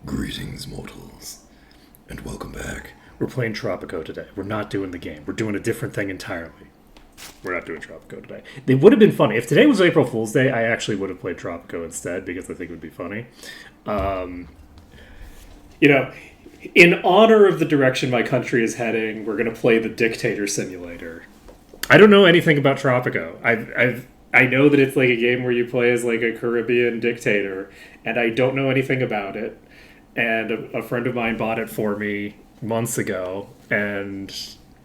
Greetings, mortals, and welcome back. We're playing Tropico today. We're not doing the game. We're doing a different thing entirely. We're not doing Tropico today. It would have been funny. If today was April Fool's Day, I actually would have played Tropico instead because I think it would be funny. In honor of the direction my country is heading, we're going to play the Dictator Simulator. I don't know anything about Tropico. I know that it's like a game where you play as like a Caribbean dictator, and I don't know anything about it. And a friend of mine bought it for me months ago, and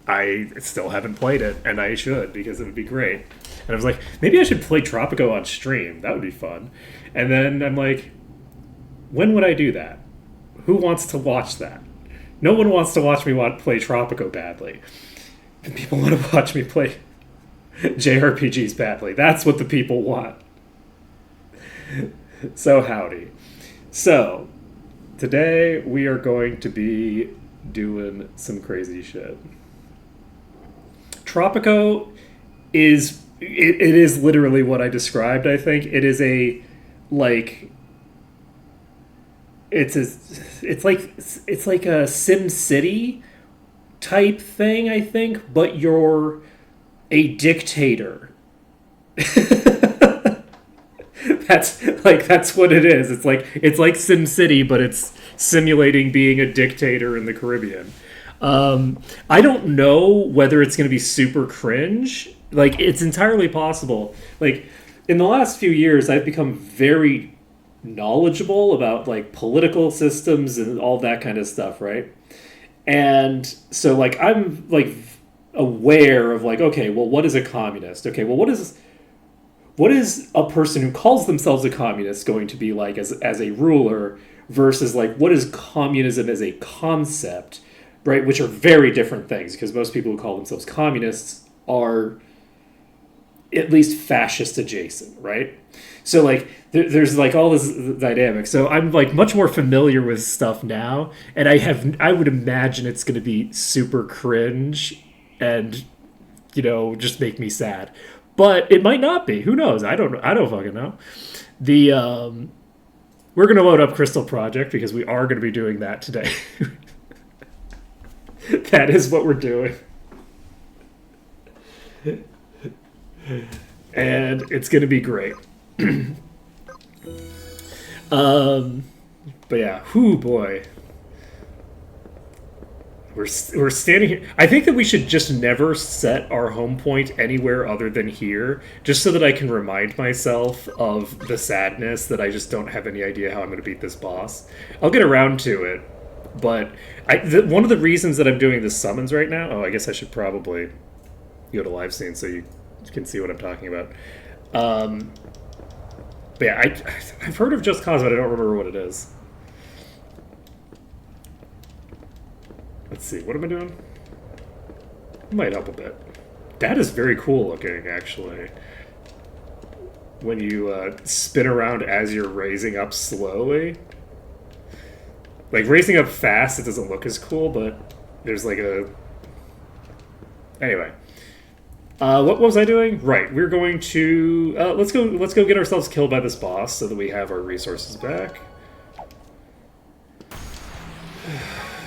I still haven't played it, and I should because it would be great. And I was like, maybe I should play Tropico on stream. That would be fun. And then I'm like, when would I do that? Who wants to watch that? No one wants to watch me play Tropico badly. People want to watch me play JRPGs badly. That's what the people want. So howdy. So, today we are going to be doing some crazy shit. Tropico is it is literally what I described, I think. It is it's like a Sim City type thing, I think, but you're a dictator. That's what it is. It's like SimCity, but it's simulating being a dictator in the Caribbean. I don't know whether it's going to be super cringe. Like, it's entirely possible. Like, in the last few years, I've become very knowledgeable about like political systems and all that kind of stuff, right? And so like I'm like aware of like, okay, well, what is a communist? Okay, well, what is a person who calls themselves a communist going to be like as a ruler versus like what is communism as a concept, right? Which are very different things because most people who call themselves communists are at least fascist adjacent, right? So like there's like all this dynamic. So I'm like much more familiar with stuff now, and I would imagine it's going to be super cringe and just make me sad. But it might not be. Who knows? I don't fucking know. We're going to load up Crystal Project because we are going to be doing that today. That is what we're doing. And it's going to be great. But yeah, whoo boy. We're standing here. I think that we should just never set our home point anywhere other than here, just so that I can remind myself of the sadness that I just don't have any idea how I'm going to beat this boss. I'll get around to it, but one of the reasons that I'm doing the summons right now. Oh, I guess I should probably go to live scene so you can see what I'm talking about. But yeah, I've heard of Just Cause, but I don't remember what it is. Let's see, what am I doing? It might help a bit. That is very cool looking, actually. When you spin around as you're raising up slowly. Like, raising up fast, it doesn't look as cool, but there's like a... Anyway. What was I doing? Right, we're going to... let's go get ourselves killed by this boss so that we have our resources back.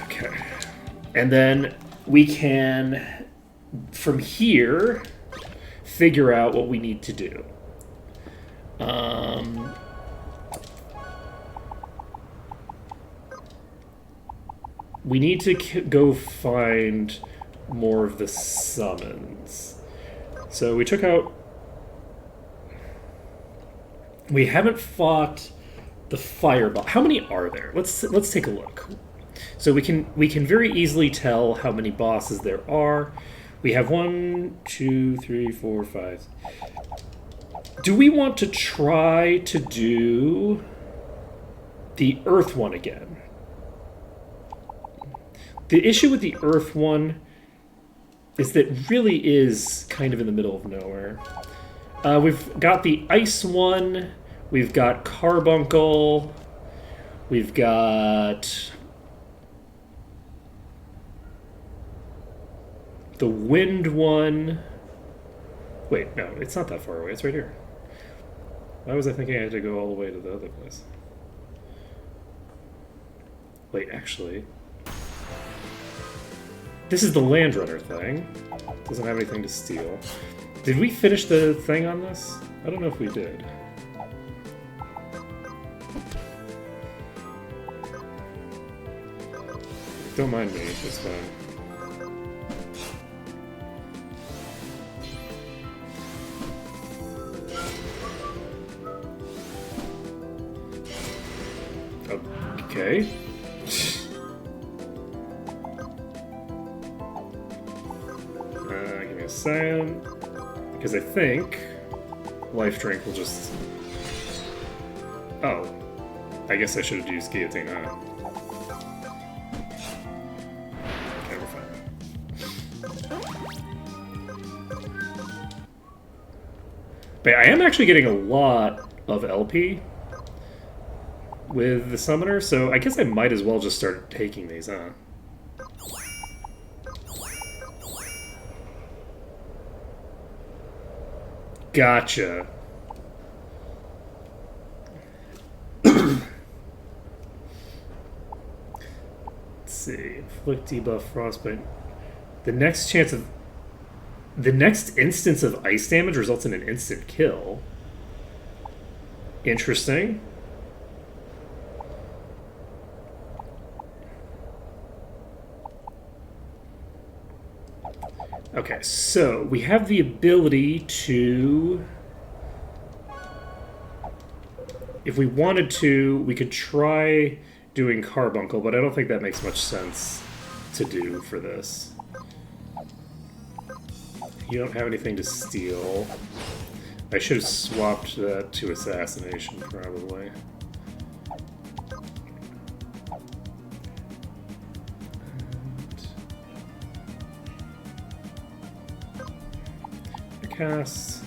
Okay. And then we can, from here, figure out what we need to do. We need to go find more of the summons. So we took out... We haven't fought the fireball. How many are there? Let's take a look. So we can very easily tell how many bosses there are. We have 1, 2, 3, 4, 5. Do we want to try to do the Earth one again? The issue with the Earth one is that it really is kind of in the middle of nowhere. We've got the Ice one. We've got Carbuncle. We've got... the Wind one. Wait, no, it's not that far away. It's right here. Why was I thinking I had to go all the way to the other place? Wait, actually... This is the Landrunner thing. Doesn't have anything to steal. Did we finish the thing on this? I don't know if we did. Don't mind me, it's fine. Okay. Give me a cyan. Because I think life drink will just... Oh. I guess I should have used guillotine, huh? Okay, we're fine. But I am actually getting a lot of LP with the summoner, so I guess I might as well just start taking these, huh? Gotcha. Let's see. Inflict debuff frostbite. The next instance of ice damage results in an instant kill. Interesting. Okay, so we have the ability to... If we wanted to, we could try doing Carbuncle, but I don't think that makes much sense to do for this. You don't have anything to steal. I should have swapped that to Assassination, probably. Cast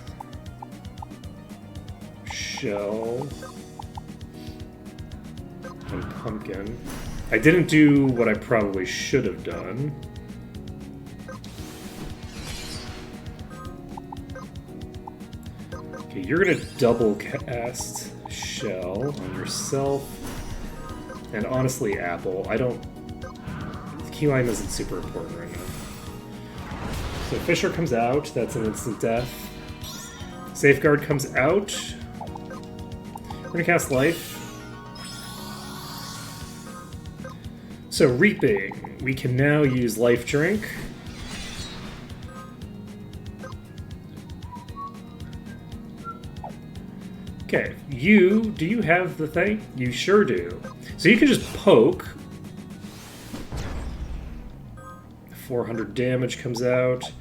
Shell and Pumpkin. I didn't do what I probably should have done. Okay, you're gonna double cast Shell on yourself. And honestly, Apple, I don't... Keyline isn't super important right now. So Fissure comes out, that's an instant death. Safeguard comes out. We're gonna cast Life. So Reaping, we can now use Life Drink. Okay, do you have the thing? You sure do. So you can just poke. 400 damage comes out.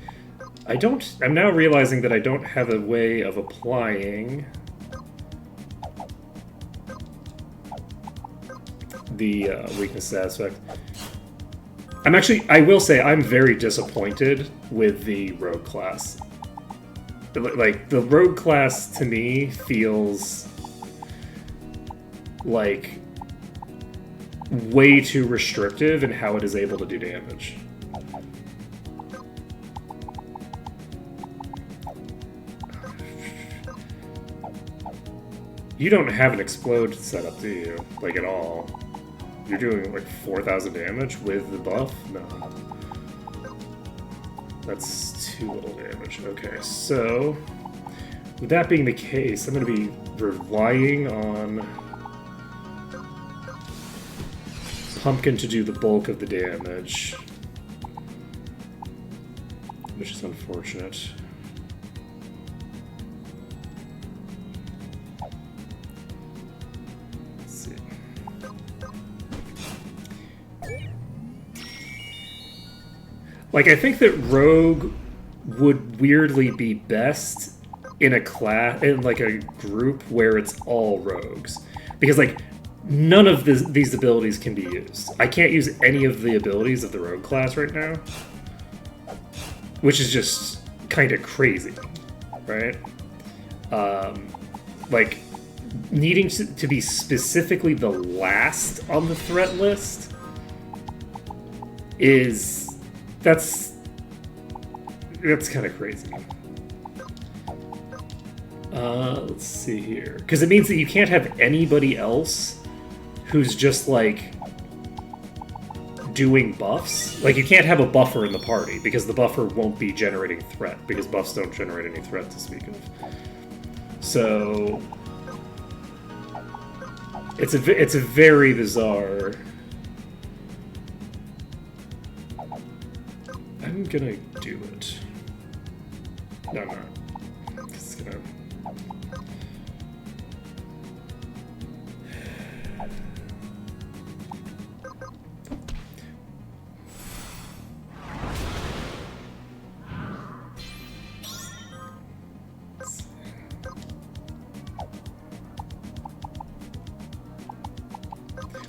I'm now realizing that I don't have a way of applying the weakness aspect. I will say I'm very disappointed with the rogue class. Like, the rogue class to me feels like way too restrictive in how it is able to do damage. You don't have an explode setup, do you? Like, at all? You're doing, like, 4,000 damage with the buff? No. That's too little damage. Okay, so... With that being the case, I'm going to be relying on Pumpkin to do the bulk of the damage. Which is unfortunate. Like, I think that Rogue would weirdly be best in a class, in like a group where it's all rogues. Because, like, none of these abilities can be used. I can't use any of the abilities of the Rogue class right now. Which is just kind of crazy, right? Like, needing to be specifically the last on the threat list is... That's kind of crazy. Let's see here. Because it means that you can't have anybody else who's just, like, doing buffs. Like, you can't have a buffer in the party, because the buffer won't be generating threat, because buffs don't generate any threat to speak of. So... It's a very bizarre... I'm gonna do it. No, I'm not. It's gonna...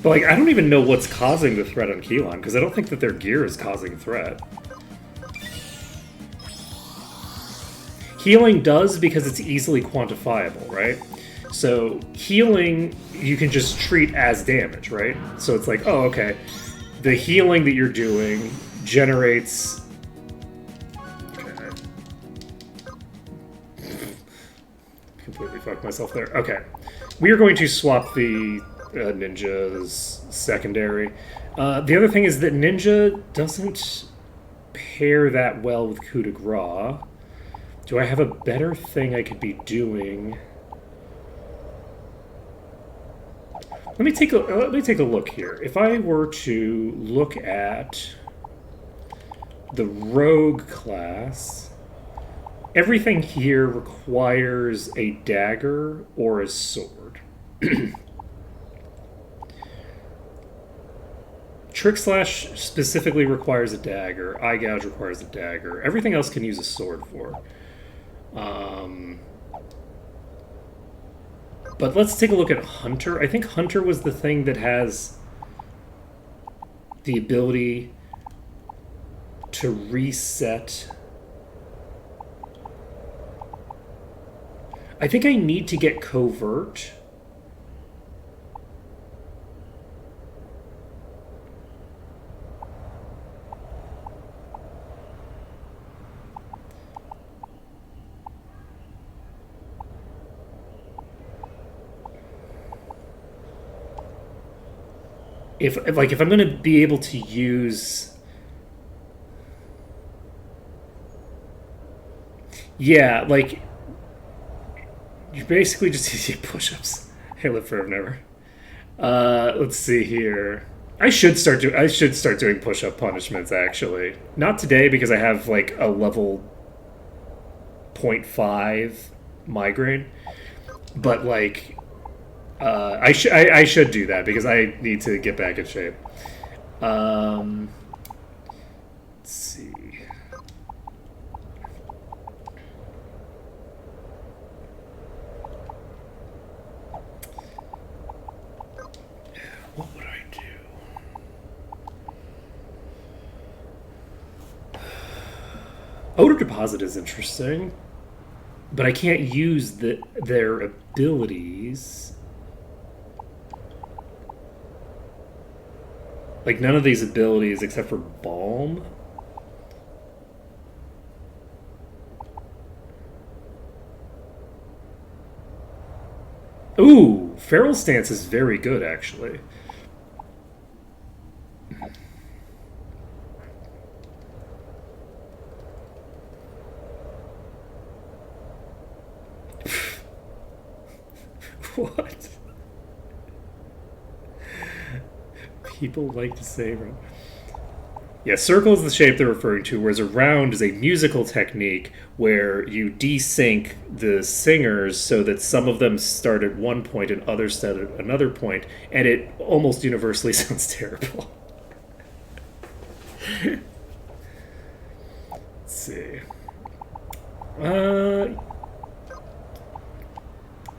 But, like, I don't even know what's causing the threat on Keylon, because I don't think that their gear is causing threat. Healing does because it's easily quantifiable, right? So, healing, you can just treat as damage, right? So it's like, oh, okay. The healing that you're doing generates... Okay. Completely fucked myself there. Okay. We are going to swap the... Ninja's secondary. The other thing is that Ninja doesn't pair that well with coup de grace. Do I have a better thing I could be doing? Let me take a look here. If I were to look at the rogue class, everything here requires a dagger or a sword. Trick Slash specifically requires a dagger. Eye Gouge requires a dagger. Everything else can use a sword for. But let's take a look at Hunter. I think Hunter was the thing that has the ability to reset. I think I need to get Covert. If I'm going to be able to use... Yeah, like... You basically just do push-ups. Hey, live forever and ever. Let's see here. I should start doing push-up punishments, actually. Not today, because I have, like, a level 0.5 migraine. But, like... I should do that because I need to get back in shape. Let's see. What would I do? Odor Deposit is interesting, but I can't use their abilities. Like, none of these abilities except for Balm. Ooh, Feral Stance is very good, actually. What? People like to say... Yeah, circle is the shape they're referring to, whereas a round is a musical technique where you desync the singers so that some of them start at one point and others start at another point, and it almost universally sounds terrible. Let's see.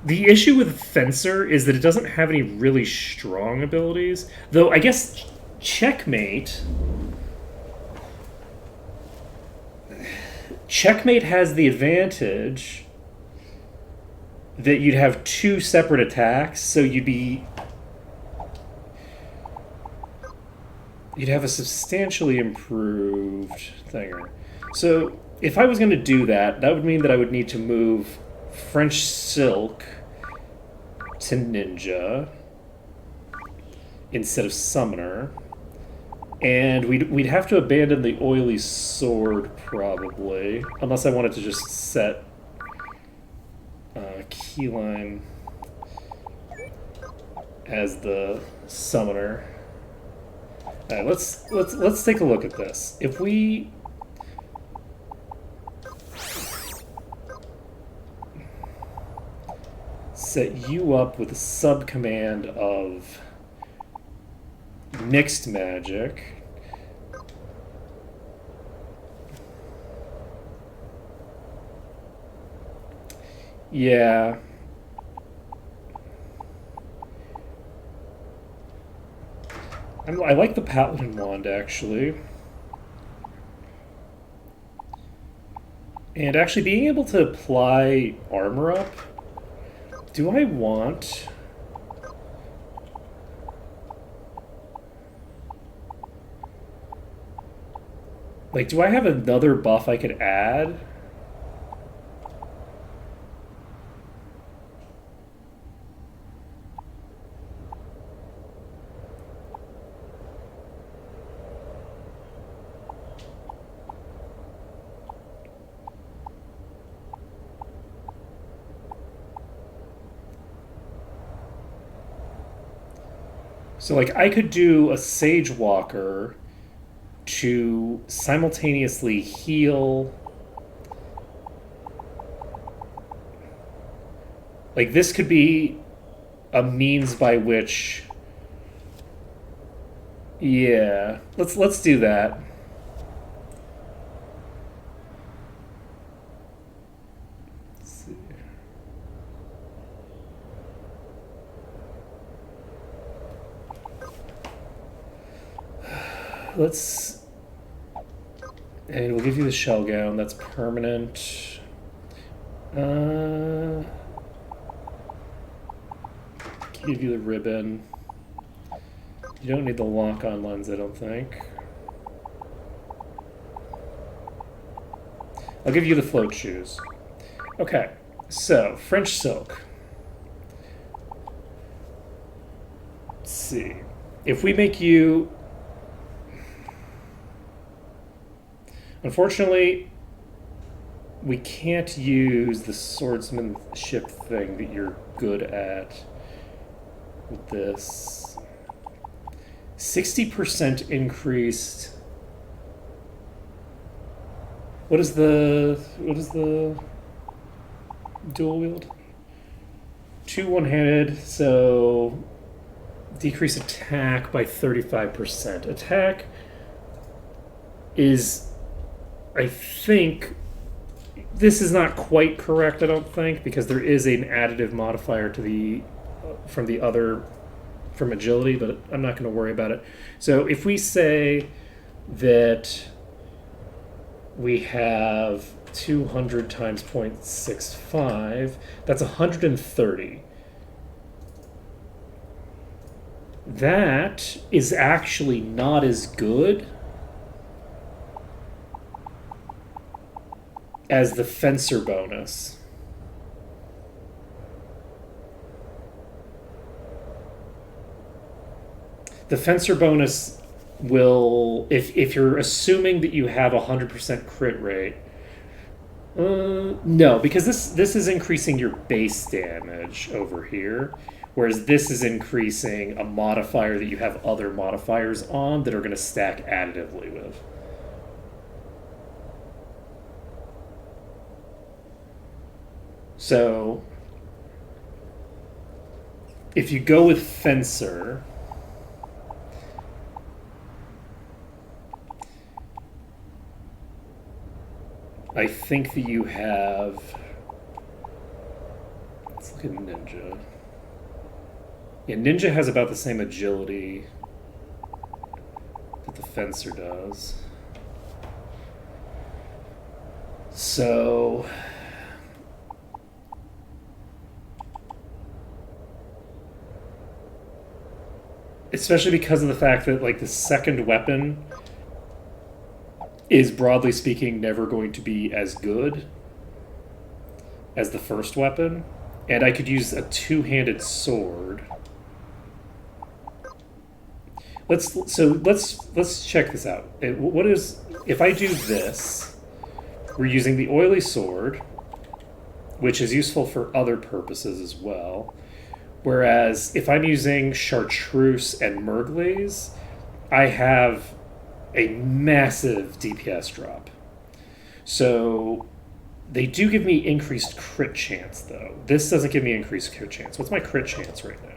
The issue with Fencer is that it doesn't have any really strong abilities. Though, I guess Checkmate... Checkmate has the advantage that you'd have two separate attacks, so you'd have a substantially improved thing. So, if I was going to do that, that would mean that I would need to move French Silk to Ninja instead of Summoner. And we'd have to abandon the oily sword, probably. Unless I wanted to just set Keyline as the summoner. Alright, let's take a look at this. If we set you up with a sub-command of mixed magic. Yeah. I like the Paladin Wand, actually. And actually being able to apply armor up. Do I want... Like, do I have another buff I could add? So, like, I could do a Sage Walker to simultaneously heal. Like, this could be a means by which... Yeah, let's do that. Let's see. And we'll give you the shell gown. That's permanent. Give you the ribbon. You don't need the lock-on lens, I don't think. I'll give you the float shoes. Okay, so French silk. Let's see. If we make you... Unfortunately, we can't use the swordsmanship thing that you're good at with this. 60% increased. What is the dual wield? 2 one-handed, so decrease attack by 35%. Attack is, I think, this is not quite correct, I don't think, because there is an additive modifier to the from the other from agility, but I'm not going to worry about it. So if we say that we have 200 times 0.65, that's 130. That is actually not as good as the Fencer bonus. The Fencer bonus will, if you're assuming that you have 100% crit rate, no, because this is increasing your base damage over here, whereas this is increasing a modifier that you have other modifiers on that are going to stack additively with. So, if you go with Fencer, I think that you have... Let's look at Ninja. Yeah, Ninja has about the same agility that the Fencer does. So... especially because of the fact that, like, the second weapon is, broadly speaking, never going to be as good as the first weapon. And I could use a two-handed sword. let's check this out. What is if I do this? We're using the oily sword, which is useful for other purposes as well. Whereas if I'm using chartreuse and merglaze, I have a massive DPS drop. So they do give me increased crit chance, though. This doesn't give me increased crit chance. What's my crit chance right now?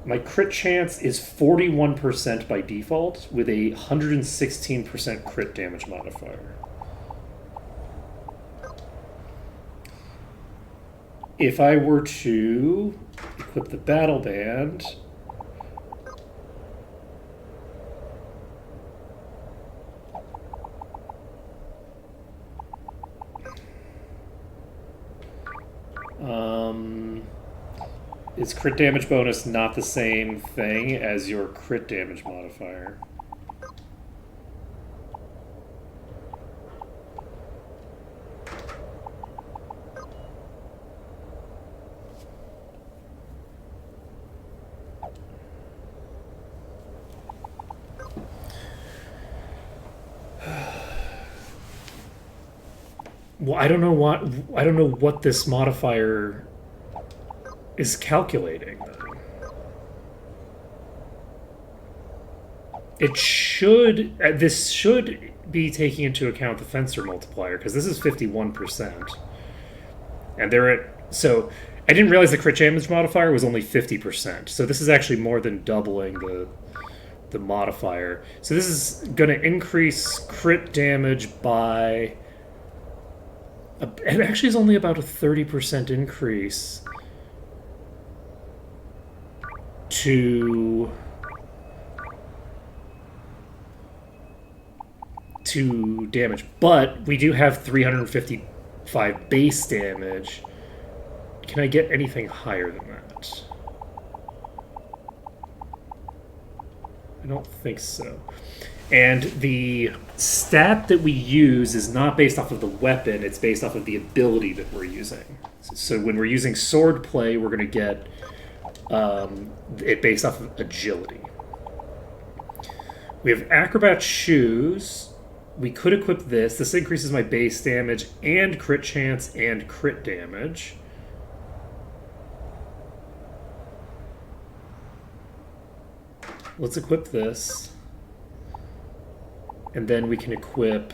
My crit chance is 41% by default with a 116% crit damage modifier. If I were to equip the battle band, is crit damage bonus not the same thing as your crit damage modifier? Well, I don't know what this modifier is calculating. It should this should be taking into account the fencer multiplier because this is 51%, and they're at I didn't realize the crit damage modifier was only 50%. So this is actually more than doubling the modifier. So this is going to increase crit damage by. It actually is only about a 30% increase to damage, but we do have 355 base damage. Can I get anything higher than that? I don't think so. And the stat that we use is not based off of the weapon, it's based off of the ability that we're using. So when we're using sword play, we're going to get it based off of agility. We have acrobat shoes. We could equip this. This increases my base damage and crit chance and crit damage. Let's equip this. And then we can equip...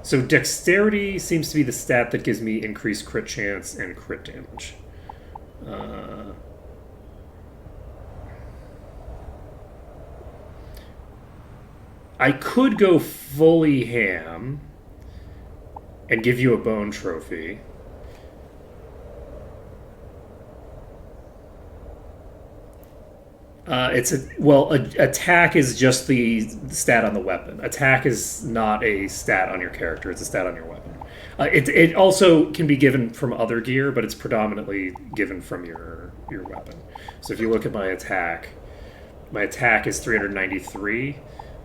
So dexterity seems to be the stat that gives me increased crit chance and crit damage. I could go fully ham and give you a bone trophy. Attack is just the stat on the weapon. Attack is not a stat on your character; it's a stat on your weapon. It also can be given from other gear, but it's predominantly given from your weapon. So if you look at my attack is 393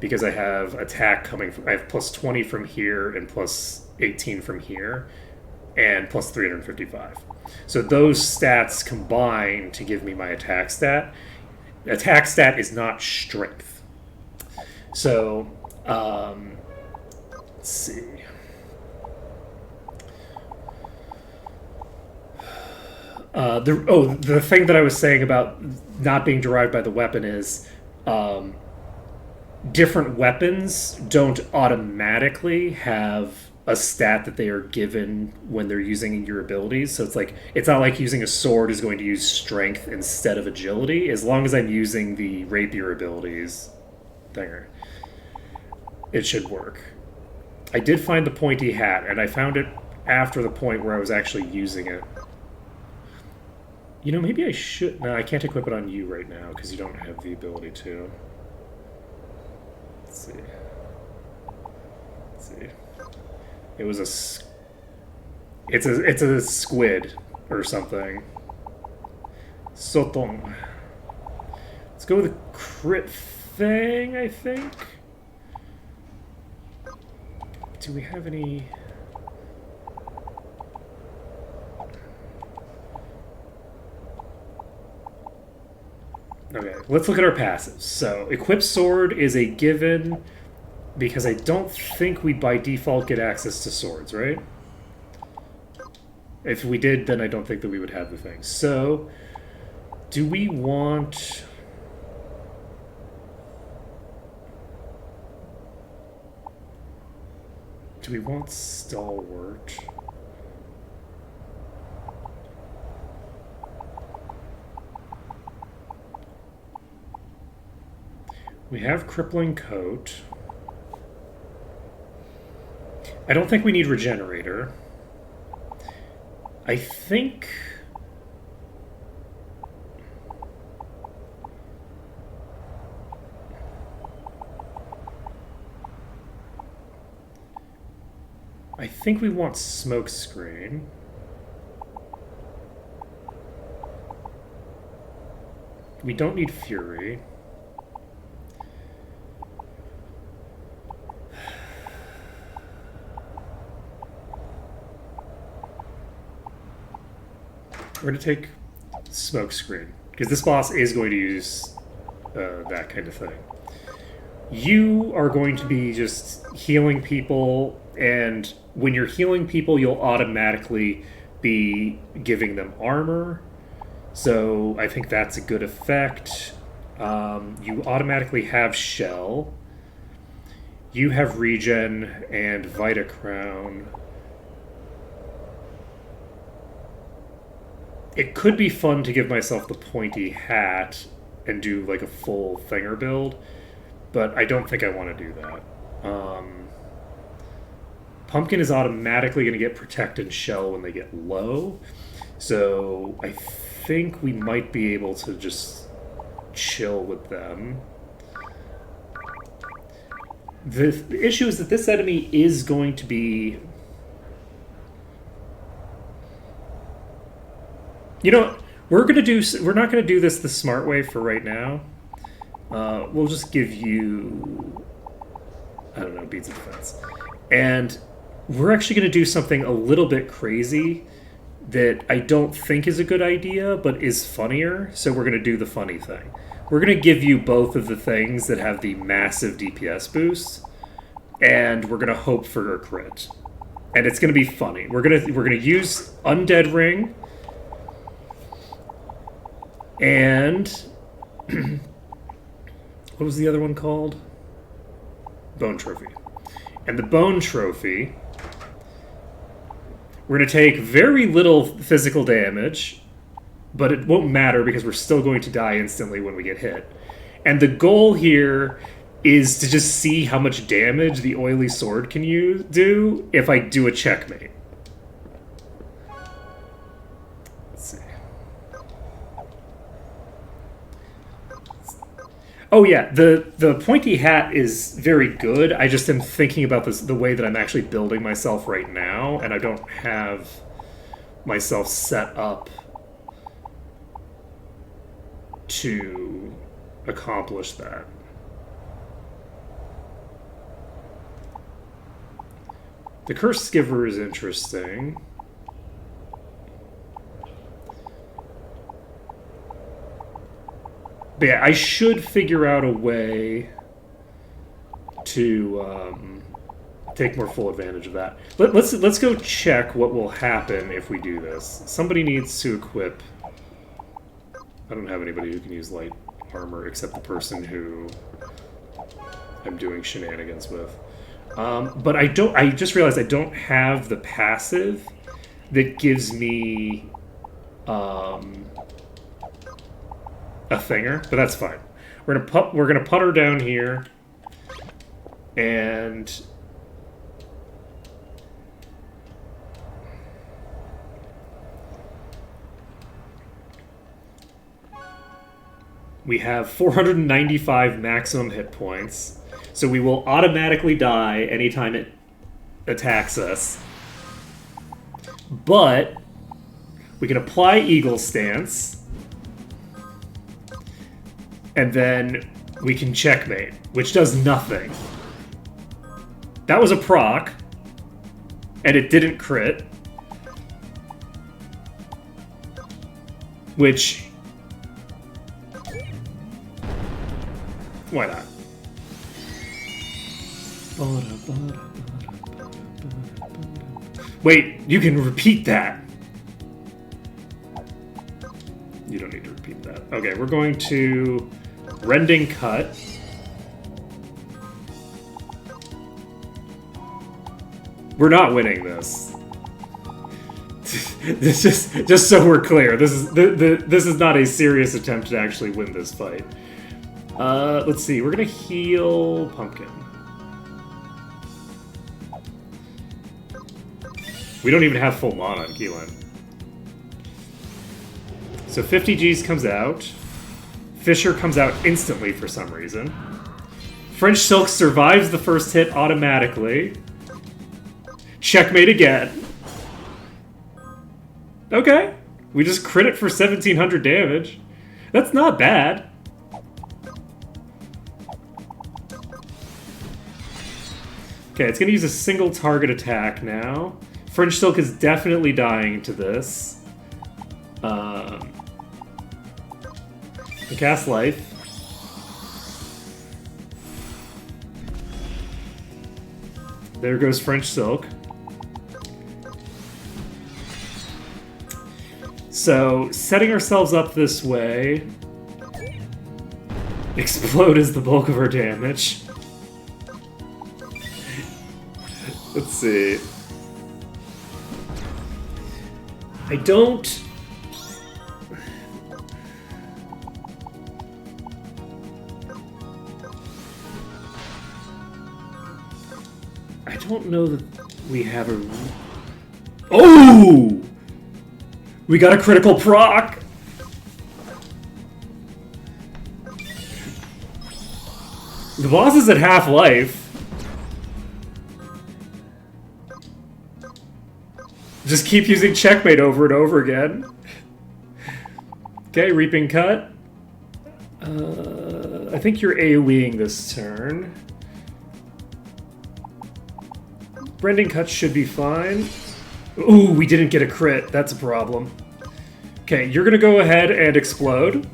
because I have attack coming from. I have plus 20 from here and plus 18 from here, and plus 355. So those stats combine to give me my attack stat. Attack stat is not strength. So, let's see. The thing that I was saying about not being derived by the weapon is different weapons don't automatically have a stat that they are given when they're using your abilities. So it's not like using a sword is going to use strength instead of agility. As long as I'm using the rapier abilities, it should work. I did find the pointy hat, and I found it after the point where I was actually using it. You know, maybe I should... No, I can't equip it on you right now because you don't have the ability to. Let's see. It was it's a squid or something. Sotong. Let's go with a crit thing, I think. Do we have any... Okay, let's look at our passives. So, equip sword is a given because I don't think we by default get access to swords, right? If we did, then I don't think that we would have the thing. So, do we want... Do we want stalwart? We have crippling coat. I don't think we need regenerator. I think... I think we want smoke screen. We don't need fury. We're going to take smoke screen because this boss is going to use that kind of thing. You are going to be just healing people, and when you're healing people, you'll automatically be giving them armor. So I think that's a good effect. You automatically have shell. You have regen and Vita Crown. It could be fun to give myself the pointy hat and do like a full thinger build, but I don't think I want to do that. Pumpkin is automatically going to get protect and shell when they get low, so I think we might be able to just chill with them. The issue is that this enemy is going to be... You know, we're not gonna do this the smart way for right now. We'll just give you, I don't know, beads of defense, and we're actually gonna do something a little bit crazy that I don't think is a good idea, but is funnier. So we're gonna do the funny thing. We're gonna give you both of the things that have the massive DPS boost, and we're gonna hope for a crit, and it's gonna be funny. We're gonna use Undead Ring. And what was the other one called? Bone Trophy. And the Bone Trophy, we're going to take very little physical damage, but it won't matter because we're still going to die instantly when we get hit. And the goal here is to just see how much damage the oily sword can do if I do a checkmate. Oh yeah, the pointy hat is very good. I just am thinking about the way that I'm actually building myself right now, and I don't have myself set up to accomplish that. The Curse Giver is interesting. But yeah, I should figure out a way to take more full advantage of that. Let's go check what will happen if we do this. Somebody needs to equip... I don't have anybody who can use light armor except the person who I'm doing shenanigans with. But I just realized I don't have the passive that gives me... a thinger, but that's fine. We're gonna put her down here, and we have 495 maximum hit points, so we will automatically die anytime it attacks us. But we can apply Eagle Stance. And then we can checkmate, which does nothing. That was a proc, and it didn't crit. Which Why not? Wait, you can repeat that. You don't need to repeat that. Okay, we're going to Rending Cut. We're not winning this. This just so we're clear, this is not a serious attempt to actually win this fight. Let's see. We're gonna heal Pumpkin. We don't even have full mana on Keyline. So 50 Gs comes out. Fissure comes out instantly for some reason. French Silk survives the first hit automatically. Checkmate again. Okay. We just crit it for 1700 damage. That's not bad. Okay, it's going to use a single target attack now. French Silk is definitely dying to this. Cast Life. There goes French Silk. So, setting ourselves up this way. Explode is the bulk of our damage. Let's see. I don't know that we have a... Oh! We got a critical proc! The boss is at half-life. Just keep using Checkmate over and over again. Okay, Reaping Cut. I think you're AoEing this turn. Rending Cut should be fine. Ooh, we didn't get a crit. That's a problem. Okay, you're gonna go ahead and explode.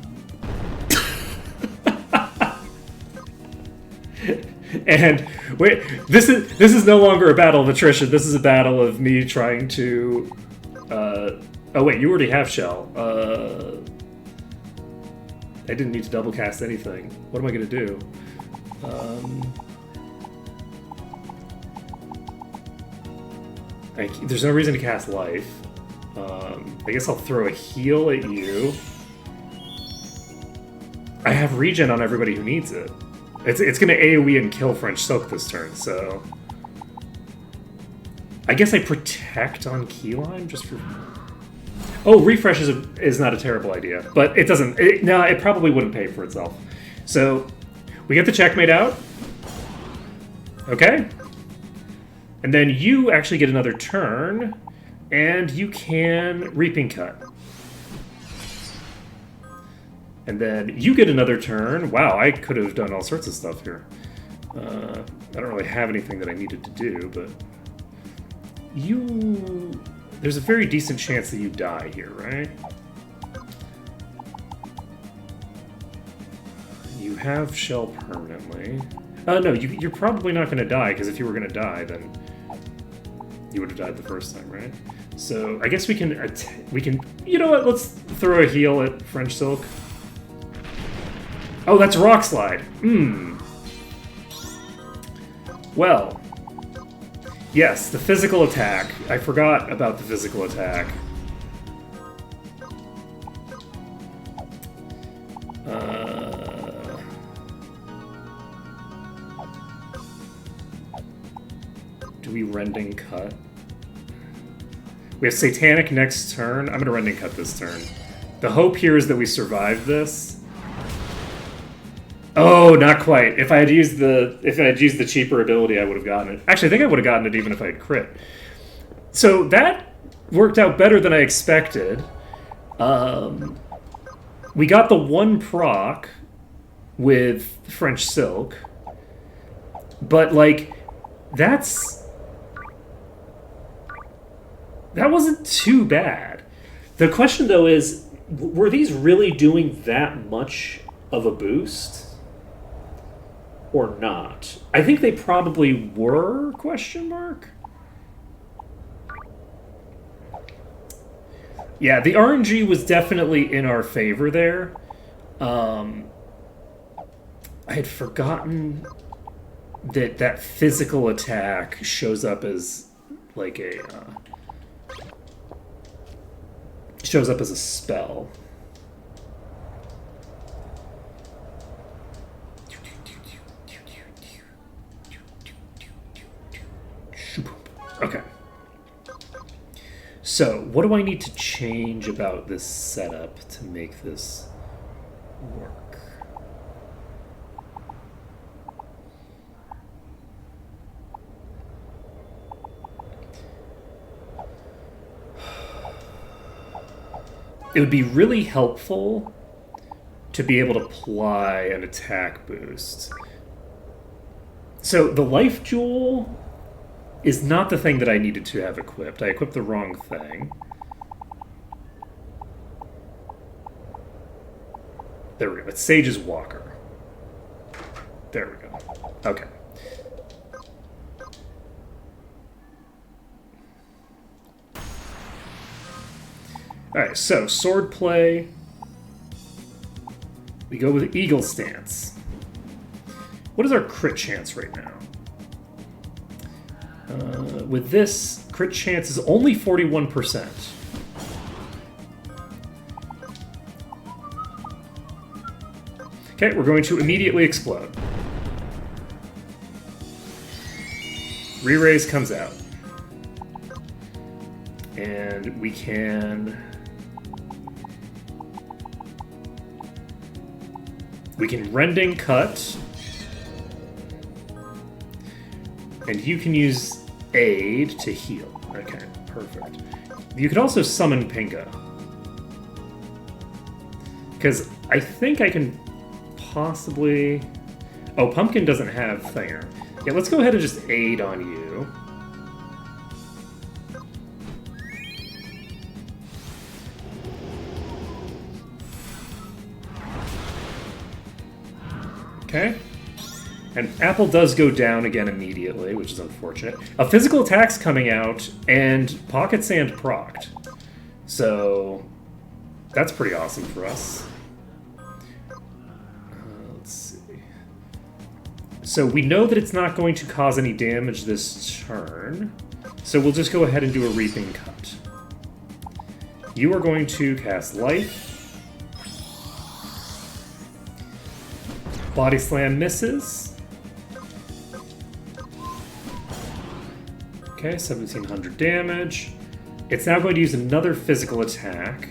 And wait, this is no longer a battle of attrition. This is a battle of me trying to. Oh wait, you already have Shell. I didn't need to double cast anything. What am I gonna do? There's no reason to cast Life. I guess I'll throw a heal at you. I have regen on everybody who needs it. It's going to AoE and kill French Silk this turn, so... I guess I protect on Keyline just for... Oh, Refresh is not a terrible idea, but it doesn't... No, it probably wouldn't pay for itself. So, we get the Checkmate out. Okay. And then you actually get another turn, and you can Reaping Cut. And then you get another turn. Wow, I could have done all sorts of stuff here. I don't really have anything that I needed to do, but... There's a very decent chance that you die here, right? You have Shell permanently. No, you're probably not going to die, because if you were going to die, then you would have died the first time, right? So I guess we can... You know what? Let's throw a heal at French Silk. Oh, that's Rock Slide. Well. Yes, the physical attack. I forgot about the physical attack. Do we Rending Cut? We have Satanic next turn. I'm going to Rending Cut this turn. The hope here is that we survive this. Oh, not quite. If I had used the cheaper ability, I would have gotten it. Actually, I think I would have gotten it even if I had crit. So that worked out better than I expected. We got the one proc with French Silk, but like that wasn't too bad. The question though is, were these really doing that much of a boost? or not. I think they probably were, question mark? Yeah, the RNG was definitely in our favor there. I had forgotten that physical attack shows up as like a shows up as a spell. Okay. So, what do I need to change about this setup to make this work? It would be really helpful to be able to apply an attack boost. So the life jewel is not the thing that I needed to have equipped. I equipped the wrong thing. There we go. It's Sage's Walker. There we go. Okay. Alright, so sword play. We go with Eagle Stance. What is our crit chance right now? With this, crit chance is only 41%. Okay, we're going to immediately explode. Re-raise comes out. And we can... We can Rending Cut. And you can use Aid to heal. Okay, perfect. You could also summon Pinga. Because I think I can possibly... Oh, Pumpkin doesn't have Thinger. Yeah, let's go ahead and just Aid on you. Okay. And Apple does go down again immediately, which is unfortunate. A physical attack's coming out, and Pocket Sand procced. So, that's pretty awesome for us. Let's see. So we know that it's not going to cause any damage this turn. So we'll just go ahead and do a Reaping Cut. You are going to cast Life. Body Slam misses. Okay, 1700 damage. It's now going to use another physical attack.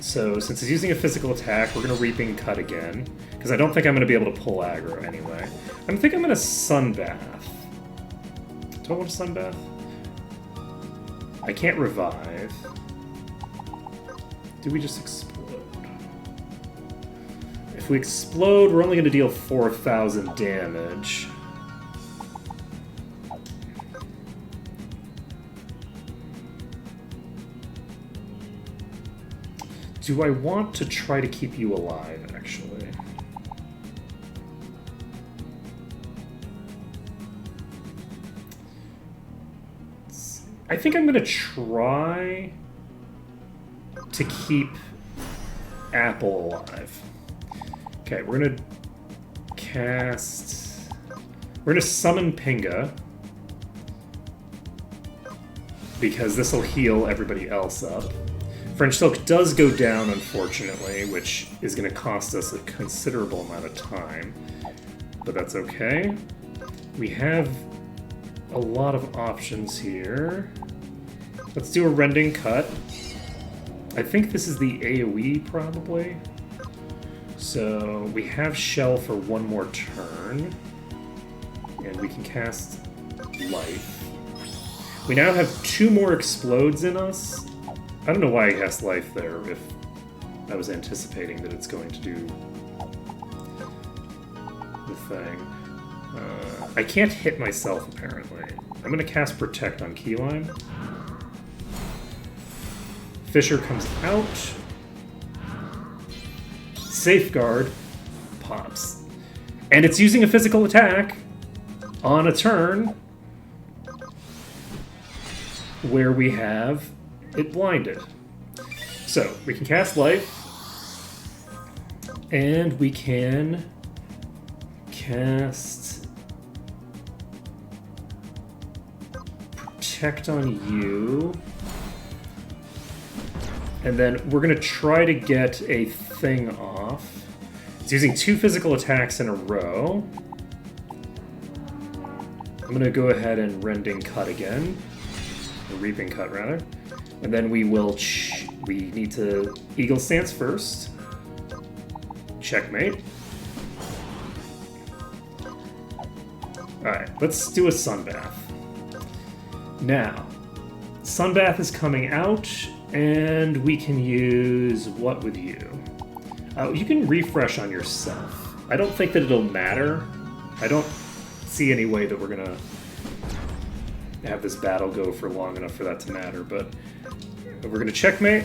So since it's using a physical attack, we're going to Reaping Cut again. Because I don't think I'm going to be able to pull aggro anyway. I think I'm going to Sunbath. Do I want to Sunbath? I can't revive. Do we just explode? If we explode, we're only going to deal 4,000 damage. Do I want to try to keep you alive, actually? I think I'm going to try to keep Apple alive. Okay, we're going to cast... We're going to summon Pinga. Because this will heal everybody else up. French Silk does go down, unfortunately, which is going to cost us a considerable amount of time. But that's okay. We have a lot of options here. Let's do a Rending Cut. I think this is the AoE, probably. So we have Shell for one more turn. And we can cast Life. We now have 2 more Explodes in us. I don't know why I cast Life there, if I was anticipating that it's going to do the thing. I can't hit myself, apparently. I'm going to cast Protect on Keyline. Fissure comes out. Safeguard. pops. And it's using a physical attack on a turn where we have it blinded. So we can cast Life, and we can cast Protect on you. And then we're going to try to get a thing off. It's using 2 physical attacks in a row. I'm going to go ahead and Rending Cut again. Or Reaping Cut, rather. And then we will... we need to Eagle Stance first. Checkmate. Alright, let's do a Sunbath. Now, Sunbath is coming out, and we can use what with you? You can refresh on yourself. I don't think that it'll matter. I don't see any way that we're gonna have this battle go for long enough for that to matter, but we're gonna checkmate.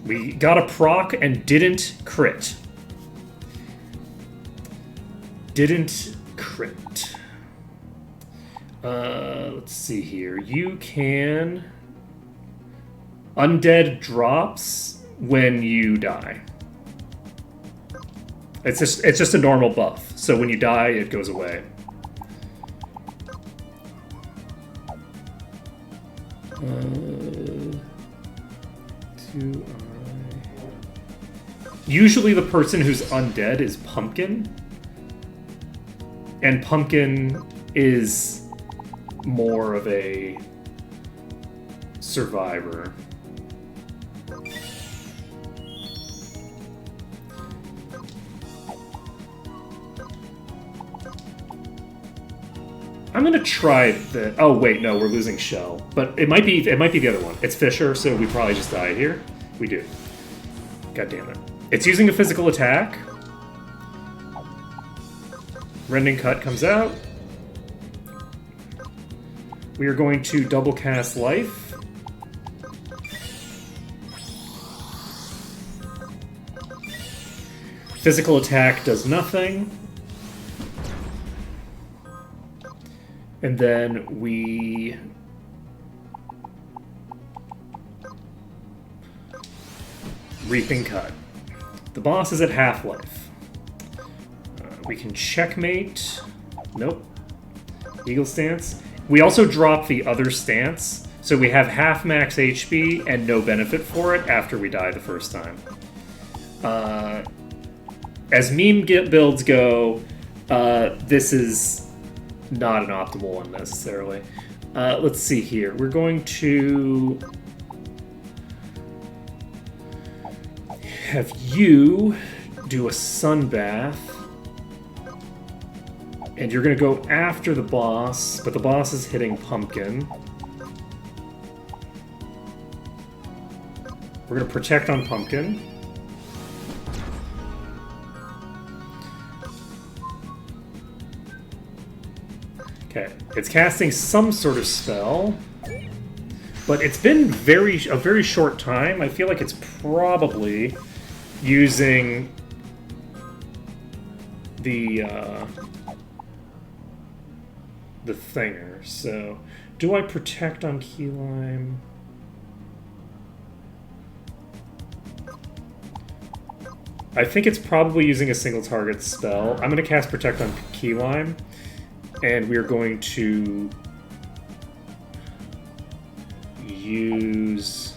We got a proc and didn't crit. Didn't crit. Let's see here. You can... Undead drops when you die. It's just a normal buff. So when you die, it goes away. Usually the person who's undead is Pumpkin. And Pumpkin is more of a survivor. I'm gonna try the... Oh wait, no, we're losing Shell. But it might be the other one. It's Fisher, so we probably just died here. We do. God damn it. It's using a physical attack. Rending Cut comes out. We are going to double cast Life. Physical attack does nothing. And then we... Reaping Cut. The boss is at half-life. We can checkmate. Nope. Eagle Stance. We also drop the other stance, so we have half max HP and no benefit for it after we die the first time. As meme builds go, this is not an optimal one necessarily. Let's see here. We're going to have you do a Sunbath. And you're going to go after the boss, but the boss is hitting Pumpkin. We're going to protect on Pumpkin. Okay, it's casting some sort of spell, but it's been a very short time. I feel like it's probably using the thinger. So, do I protect on Key Lime? I think it's probably using a single target spell. I'm going to cast Protect on Key Lime, and we are going to use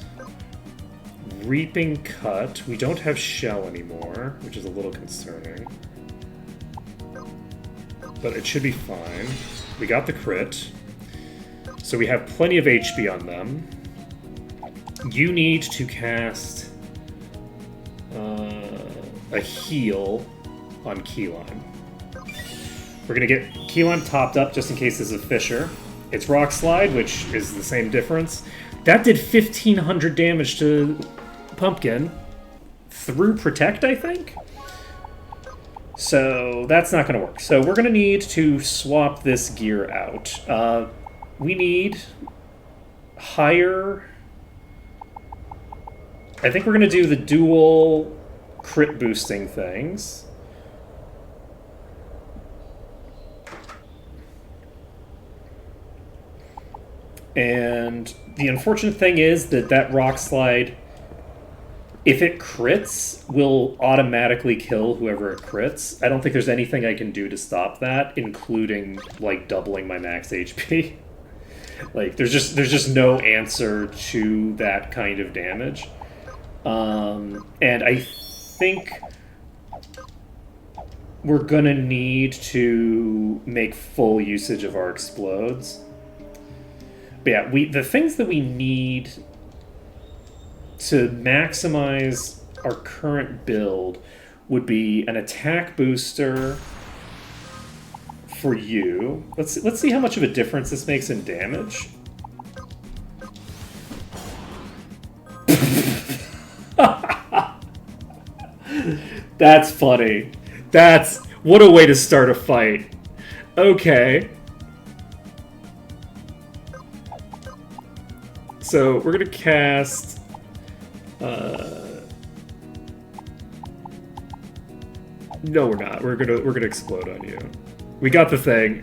Reaping Cut. We don't have Shell anymore, which is a little concerning. But it should be fine. We got the crit. So we have plenty of HP on them. You need to cast a heal on Key Lime. We're going to get Key Lime topped up just in case this is a Fisher. It's Rock Slide, which is the same difference. That did 1,500 damage to Pumpkin through Protect, I think? So that's not going to work. So we're going to need to swap this gear out. We need higher... I think we're going to do the dual crit boosting things. And the unfortunate thing is that Rock Slide, if it crits, will automatically kill whoever it crits. I don't think there's anything I can do to stop that, including like doubling my max HP. Like there's just no answer to that kind of damage. And I think we're gonna need to make full usage of our explodes. But yeah, the things that we need to maximize our current build would be an attack booster for you. Let's see how much of a difference this makes in damage. That's funny. What a way to start a fight. Okay. So we're gonna cast no, we're not. We're gonna explode on you. We got the thing.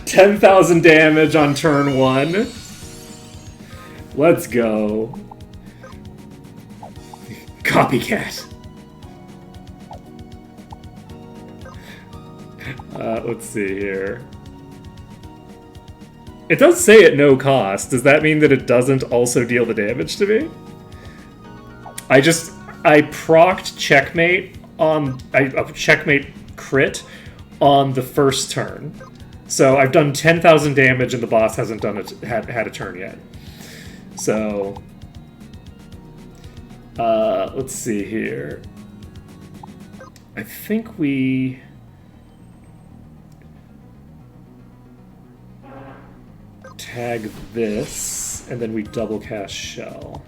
10,000 damage on turn 1. Let's go. Copycat. Let's see here. It does say at no cost. Does that mean that it doesn't also deal the damage to me? I procced checkmate on... checkmate crit on the first turn. So I've done 10,000 damage and the boss hasn't done had a turn yet. So... let's see here. I think we... tag this, and then we double cast Shell.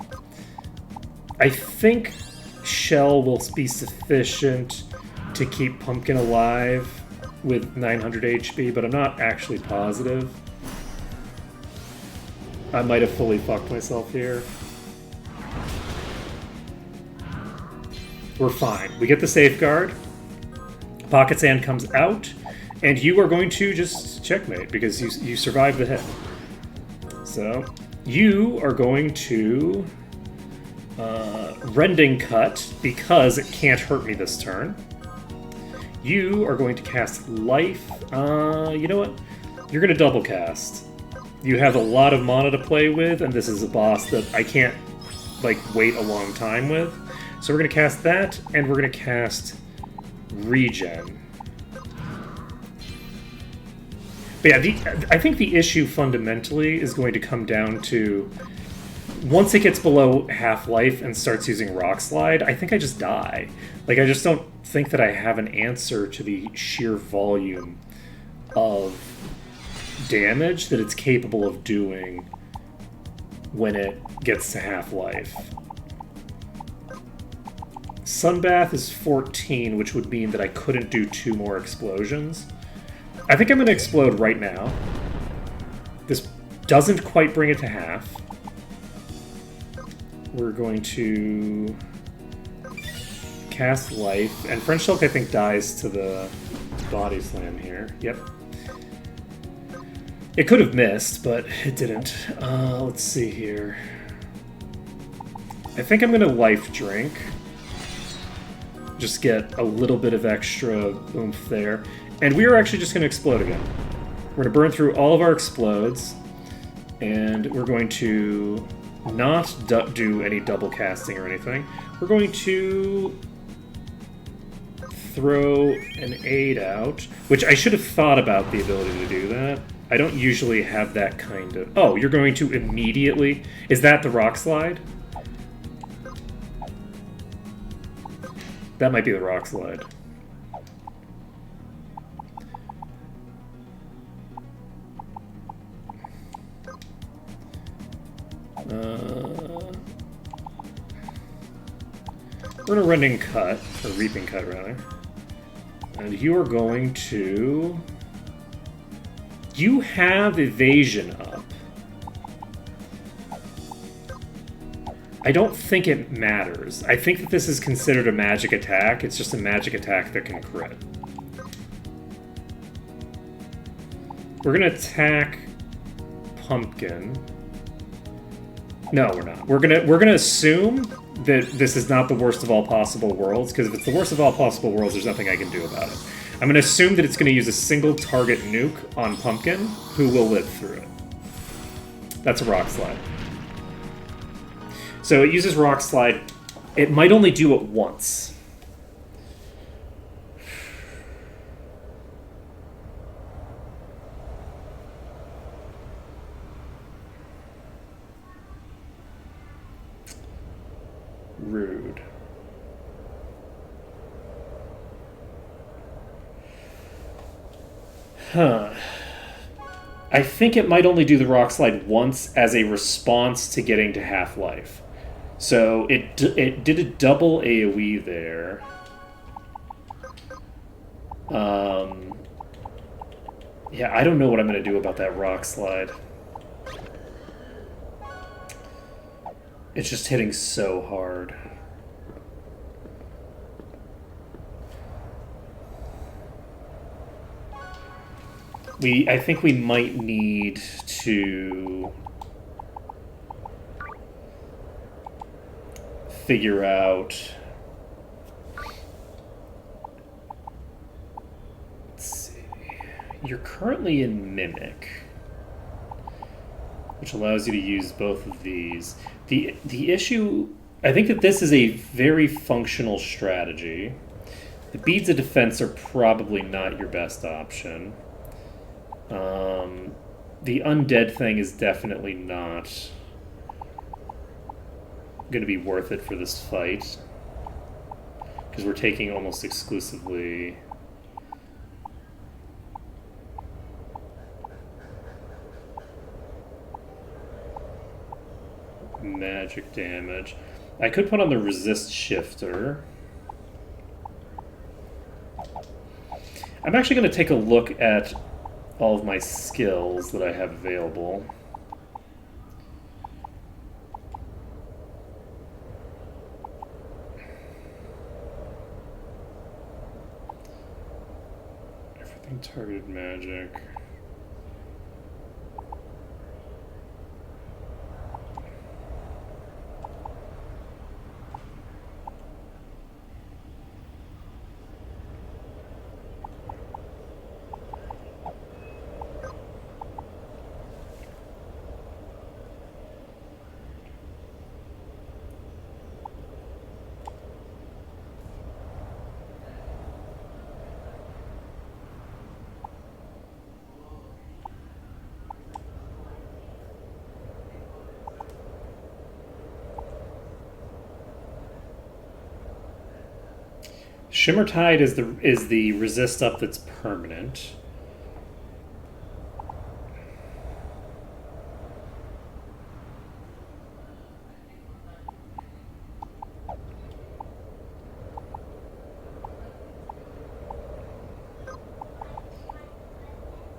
I think Shell will be sufficient to keep Pumpkin alive with 900 HP, but I'm not actually positive. I might have fully fucked myself here. We're fine. We get the safeguard. Pocket Sand comes out, and you are going to just checkmate because you survived the hit. So, you are going to Rending Cut because it can't hurt me this turn. You are going to cast Life. You know what? You're going to double cast. You have a lot of mana to play with, and this is a boss that I can't like wait a long time with. So we're going to cast that, and we're going to cast Regen. But yeah, I think the issue fundamentally is going to come down to once it gets below half-life and starts using Rock Slide, I think I just die. Like, I just don't think that I have an answer to the sheer volume of damage that it's capable of doing when it gets to half-life. Sunbath is 14, which would mean that I couldn't do 2 more explosions. I think I'm going to explode right now. This doesn't quite bring it to half. We're going to cast Life, and French Silk I think dies to the Body Slam here. Yep. It could have missed, but it didn't. Let's see here. I think I'm going to Life Drink. Just get a little bit of extra oomph there. And we are actually just going to explode again. We're going to burn through all of our explodes, and we're going to not do any double casting or anything. We're going to throw an aid out, which I should have thought about the ability to do that. I don't usually have that kind of... Oh, you're going to immediately... Is that the Rock Slide? That might be the Rock Slide. We're going to Rending Cut, or Reaping Cut, rather. And you are going to... You have Evasion up. I don't think it matters. I think that this is considered a magic attack. It's just a magic attack that can crit. We're gonna attack Pumpkin. No, we're not. We're gonna assume that this is not the worst of all possible worlds, because if it's the worst of all possible worlds, there's nothing I can do about it. I'm gonna assume that it's gonna use a single target nuke on Pumpkin, who will live through it. That's a Rock Slide. So it uses Rock Slide. It might only do it once. Rude. Huh. I think it might only do the Rock Slide once as a response to getting to Half-Life. So it did a double AoE there. Yeah, I don't know what I'm going to do about that Rock Slide. It's just hitting so hard. I think we might need to figure out. Let's see. You're currently in Mimic, which allows you to use both of these. The issue, I think that this is a very functional strategy. The Beads of Defense are probably not your best option. The Undead thing is definitely not going to be worth it for this fight, because we're taking almost exclusively magic damage. I could put on the Resist Shifter. I'm actually going to take a look at all of my skills that I have available. Everything targeted magic. Shimmertide is the resist up that's permanent.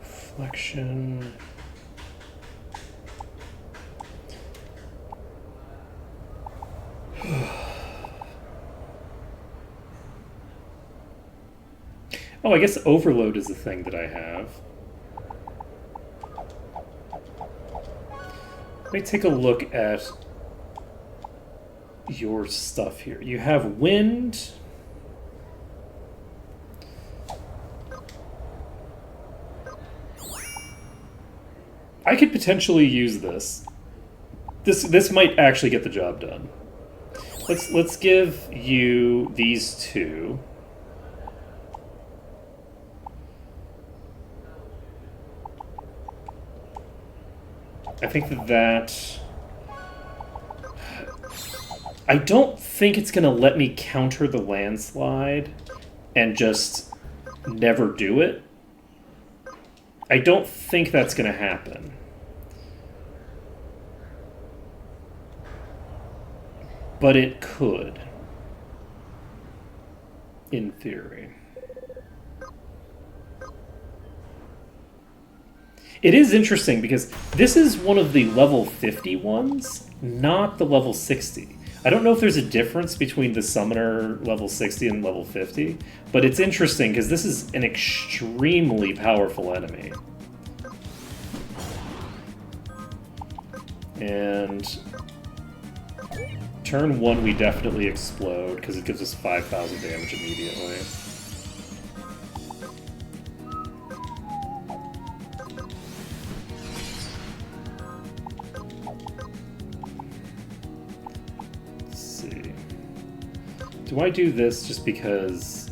Reflection. Oh, I guess Overload is the thing that I have. Let me take a look at your stuff here. You have Wind. I could potentially use this. This might actually get the job done. Let's give you these two. I think that I don't think it's going to let me counter the landslide and just never do it. I don't think that's going to happen. But it could, in theory. It is interesting because this is one of the level 50 ones, not the level 60. I don't know if there's a difference between the summoner level 60 and level 50, but it's interesting because this is an extremely powerful enemy. And turn 1 we definitely explode because it gives us 5,000 damage immediately. Do I do this just because...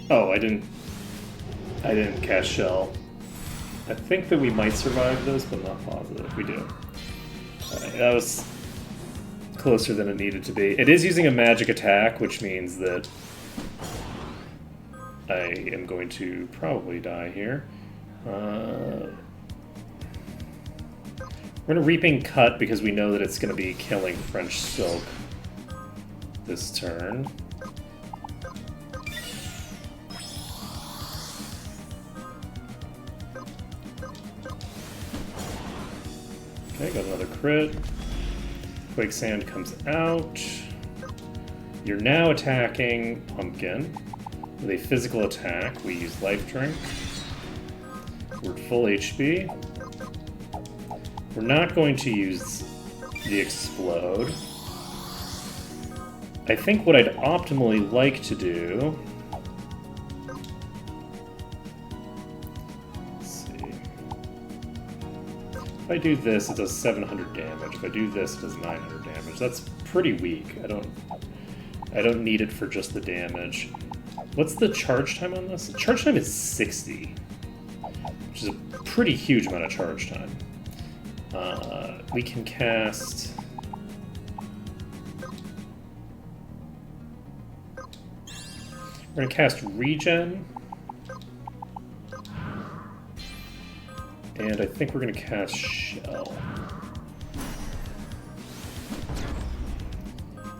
Oh, I didn't cast Shell. I think that we might survive this, but not positive. We do. Alright, that was closer than it needed to be. It is using a magic attack, which means that I am going to probably die here. We're going to Reaping Cut because we know that it's going to be killing French Silk this turn. Okay, got another crit. Quake Sand comes out. You're now attacking Pumpkin with a physical attack. We use Life Drink. We're at full HP. We're not going to use the Explode. I think what I'd optimally like to do... If I do this, it does 700 damage. If I do this, it does 900 damage. That's pretty weak. I don't need it for just the damage. What's the charge time on this? The charge time is 60, which is a pretty huge amount of charge time. We can cast... We're going to cast Regen. And I think we're going to cast Shell.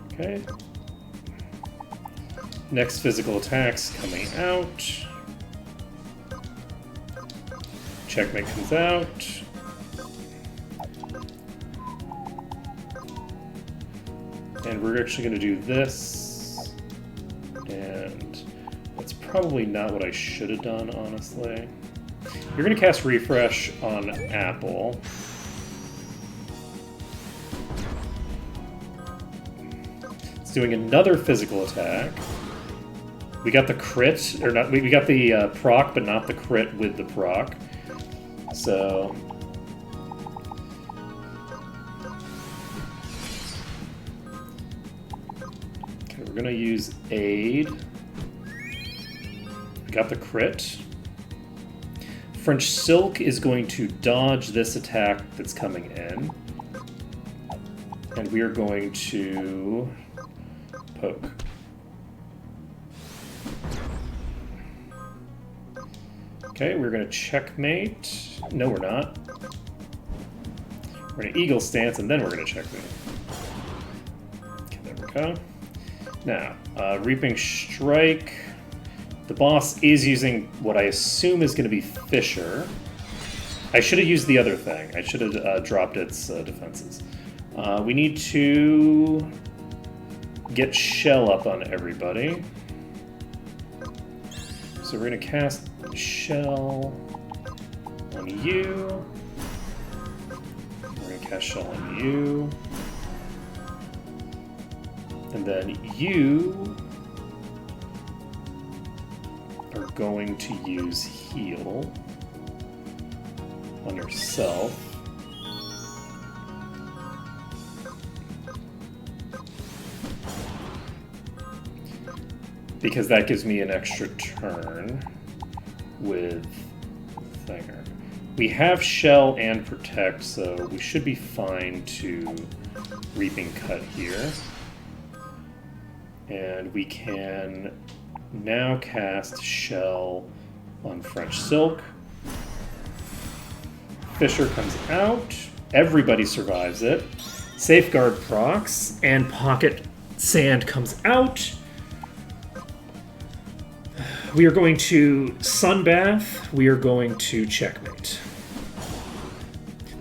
Okay. Next physical attack's coming out. Checkmate comes out. And we're actually going to do this. And that's probably not what I should have done, honestly. You're going to cast Refresh on Apple. It's doing another physical attack. We got the crit, or not, we got the proc, but not the crit with the proc. So... Okay, we're going to use Aid. We got the crit. French Silk is going to dodge this attack that's coming in. And we are going to poke. Okay, we're going to checkmate. No, we're not. We're going to Eagle Stance, and then we're going to checkmate. Okay, there we go. Now, Reaping Strike. The boss is using what I assume is going to be Fissure. I should have used the other thing. I should have dropped its defenses. We need to get Shell up on everybody. So we're going to cast Shell on you. We're going to cast Shell on you. And then you... are going to use Heal on yourself. Because that gives me an extra turn with Thinger. We have Shell and Protect, so we should be fine to Reaping Cut here. And we can now cast Shell on French Silk. Fissure comes out. Everybody survives it. Safeguard procs, and Pocket Sand comes out. We are going to Sunbath. We are going to checkmate.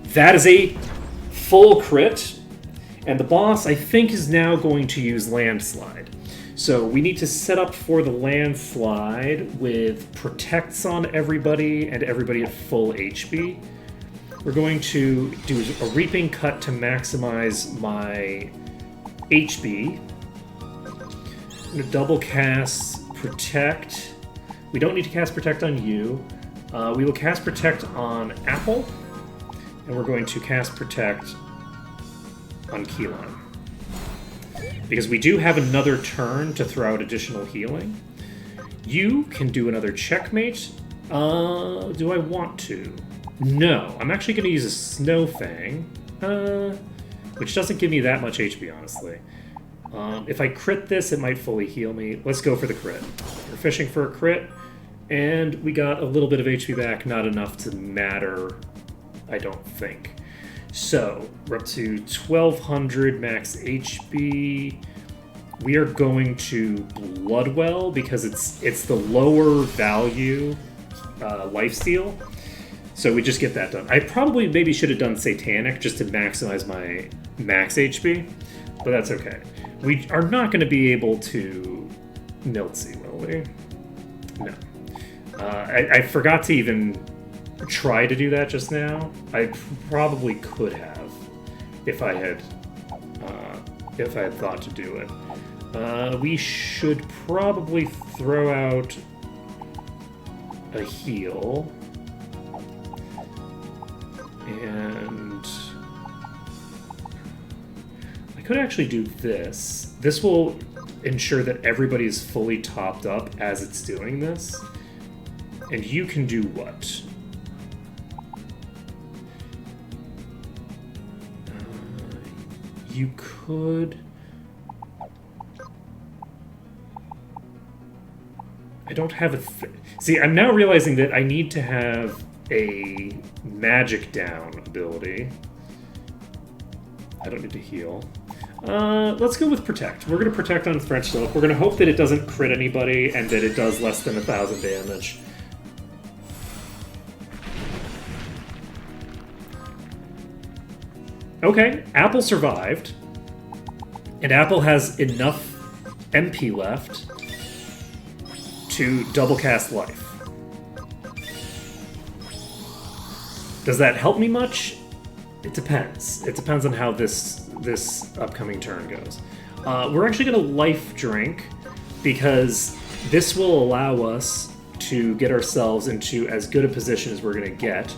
That is a full crit. And the boss, I think, is now going to use Landslide. So we need to set up for the Landslide with Protects on everybody and everybody at full HP. We're going to do a Reaping Cut to maximize my HP. I'm going to double cast Protect. We don't need to cast Protect on you. We will cast Protect on Apple. And we're going to cast Protect on Keyline. Because we do have another turn to throw out additional healing. You can do another checkmate. Do I want to? No. I'm actually going to use a Snow Fang. Which doesn't give me that much HP, honestly. If I crit this, it might fully heal me. Let's go for the crit. We're fishing for a crit. And we got a little bit of HP back. Not enough to matter, I don't think. So, we're up to 1200 max HP. We are going to Bloodwell because it's the lower value lifesteal. So we just get that done. I probably maybe should have done Satanic just to maximize my max HP, but that's okay. We are not going to be able to Miltsy, will we? No. I forgot to even try to do that just now. I probably could have if I had thought to do it. We should probably throw out a heal, and I could actually do this. This will ensure that everybody is fully topped up as it's doing this. And you can do what? You could... I don't have a... See, I'm now realizing that I need to have a magic down ability. I don't need to heal. Let's go with Protect. We're going to Protect on French Silk. We're going to hope that it doesn't crit anybody and that it does less than 1,000 damage. Okay, Apple survived. And Apple has enough MP left to double cast Life. Does that help me much? It depends. It depends on how this upcoming turn goes. We're actually going to Life Drink because this will allow us to get ourselves into as good a position as we're going to get.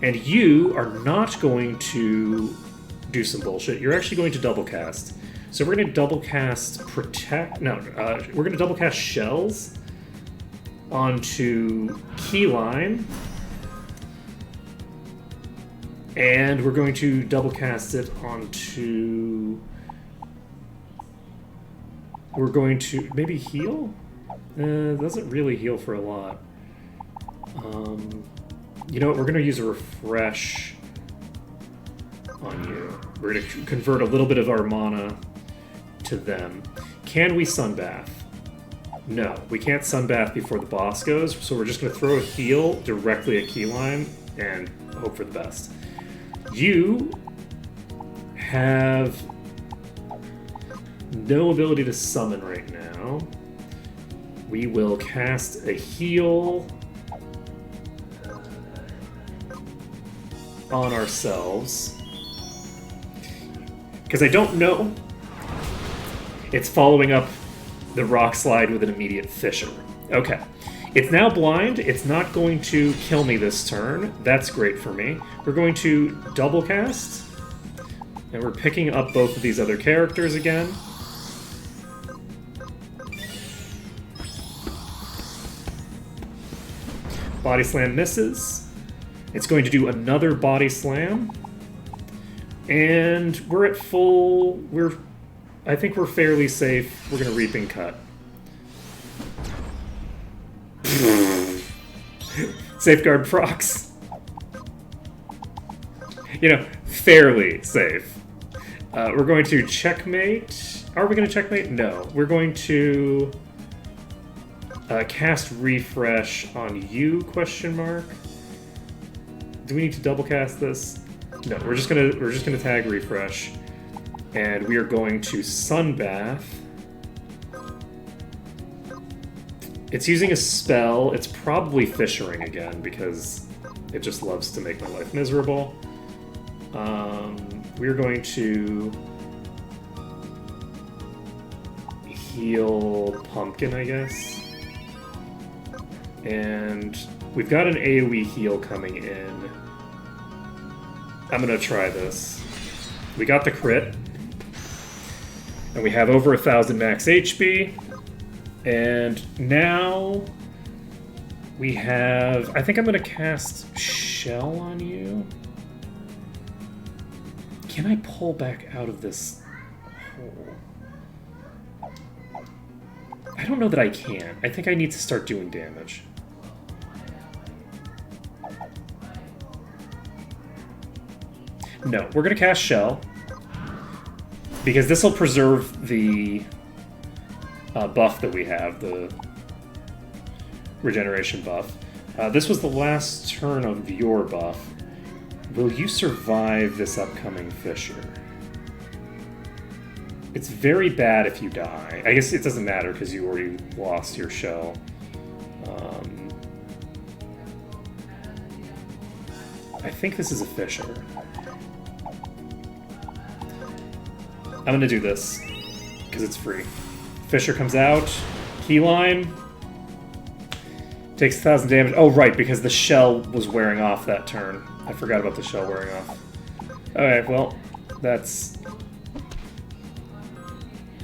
And you are not going to do some bullshit. You're actually going to double cast. So we're going to double cast Protect... No, we're going to double cast Shells onto Keyline. And we're going to double cast it onto... We're going to maybe heal? Doesn't really heal for a lot. You know what? We're going to use a Refresh on you. We're going to convert a little bit of our mana to them. Can we Sunbath? No, we can't Sunbath before the boss goes, so we're just going to throw a heal directly at Keyline and hope for the best. You have no ability to summon right now. We will cast a heal on ourselves. Because I don't know. It's following up the Rock Slide with an immediate Fissure. Okay. It's now blind. It's not going to kill me this turn. That's great for me. We're going to double cast. And we're picking up both of these other characters again. Body Slam misses. It's going to do another Body Slam. And we're at full... I think we're fairly safe. We're going to Reaping Cut. Safeguard procs. You know, fairly safe. We're going to checkmate. Are we going to checkmate? No. We're going to cast refresh on you, question mark. Do we need to double cast this? No, we're just gonna tag refresh. And we are going to Sunbath. It's using a spell. It's probably fissuring again because it just loves to make my life miserable. We're going to heal Pumpkin, I guess. And we've got an AoE heal coming in. I'm gonna try this. We got the crit. And we have over 1,000 max HP. And now we have... I think I'm gonna cast Shell on you. Can I pull back out of this hole? I don't know that I can. I think I need to start doing damage. No, we're going to cast Shell. Because this will preserve the buff that we have, the regeneration buff. This was the last turn of your buff. Will you survive this upcoming fissure? It's very bad if you die. I guess it doesn't matter because you already lost your shell. I think this is a fissure. I'm gonna do this because it's free. Fissure comes out. Keyline. Takes 1,000 damage. Oh, right, because the shell was wearing off that turn. I forgot about the shell wearing off. Okay, well, that's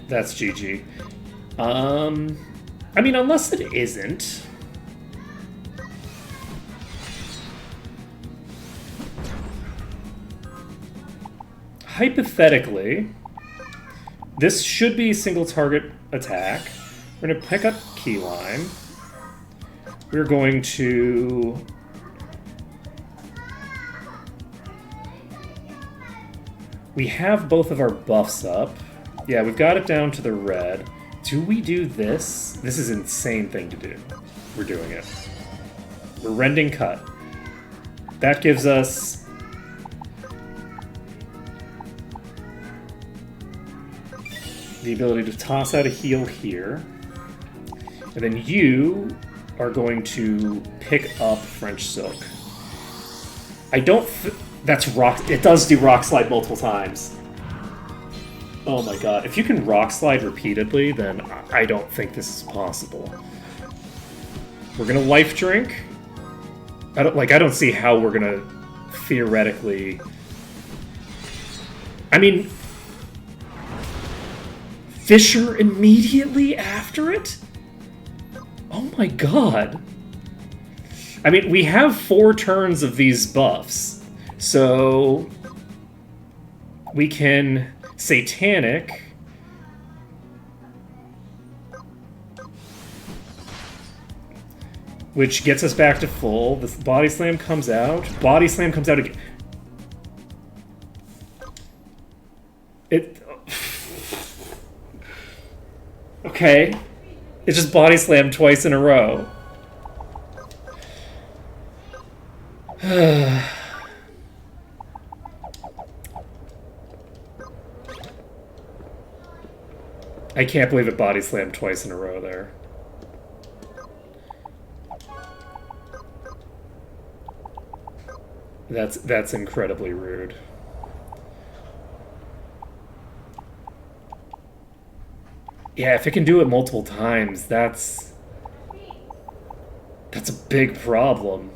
GG. I mean, unless it isn't. Hypothetically, this should be single target attack. We're going to pick up Keyline. We're going to... We have both of our buffs up. Yeah, we've got it down to the red. Do we do this? This is an insane thing to do. We're doing it. We're Rending Cut. That gives us... the ability to toss out a heal here. And then you are going to pick up French Silk. I don't... That's rock... It does do Rock Slide multiple times. Oh my god. If you can Rock Slide repeatedly, then I don't think this is possible. We're gonna Life Drink. I don't see how we're gonna theoretically... I mean... Fissure immediately after it? Oh my god. I mean, we have 4 turns of these buffs. So... we can... Satanic... which gets us back to full. The Body Slam comes out. Body Slam comes out again. It... Okay. It just Body Slammed twice in a row. I can't believe it Body Slammed twice in a row there. That's incredibly rude. Yeah, if it can do it multiple times, that's a big problem.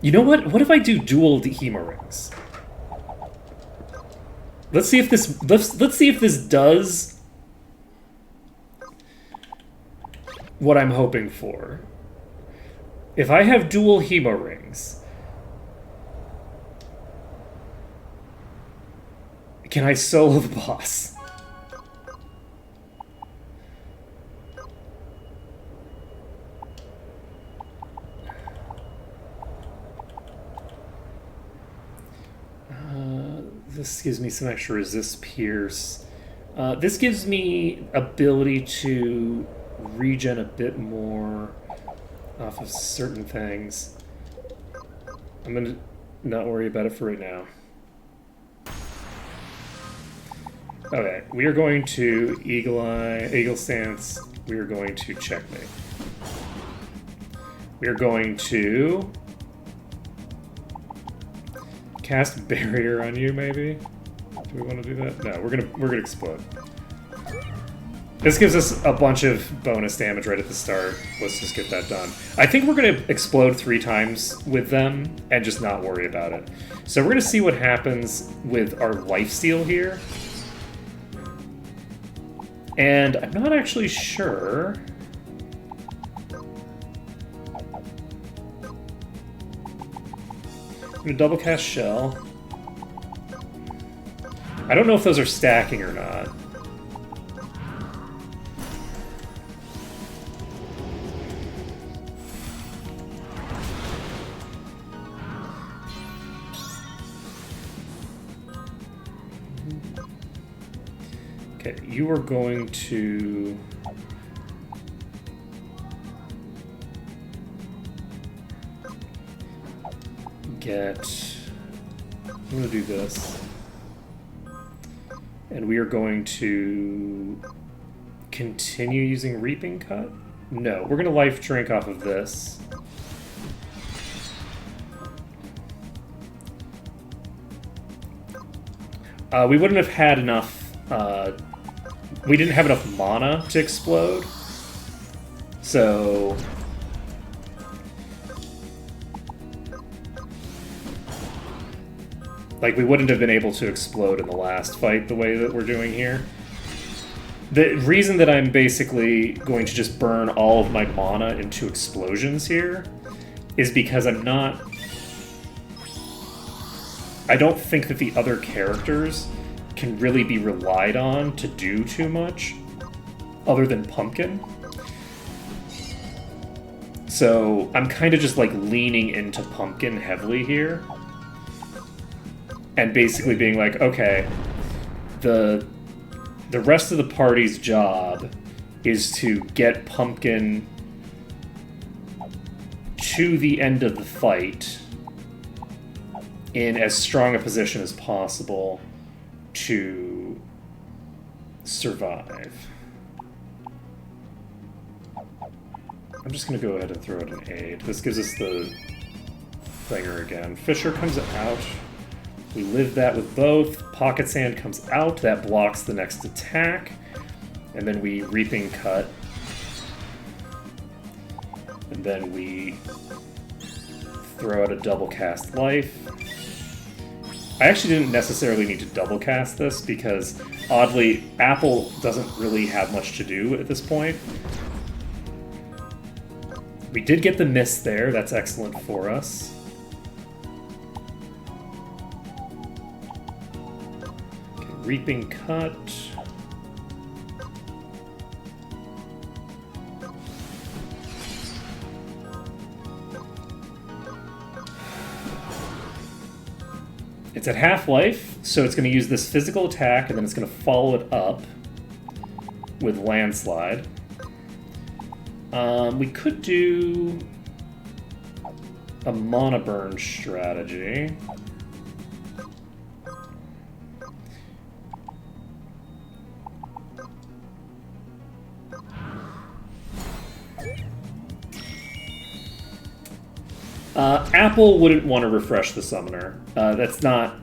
You know what? What if I do dual Hema Rings? Let's see if this let's see if this does what I'm hoping for. If I have dual hemo rings, can I solo the boss? This gives me some extra resist pierce. This gives me ability to regen a bit more off of certain things. I'm gonna not worry about it for right now. Okay, we are going to Eagle Stance. We are going to checkmate. We are going to cast barrier on you, maybe? Do we want to do that? No, we're gonna explode. This gives us a bunch of bonus damage right at the start. Let's just get that done. I think we're gonna explode 3 times with them and just not worry about it. So we're gonna see what happens with our lifesteal here. And I'm not actually sure. I'm gonna double cast Shell. I don't know if those are stacking or not. Okay, you are going to... I'm going to do this. And we are going to continue using Reaping Cut? No, we're going to life drink off of this. We wouldn't have had enough... we didn't have enough mana to explode. So... like, we wouldn't have been able to explode in the last fight the way that we're doing here. The reason that I'm basically going to just burn all of my mana into explosions here is because I don't think that the other characters can really be relied on to do too much other than Pumpkin. So I'm kind of just like leaning into Pumpkin heavily here. And basically being like, okay, the rest of the party's job is to get Pumpkin to the end of the fight in as strong a position as possible to survive. I'm just going to go ahead and throw out an aid. This gives us the thinger again. Fissure comes out. We live that with both. Pocket Sand comes out. That blocks the next attack. And then we Reaping Cut. And then we throw out a double cast life. I actually didn't necessarily need to double cast this because, oddly, Apple doesn't really have much to do at this point. We did get the miss there. That's excellent for us. Reaping Cut. It's at half life, so it's going to use this physical attack, and then it's going to follow it up with Landslide. We could do a Mana Burn strategy. Apple wouldn't want to refresh the summoner. That's not...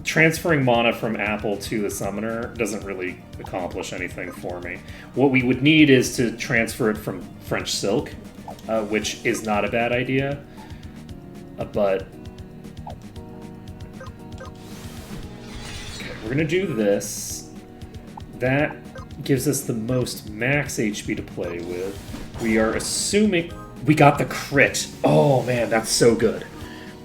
transferring mana from Apple to the summoner doesn't really accomplish anything for me. What we would need is to transfer it from French Silk, which is not a bad idea. But... okay, we're gonna do this. That gives us the most max HP to play with. We are assuming... We got the crit. Oh man, that's so good.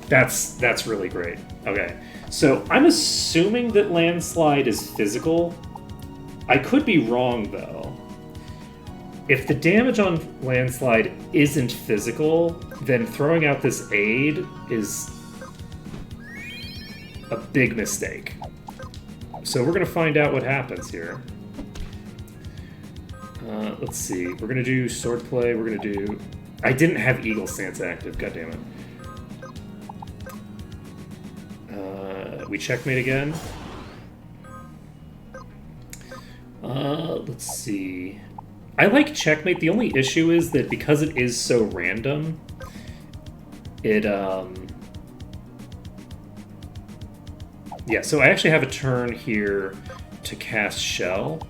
That's really great. Okay, so I'm assuming that landslide is physical. I could be wrong though. If the damage on landslide isn't physical, then throwing out this aid is a big mistake. So we're gonna find out what happens here. Let's see. We're gonna do swordplay. We're gonna do. I didn't have Eagle Stance active. God damn it. We checkmate again. Let's see. I like checkmate. The only issue is that because it is so random, it yeah, so I actually have a turn here to cast Shell.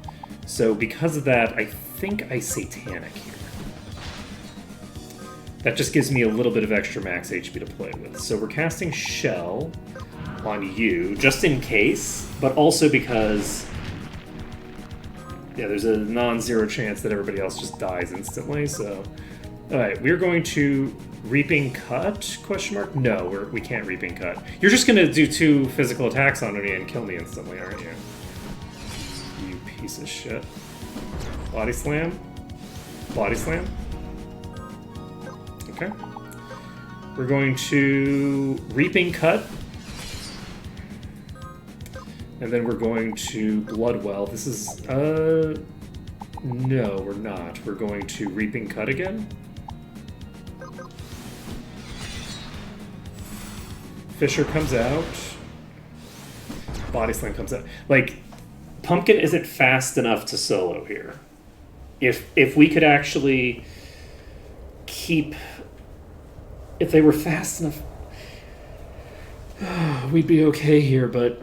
So because of that, I think I Satanic here. That just gives me a little bit of extra max HP to play with. So we're casting Shell on you, just in case, but also because, yeah, there's a non-zero chance that everybody else just dies instantly, so... Alright, we're going to Reaping Cut, question mark? No, we can't Reaping Cut. You're just gonna do 2 physical attacks on me and kill me instantly, aren't you? You piece of shit. Body Slam. Body Slam. Okay. We're going to Reaping Cut. And then we're going to Bloodwell. This is, no, we're not. We're going to Reaping Cut again. Fissure comes out. Body Slam comes out. Like, Pumpkin isn't fast enough to solo here. If we could actually keep... If they were fast enough... we'd be okay here, but...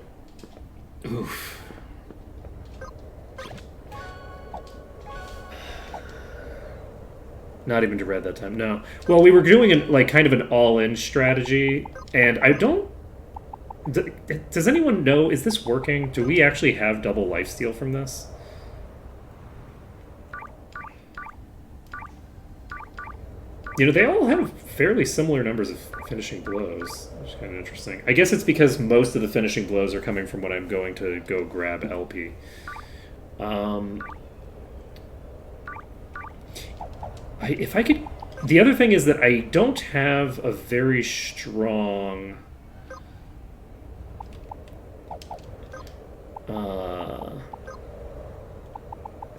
Oof. Not even Dread that time, no. Well, we were doing like kind of an all-in strategy, and I don't... Does anyone know, is this working? Do we actually have double lifesteal from this? You know, they all have fairly similar numbers of finishing blows, which is kind of interesting. I guess it's because most of the finishing blows are coming from when I'm going to go grab LP. If I could... The other thing is that I don't have a very strong...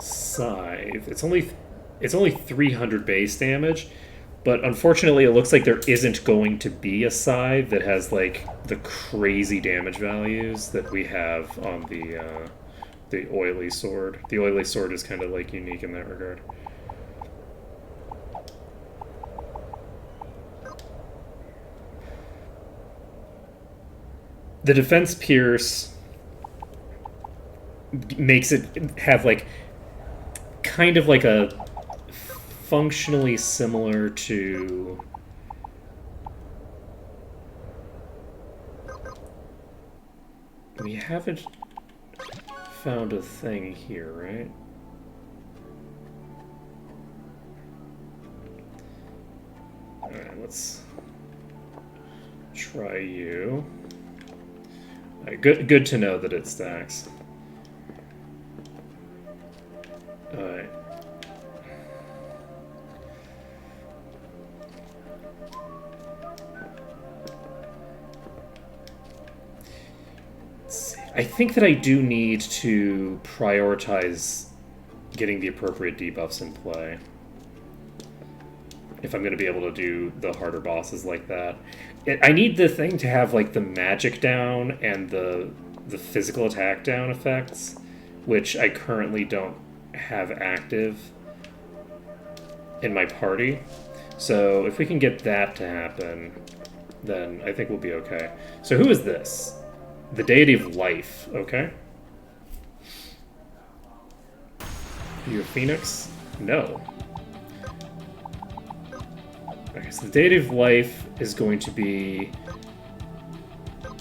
Scythe. It's only 300 base damage. But unfortunately, it looks like there isn't going to be a Scythe that has, like, the crazy damage values that we have on the Oily Sword. The Oily Sword is kind of, like, unique in that regard. The Defense Pierce makes it have, like, kind of like a... functionally similar to... We haven't found a thing here, right? Alright, let's try you. Alright, good to know that it stacks. Alright. I think that I do need to prioritize getting the appropriate debuffs in play if I'm going to be able to do the harder bosses like that. I need the thing to have like the magic down and the physical attack down effects, which I currently don't have active in my party. So if we can get that to happen, then I think we'll be okay. So who is this? The Deity of Life, okay. You a Phoenix? No. Okay, so the Deity of Life is going to be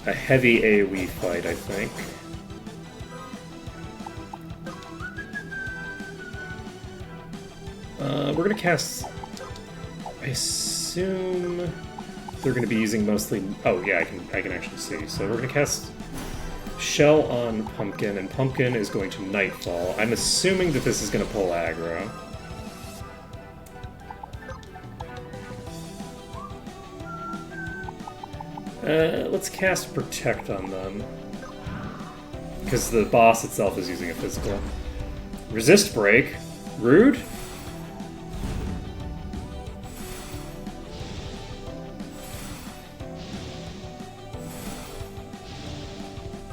a heavy AoE fight, I think. We're gonna cast... I assume they're going to be using mostly... Oh, yeah, I can actually see. So we're going to cast Shell on Pumpkin, and Pumpkin is going to Nightfall. I'm assuming that this is going to pull aggro. Let's cast Protect on them. Because the boss itself is using a physical. Resist Break. Rude?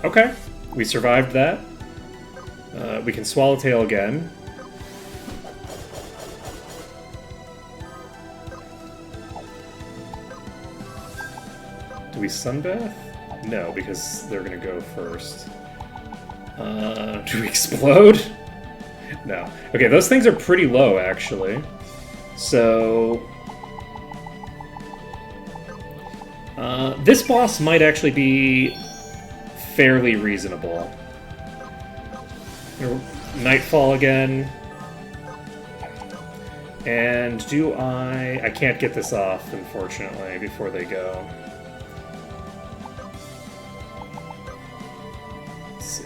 Okay, we survived that. We can Swallowtail again. Do we Sunbath? No, because they're gonna go first. Do we explode? No. Okay, those things are pretty low, actually. So... this boss might actually be fairly reasonable. Nightfall again. And do I can't get this off, unfortunately, before they go. Let's see.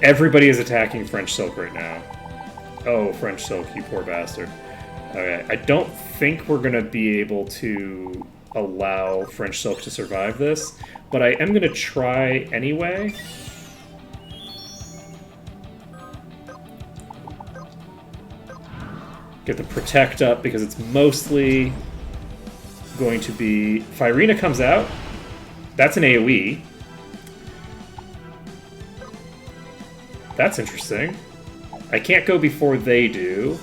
Everybody is attacking French Silk right now. Oh, French Silk, you poor bastard. Okay, I don't think we're going to be able to allow French Silk to survive this, but I am going to try anyway. Get the Protect up, because it's mostly going to be... If Irina comes out, that's an AoE. That's interesting. I can't go before they do.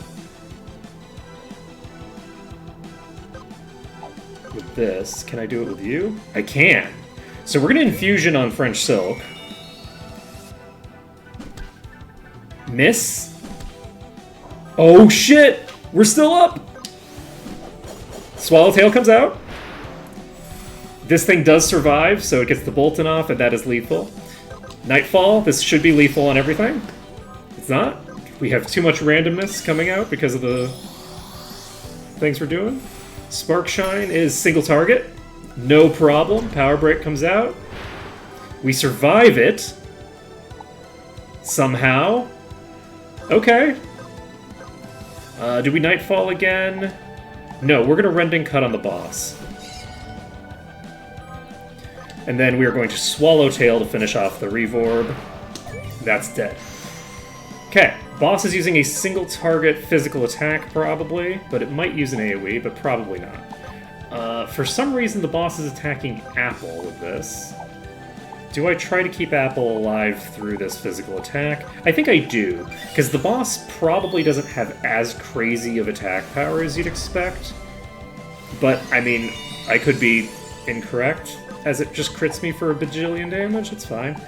With this, can I do it with you? I can. So we're going to Infusion on French Silk. Miss. Oh shit! We're still up! Swallowtail comes out. This thing does survive, so it gets the Bolton off, and that is lethal. Nightfall, this should be lethal on everything. It's not. We have too much randomness coming out because of the things we're doing. Sparkshine is single target. No problem. Power Break comes out. We survive it. Somehow. Okay. Do we Nightfall again? No, we're going to Rending Cut on the boss. And then we are going to Swallowtail to finish off the Revorb. That's dead. Okay, boss is using a single target physical attack, probably, but it might use an AoE, but probably not. For some reason, the boss is attacking Apple with this. Do I try to keep Apple alive through this physical attack? I think I do, because the boss probably doesn't have as crazy of attack power as you'd expect. But, I mean, I could be incorrect, as it just crits me for a bajillion damage. It's fine.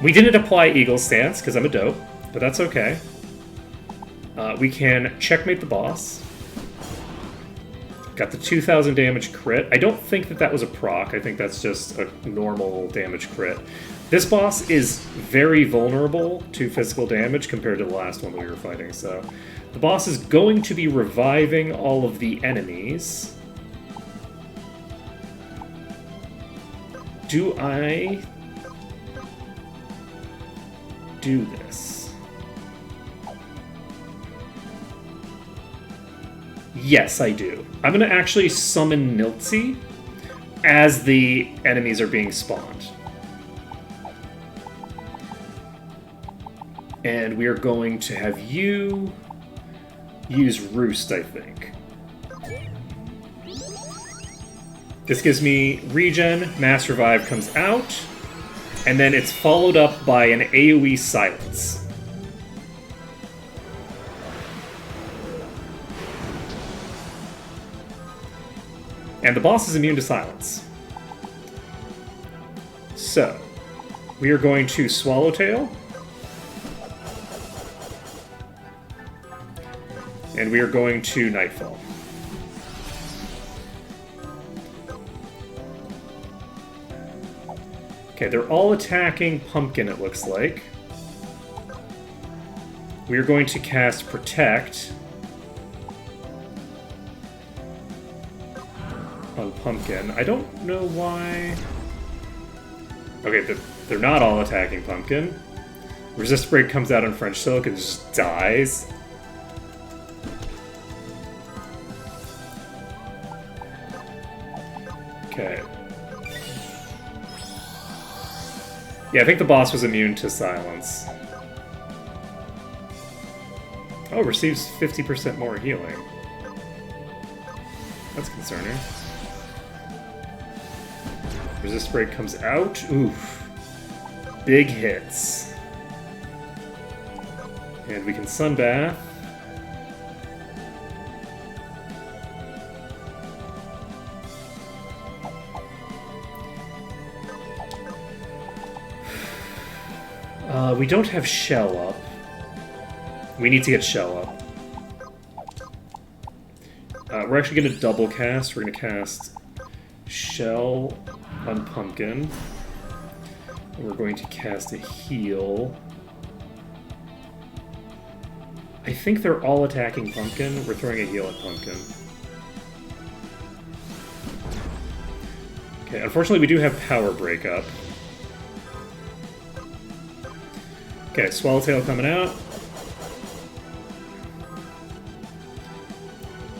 We didn't apply Eagle Stance, because I'm a dope, but that's okay. We can checkmate the boss. Got the 2,000 damage crit. I don't think that that was a proc. I think that's just a normal damage crit. This boss is very vulnerable to physical damage compared to the last one that we were fighting, so... The boss is going to be reviving all of the enemies. Do I do this? Yes, I do. I'm going to actually summon Niltzi as the enemies are being spawned. And we are going to have you use Roost, I think. This gives me regen, Mass Revive comes out, and then it's followed up by an AoE Silence. And the boss is immune to silence. So, we are going to Swallowtail. And we are going to Nightfall. Okay, they're all attacking Pumpkin, it looks like. We are going to cast Protect. Pumpkin. I don't know why... Okay, they're not all attacking Pumpkin. Resist Break comes out on French Silk and just dies. Okay. Yeah, I think the boss was immune to silence. Oh, receives 50% more healing. That's concerning. Resist Break comes out. Oof. Big hits. And we can Sunbath. We don't have Shell up. We need to get Shell up. We're actually going to double cast. We're going to cast Shell on Pumpkin. And we're going to cast a heal. I think they're all attacking Pumpkin. We're throwing a heal at Pumpkin. Okay, unfortunately we do have Power Break up. Okay, Swallowtail coming out.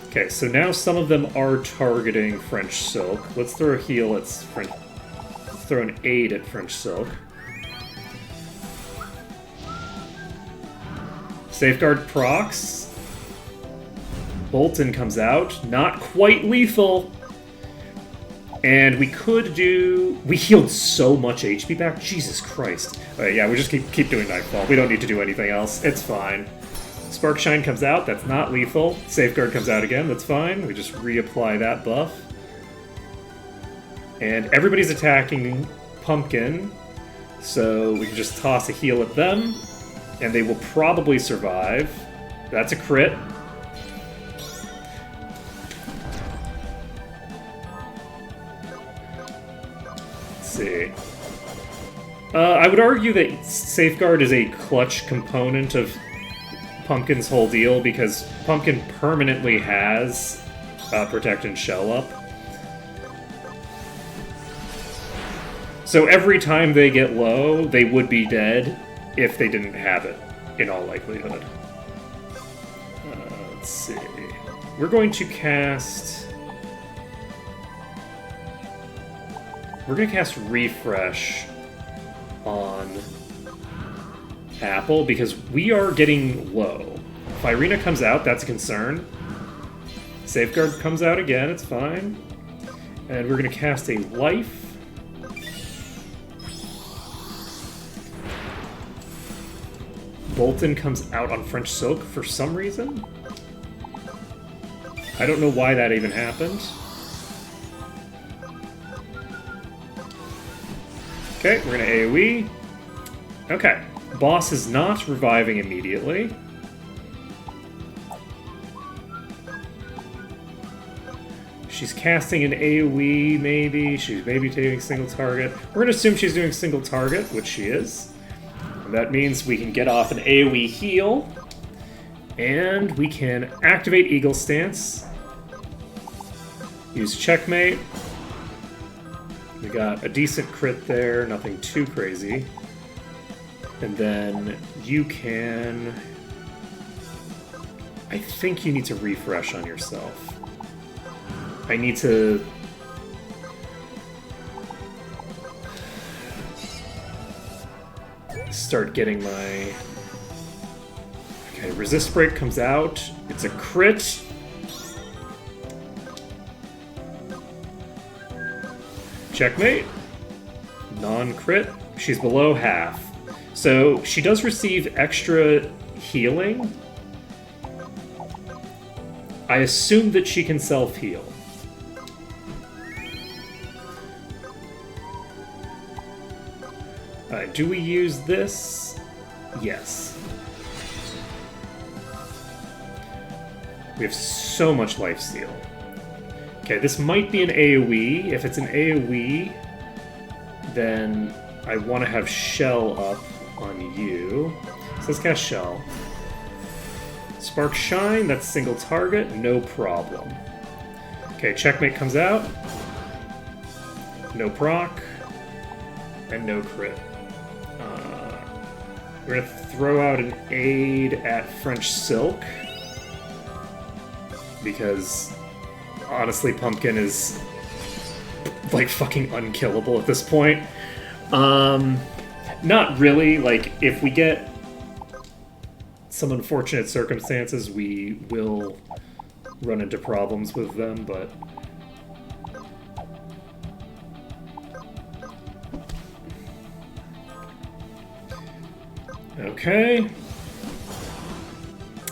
Okay, so now some of them are targeting French Silk. Let's throw a heal at French... Let's throw an aid at French Silk. Safeguard procs. Bolton comes out. Not quite lethal. And we could do... We healed so much HP back. Jesus Christ. Alright, yeah, we just keep doing Nightfall. We don't need to do anything else. It's fine. Sparkshine comes out. That's not lethal. Safeguard comes out again. That's fine. We just reapply that buff. And everybody's attacking Pumpkin. So we can just toss a heal at them. And they will probably survive. That's a crit. See. I would argue that Safeguard is a clutch component of Pumpkin's whole deal because Pumpkin permanently has Protect and Shell up. So every time they get low, they would be dead if they didn't have it, in all likelihood. Let's see. We're going to cast... We're going to cast Refresh on Apple because we are getting low. If Irina comes out, that's a concern. Safeguard comes out again, it's fine. And we're going to cast a Life. Bolton comes out on French Silk for some reason. I don't know why that even happened. Okay, we're gonna AoE. Okay, boss is not reviving immediately. She's casting an AoE, maybe. She's maybe taking single target. We're gonna assume she's doing single target, which she is. And that means we can get off an AoE heal. And we can activate Eagle Stance. Use Checkmate. We got a decent crit there, nothing too crazy. And then you can... I think you need to refresh on yourself. I need to... start getting my... Okay, Resist Break comes out. It's a crit. Checkmate. Non-crit. She's below half. So she does receive extra healing. I assume that she can self-heal. Do we use this? Yes. We have so much lifesteal. Okay, this might be an AoE. If it's an AoE, then I want to have Shell up on you. So let's cast Shell. Spark Shine, that's single target, no problem. Okay, Checkmate comes out. No proc. And no crit. We're gonna throw out an aid at French Silk. Because, honestly, Pumpkin is, like, fucking unkillable at this point. Not really. Like, if we get some unfortunate circumstances, we will run into problems with them, but... Okay.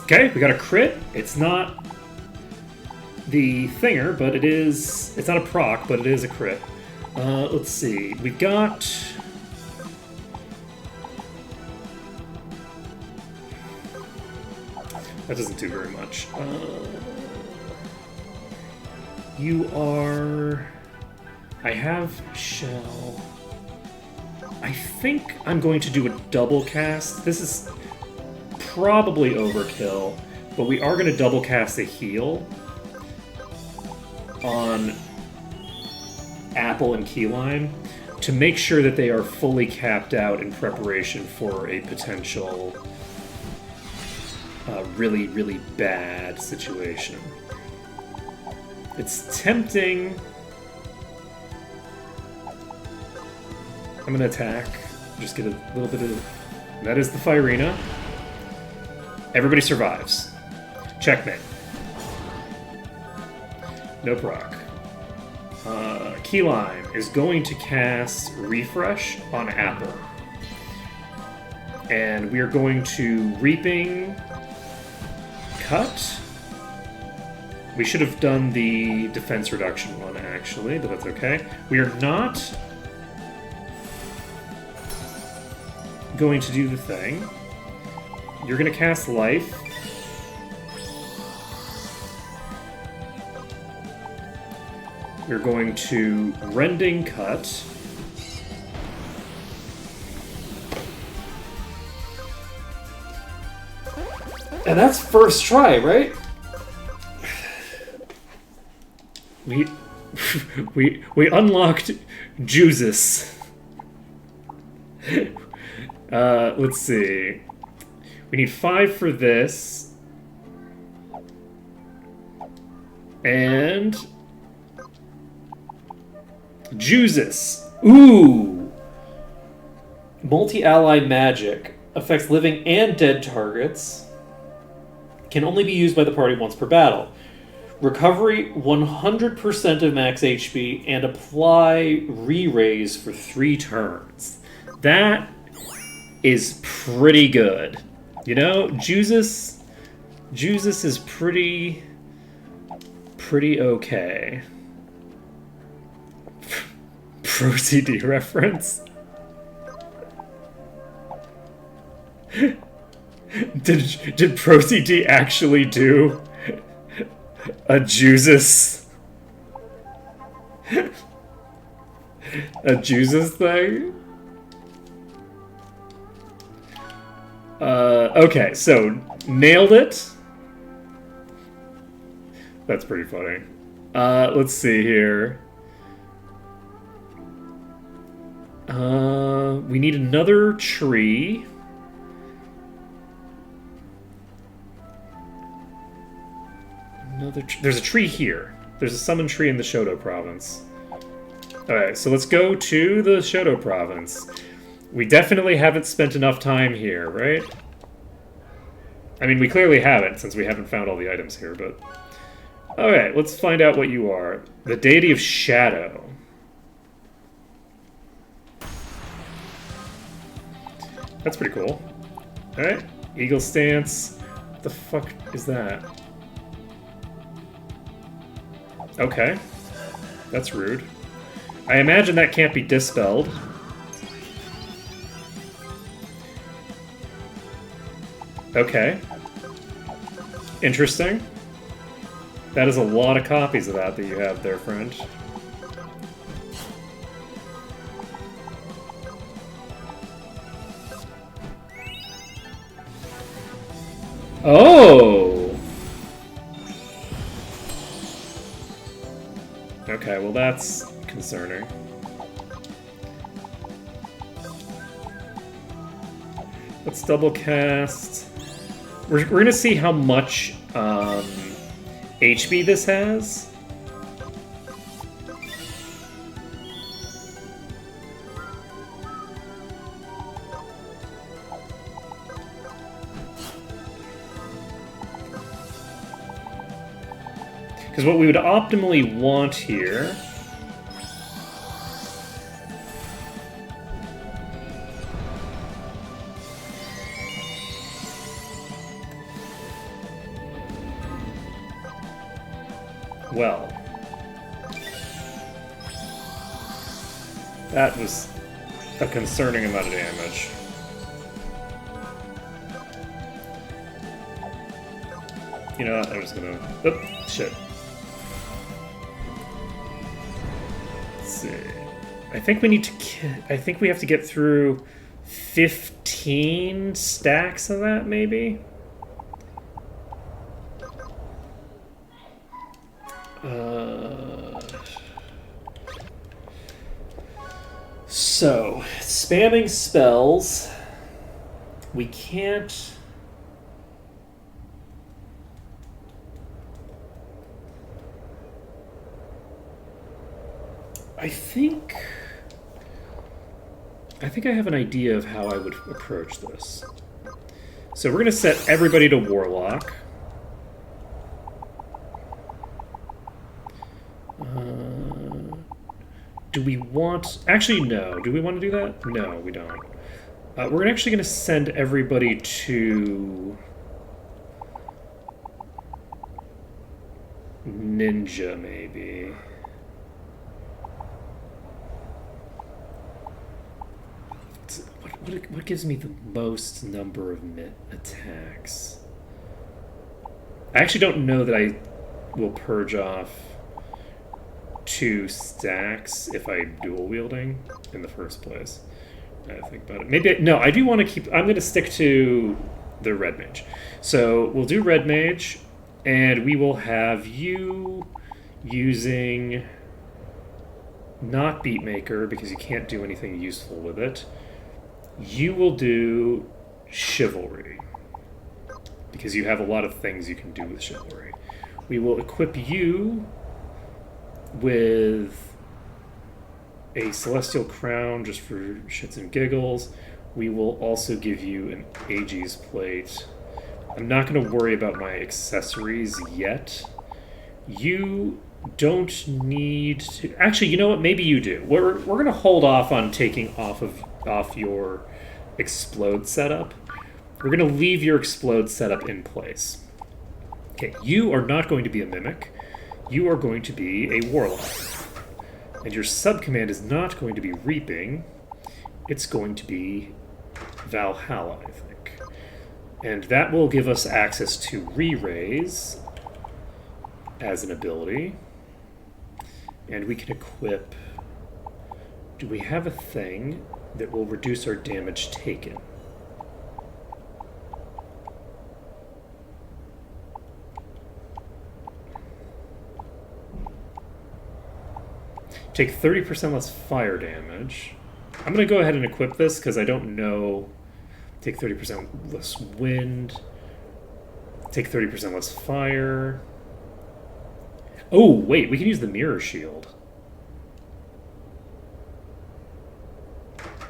Okay, we got a crit. It's not the thinger, but it is... It's not a proc, but it is a crit. Let's see. We've got... That doesn't do very much. You are... I have Shell... I think I'm going to do a double cast. This is probably overkill, but we are going to double cast a heal on Apple and Keyline to make sure that they are fully capped out in preparation for a potential really, really bad situation. It's tempting. I'm gonna attack. Just get a little bit of... That is the Firina. Everybody survives. Checkmate. No proc. Keyline is going to cast Refresh on Apple. And we are going to Reaping Cut. We should have done the defense reduction one, actually, but that's okay. We are not going to do the thing. You're going to cast Life. You're going to Rending Cut. And that's first try, right? We unlocked Juzus. Let's see. We need 5 for this. And... Juzus. Ooh! Multi-ally magic. Affects living and dead targets. Can only be used by the party once per battle. Recovery 100% of max HP and apply re-raise for 3 turns. That is pretty good. You know, Juzus is pretty okay. Pro CD reference. Did Pro CD actually do a Juzus? A Juzus thing? Okay, so nailed it. That's pretty funny. Let's see here. We need another tree. There's a tree here. There's a summon tree in the Shoto province. Alright, so let's go to the Shoto province. We definitely haven't spent enough time here, right? I mean, we clearly haven't, since we haven't found all the items here, but... Alright, let's find out what you are. The Deity of Shadow. That's pretty cool. Alright, Eagle Stance. What the fuck is that? Okay. That's rude. I imagine that can't be dispelled. Okay. Interesting. That is a lot of copies of that you have there, friend. Oh! Okay, well that's concerning. Let's double cast. We're gonna see how much HP this has. Because what we would optimally want here well, that was a concerning amount of damage. You know what? I'm just gonna... Oh, shit. Let's see. I think we need to... I think we have to get through 15 stacks of that, maybe? So, spamming spells. We can't... I think I have an idea of how I would approach this. So we're going to set everybody to Warlock. Do we want... Actually, no. Do we want to do that? No, we don't. We're actually going to send everybody to... Ninja, maybe. What gives me the most number of attacks? I actually don't know that I will purge off 2 stacks if I'm dual wielding in the first place. I think about it. Maybe no. I do want to keep. I'm going to stick to the red mage. So we'll do red mage, and we will have you using not Beatmaker because you can't do anything useful with it. You will do Chivalry because you have a lot of things you can do with Chivalry. We will equip you with a Celestial Crown just for shits and giggles. We will also give you an Aegis Plate. I'm not going to worry about my accessories yet. You don't need to... Actually, you know what? Maybe you do. We're going to hold off on taking off your Explode setup. We're going to leave your Explode setup in place. Okay, you are not going to be a Mimic. You are going to be a Warlock. And your subcommand is not going to be Reaping. It's going to be Valhalla, I think. And that will give us access to Re-Raise as an ability. And we can equip... Do we have a thing that will reduce our damage taken? Take 30% less fire damage. I'm going to go ahead and equip this because I don't know. Take 30% less wind. Take 30% less fire. Oh, wait, we can use the mirror shield.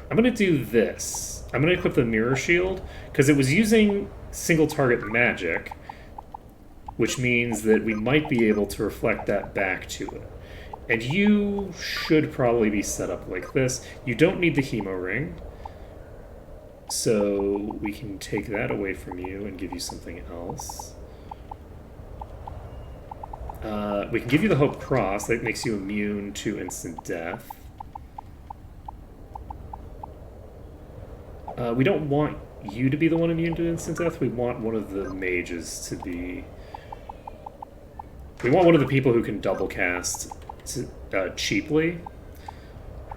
I'm going to do this. I'm going to equip the mirror shield because it was using single target magic, which means that we might be able to reflect that back to it. And you should probably be set up like this. You don't need the Hemo Ring, so we can take that away from you and give you something else. We can give you the Hope Cross. That makes you immune to instant death. We don't want you to be the one immune to instant death. We want one of the mages to be... We want one of the people who can double cast cheaply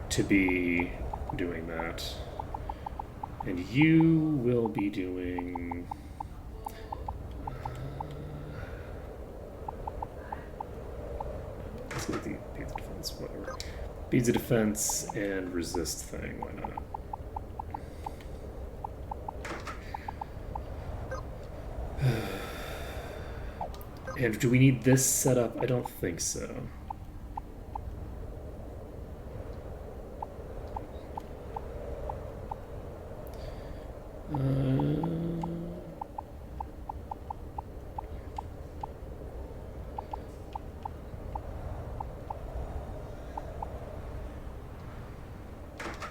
to be doing that. And you will be doing... let's get the Beads of Defense, whatever. Beads of Defense and Resist thing, why not? And do we need this set up? I don't think so.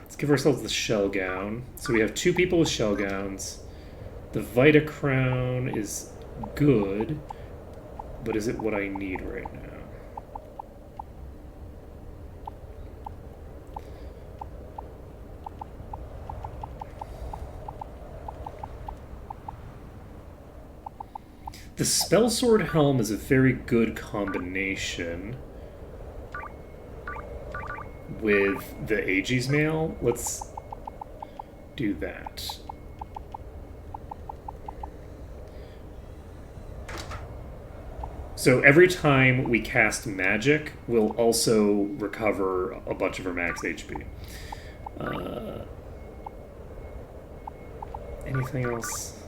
Let's give ourselves the shell gown. So we have 2 people with shell gowns. The Vita crown is good, but is it what I need right now? The Spellsword helm is a very good combination with the Aegis mail. Let's do that. So every time we cast magic, we'll also recover a bunch of our max HP. Anything else?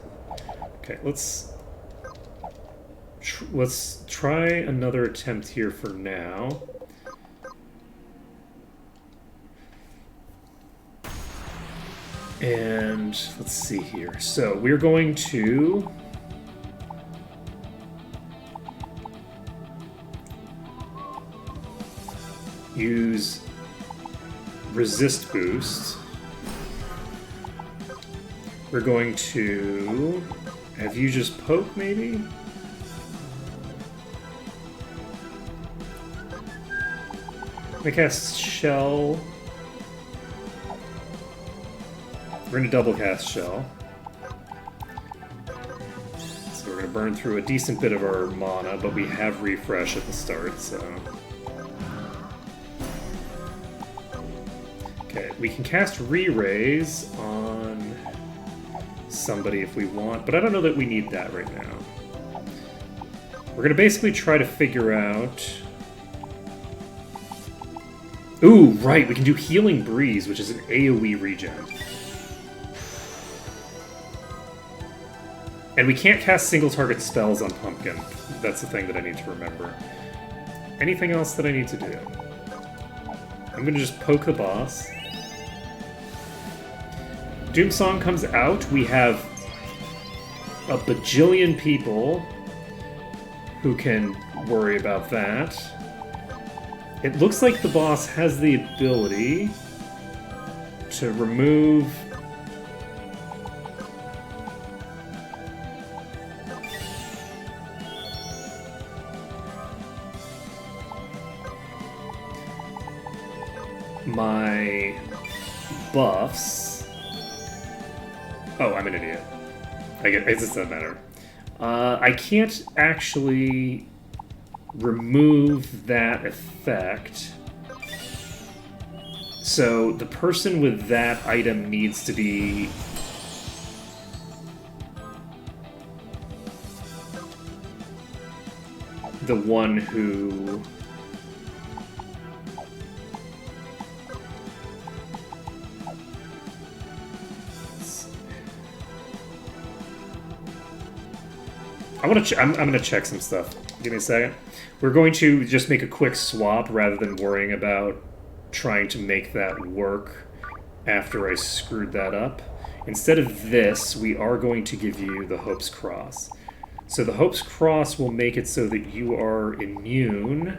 Okay, let's try another attempt here for now. And let's see here. So we're going to use resist boost. We're going to have you just poke, maybe? I'm gonna cast Shell. We're gonna double cast Shell. So we're gonna burn through a decent bit of our mana, but we have refresh at the start, so. Okay, we can cast Re-Raise on somebody if we want, but I don't know that we need that right now. We're gonna basically try to figure out... Ooh, right, we can do Healing Breeze, which is an AoE regen. And we can't cast single target spells on Pumpkin. That's the thing that I need to remember. Anything else that I need to do? I'm gonna just poke the boss. Doomsong comes out. We have a bajillion people who can worry about that. It looks like the boss has the ability to remove my buffs. Oh, I'm an idiot. It just doesn't matter. I can't actually remove that effect. So the person with that item needs to be... the one who... I'm gonna check some stuff. Give me a second. We're going to just make a quick swap rather than worrying about trying to make that work after I screwed that up. Instead of this, we are going to give you the Hope's Cross. So the Hope's Cross will make it so that you are immune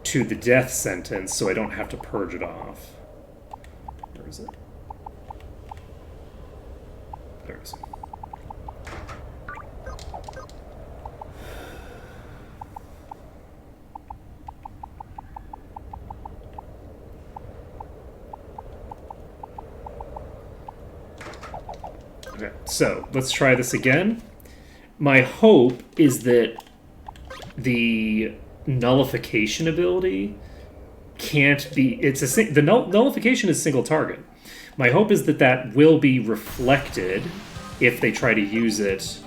to the death sentence, so I don't have to purge it off. Where is it? There it is. Okay, so let's try this again. My hope is that the nullification ability can't be... the nullification is single target. My hope is that that will be reflected if they try to use it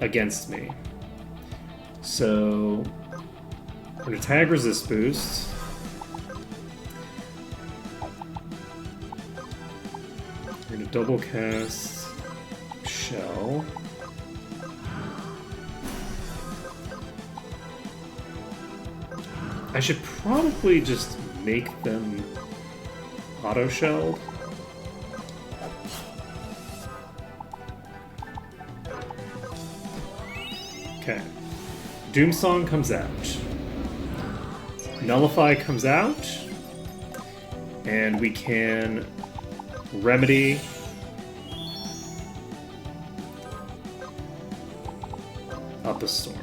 against me. So I'm going to tag resist boost. We're going to double cast shell. I should probably just make them auto shelled. Okay. Doomsong comes out. Nullify comes out. And we can remedy up a storm.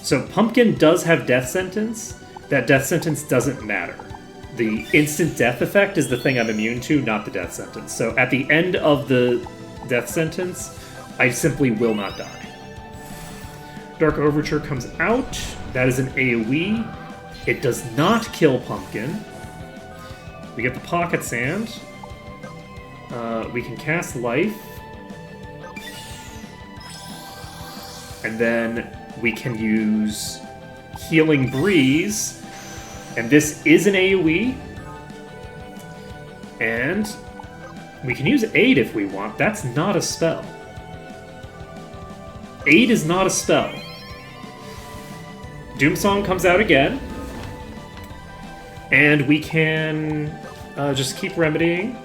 So Pumpkin does have death sentence. That death sentence doesn't matter. The instant death effect is the thing I'm immune to, not the death sentence. So at the end of the death sentence, I simply will not die. Dark Overture comes out. That is an AoE. It does not kill Pumpkin. We get the Pocket Sand. We can cast Life. And then we can use Healing Breeze. And this is an AoE. And we can use Aid if we want. That's not a spell. Aid is not a spell. Doomsong comes out again. And we can just keep remedying.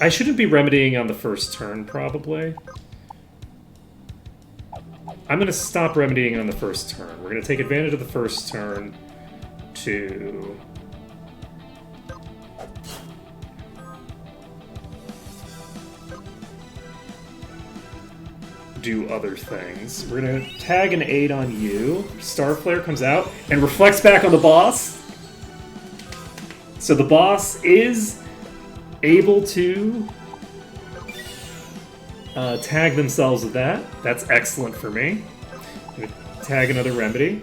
I shouldn't be remedying on the first turn, probably. I'm going to stop remedying on the first turn. We're going to take advantage of the first turn to do other things. We're going to tag an 8 on you. Starflare comes out and reflects back on the boss. So the boss is able to tag themselves with that. That's excellent for me. I'm going to tag another remedy.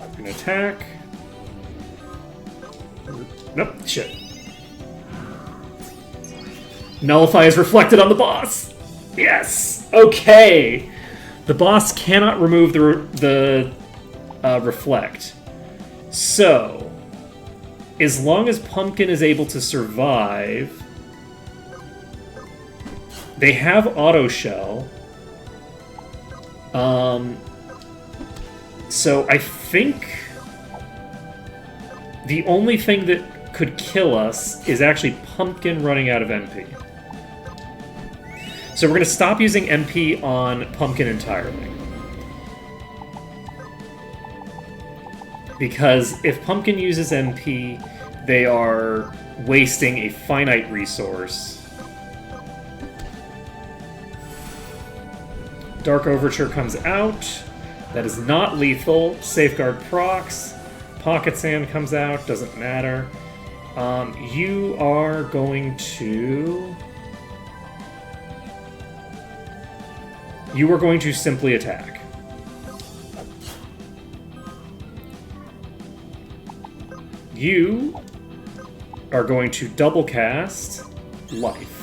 I'm going to attack. Nope, shit. Nullify is reflected on the boss. Yes. Okay. The boss cannot remove the reflect. So, as long as Pumpkin is able to survive, they have auto shell. So I think the only thing that could kill us is actually Pumpkin running out of MP. So we're going to stop using MP on Pumpkin entirely. Because if Pumpkin uses MP, they are wasting a finite resource. Dark Overture comes out. That is not lethal. Safeguard procs. Pocket Sand comes out. Doesn't matter. You are going to... You are going to simply attack. You are going to double cast Life.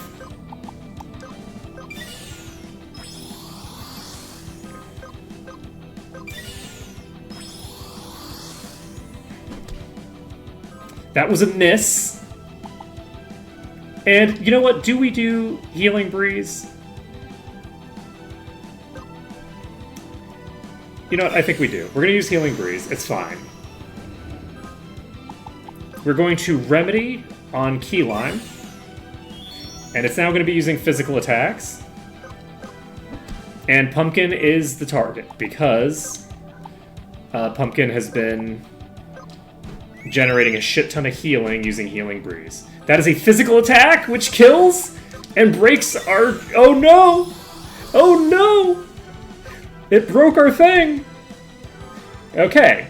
That was a miss. And you know what? Do we do Healing Breeze? You know what? I think we do. We're going to use Healing Breeze. It's fine. We're going to Remedy on Keyline. And it's now going to be using physical attacks. And Pumpkin is the target, because Pumpkin has been generating a shit ton of healing using Healing Breeze. That is a physical attack, which kills and breaks our... Oh no! Oh no! It broke our thing! Okay.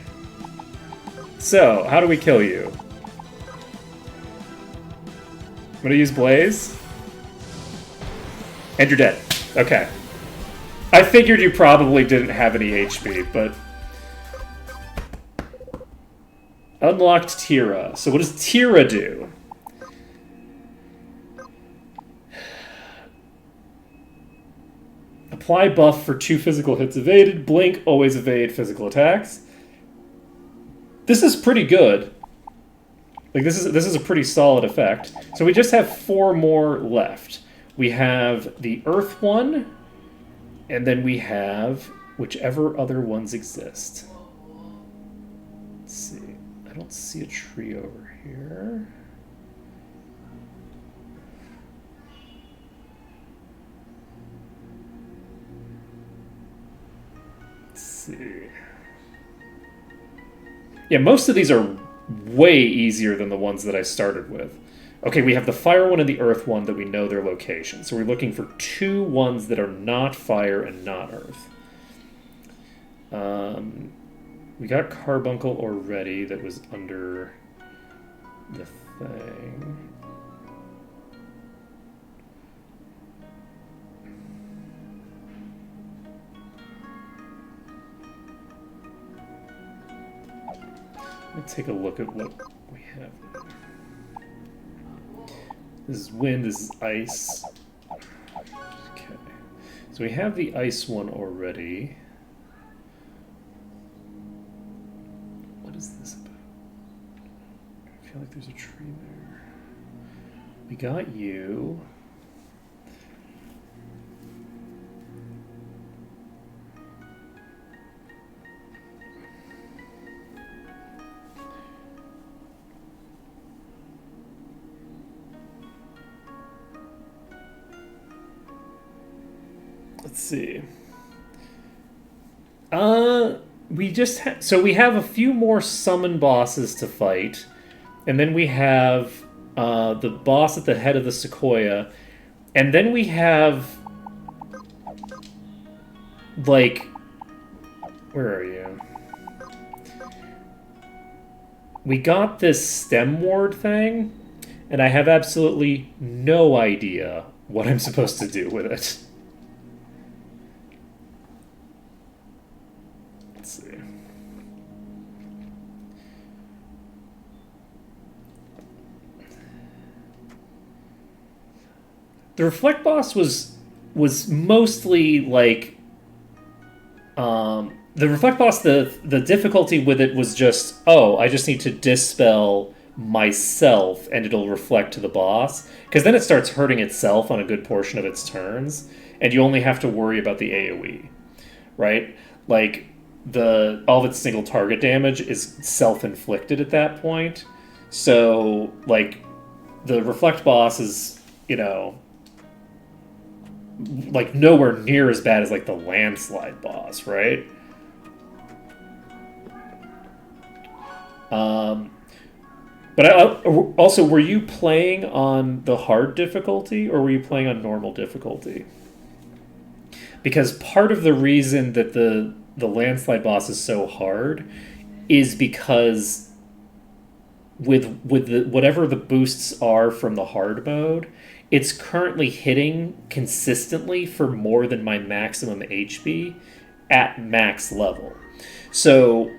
So, how do we kill you? I'm gonna use Blaze. And you're dead. Okay. I figured you probably didn't have any HP, but... Unlocked Tira. So what does Tira do? Apply buff for 2 physical hits evaded. Blink, always evade physical attacks. This is pretty good. Like this is a pretty solid effect. So we just have 4 more left. We have the Earth one, and then we have whichever other ones exist. Let's see. I don't see a tree over here. Let's see. Yeah, most of these are way easier than the ones that I started with. Okay, we have the fire one and the earth one that we know their location. So we're looking for 2 ones that are not fire and not earth. We got carbuncle already that was under the thing. Let me take a look at what we have. This is wind, this is ice. Okay. So we have the ice one already. What is this about? I feel like there's a tree there. We got you. Let's see. We just so we have a few more summon bosses to fight, and then we have the boss at the head of the Sequoia, and then we have like, where are you? We got this stem ward thing, and I have absolutely no idea what I'm supposed to do with it. The Reflect boss was mostly like the Reflect boss, the difficulty with it was just, oh, I just need to dispel myself and it'll reflect to the boss, because then it starts hurting itself on a good portion of its turns, and you only have to worry about the AoE, right? Like all of its single target damage is self-inflicted at that point. So like the Reflect boss is, like nowhere near as bad as like the landslide boss, right? But also, were you playing on the hard difficulty or were you playing on normal difficulty? Because part of the reason that the landslide boss is so hard is because with whatever the boosts are from the hard mode, it's currently hitting consistently for more than my maximum HP at max level. So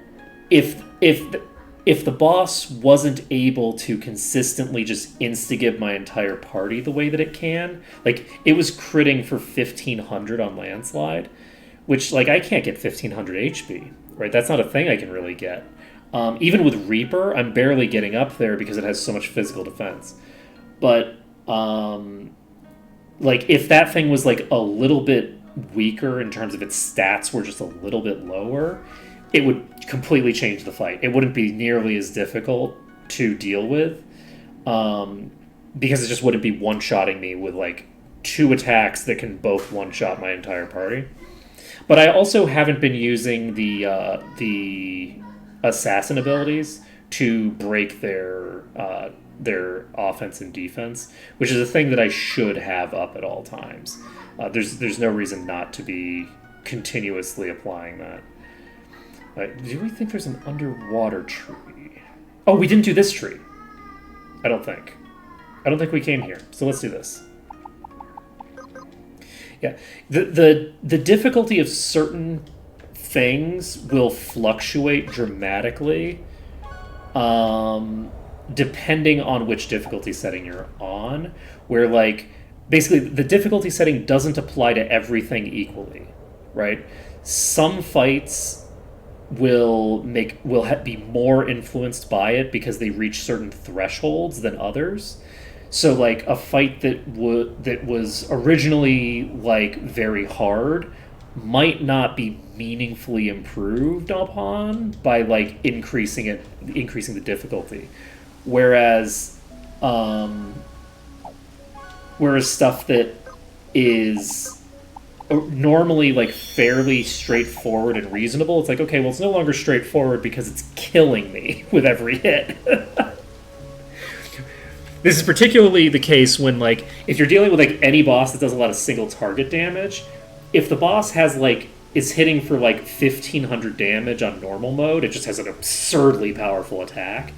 if the boss wasn't able to consistently just insta-give my entire party the way that it can, like it was critting for 1500 on landslide, which like I can't get 1500 HP, right? That's not a thing I can really get. Even with Reaper, I'm barely getting up there because it has so much physical defense. But like if that thing was like a little bit weaker in terms of its stats were just a little bit lower, it would completely change the fight. It wouldn't be nearly as difficult to deal with, because it just wouldn't be one-shotting me with like 2 attacks that can both one-shot my entire party. But I also haven't been using the assassin abilities to break their offense and defense, which is a thing that I should have up at all times. There's no reason not to be continuously applying that. Do we think there's an underwater tree? Oh, we didn't do this tree. I don't think we came here. So let's do this. Yeah, the difficulty of certain things will fluctuate dramatically, depending on which difficulty setting you're on. Where like basically the difficulty setting doesn't apply to everything equally, right? Some fights be more influenced by it because they reach certain thresholds than others. So like a fight that was originally like very hard might not be meaningfully improved upon by like increasing the difficulty, whereas stuff that is normally like fairly straightforward and reasonable, it's like, okay, well, it's no longer straightforward because it's killing me with every hit. This is particularly the case when, like, if you're dealing with like any boss that does a lot of single target damage, if the boss is hitting for like 1,500 damage on normal mode, it just has an absurdly powerful attack.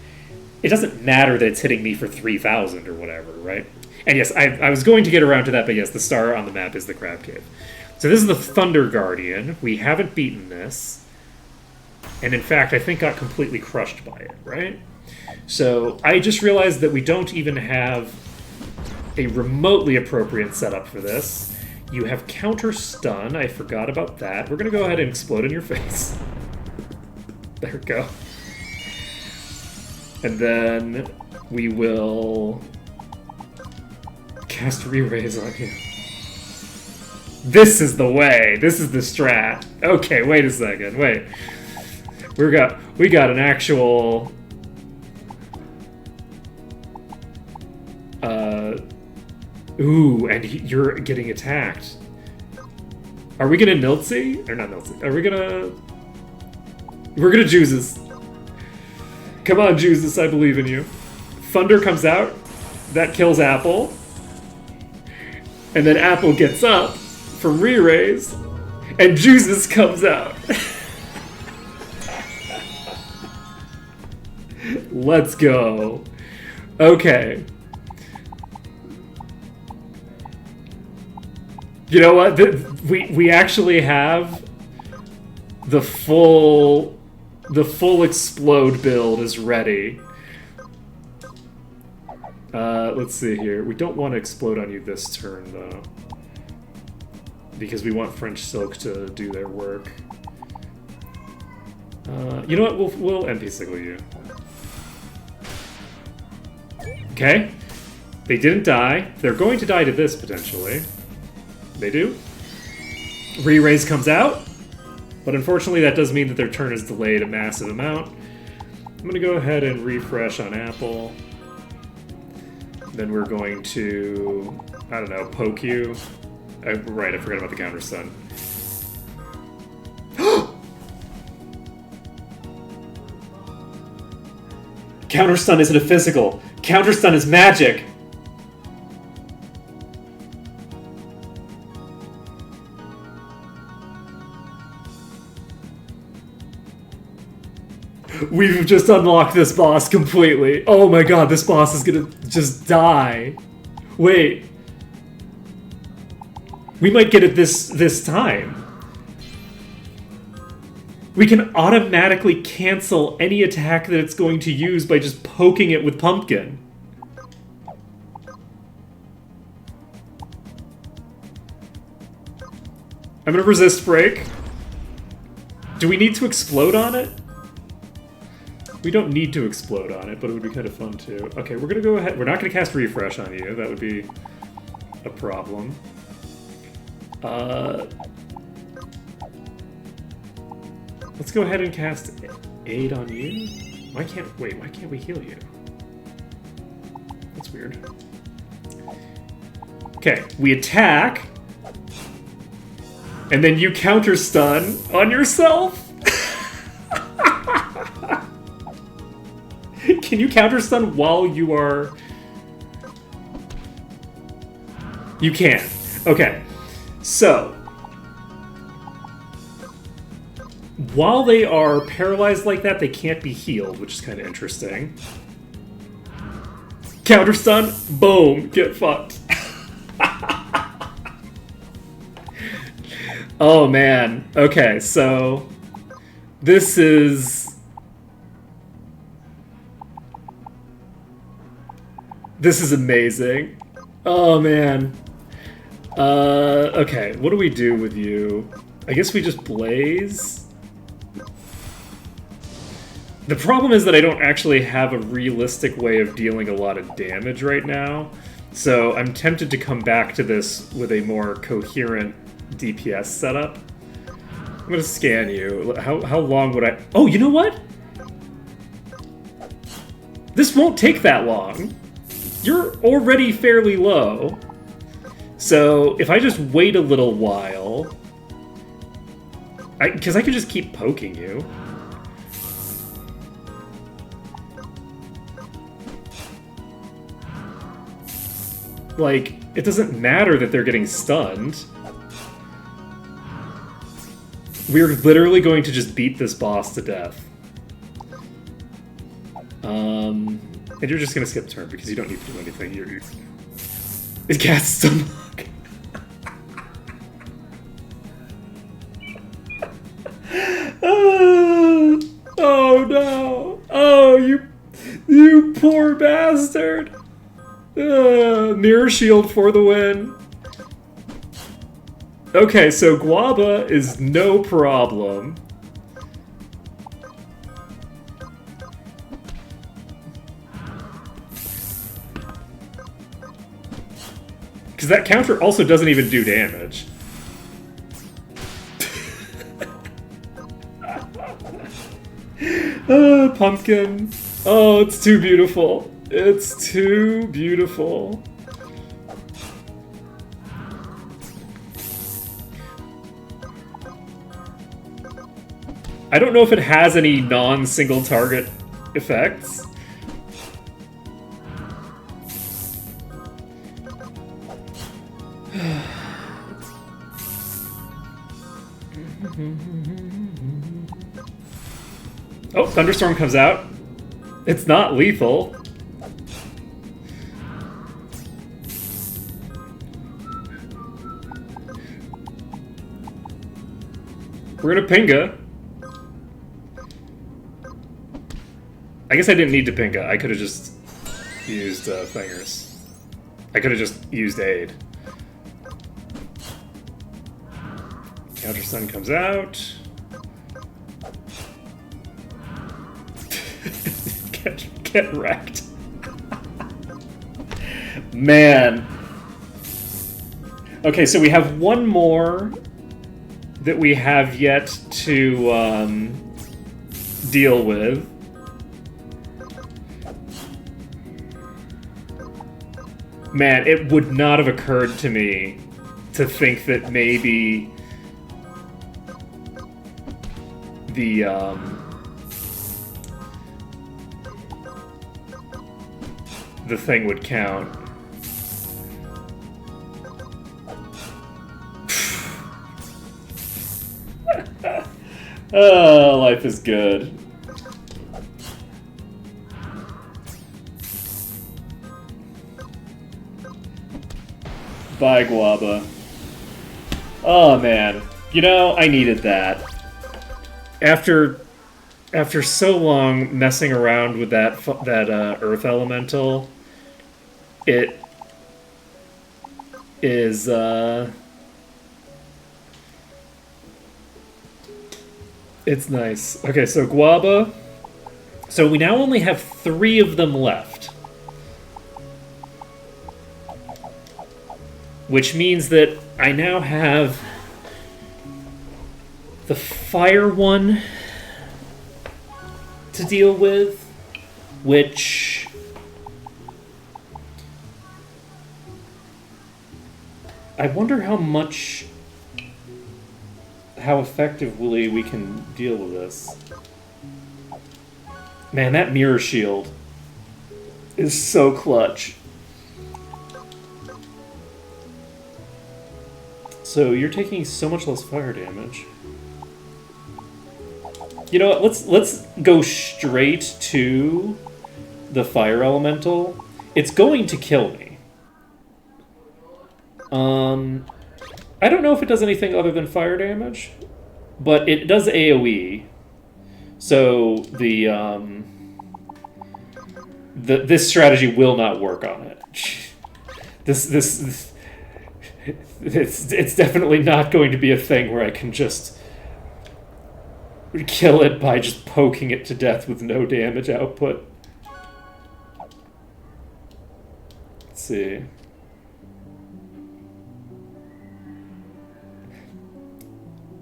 It doesn't matter that it's hitting me for 3,000 or whatever, right? And yes, I was going to get around to that, but yes, the star on the map is the Crab Cave. So this is the Thunder Guardian. We haven't beaten this. And in fact, I think got completely crushed by it, right? So I just realized that we don't even have a remotely appropriate setup for this. You have counter stun. I forgot about that. We're going to go ahead and explode in your face. There we go. And then we will cast Re-Raise on you. This is the way. This is the strat. Okay, wait a second. Wait. We got an actual ooh, and you're getting attacked. Are we gonna Niltzy? Or not Niltzy. Are we gonna... We're gonna Juices. Come on, Juices, I believe in you. Thunder comes out. That kills Apple. And then Apple gets up from Re-Raise, and Juices comes out. Let's go. Okay. You know what? We actually have the full explode build is ready. Let's see here. We don't want to explode on you this turn though, because we want French Silk to do their work. You know what? We'll MP Signal you. Okay. They didn't die. They're going to die to this potentially. They do. Re-Raise comes out, but unfortunately that does mean that their turn is delayed a massive amount. I'm going to go ahead and refresh on Apple. Then we're going to, I don't know, poke you. Right, I forgot about the counter stun. Counter stun isn't a physical. Counter stun is magic. We've just unlocked this boss completely. Oh my god, this boss is gonna just die. Wait. We might get it this time. We can automatically cancel any attack that it's going to use by just poking it with Pumpkin. I'm gonna resist break. Do we need to explode on it? We don't need to explode on it, but it would be kind of fun too. Okay, we're gonna go ahead. We're not gonna cast Refresh on you. That would be a problem. Let's go ahead and cast Aid on you. Why can't we heal you? That's weird. Okay, we attack, and then you counter stun on yourself. Can you counter stun while you are... You can. Okay. So, while they are paralyzed like that, they can't be healed, which is kind of interesting. Counter stun, boom, get fucked. Oh man. Okay, so this is... This is amazing. Oh, man. Okay, what do we do with you? I guess we just blaze. The problem is that I don't actually have a realistic way of dealing a lot of damage right now, so I'm tempted to come back to this with a more coherent DPS setup. I'm gonna scan you. How long would I... Oh, you know what? This won't take that long. You're already fairly low. So if I just wait a little while... Because I could just keep poking you. Like, it doesn't matter that they're getting stunned. We're literally going to just beat this boss to death. And you're just gonna skip turn because you don't need to do anything. You're... It casts Stunlock. Oh no! Oh, you poor bastard! Mirror Shield for the win. Okay, so Guaba is no problem. Because that counter also doesn't even do damage. Pumpkin. Oh, it's too beautiful. It's too beautiful. I don't know if it has any non-single target effects. Oh, Thunderstorm comes out. It's not lethal. We're gonna Pinga. I guess I didn't need to Pinga. I could have just used Fingers. I could have just used Aid. Counter Stun comes out. Get wrecked. Man. Okay, so we have one more that we have yet to deal with. Man, it would not have occurred to me to think that maybe the thing would count. Oh, life is good. Bye, Guaba. Oh, man. You know, I needed that. After so long messing around with that Earth Elemental, it is, it's nice. Okay, so Guaba. So we now only have 3 of them left. Which means that I now have the fire one to deal with, which I wonder how effectively we can deal with this. Man, that mirror shield is so clutch. So you're taking so much less fire damage. You know what? Let's go straight to the fire elemental. It's going to kill me. I don't know if it does anything other than fire damage, but it does AoE. So this strategy will not work on it. It's definitely not going to be a thing where I can just kill it by just poking it to death with no damage output. Let's see.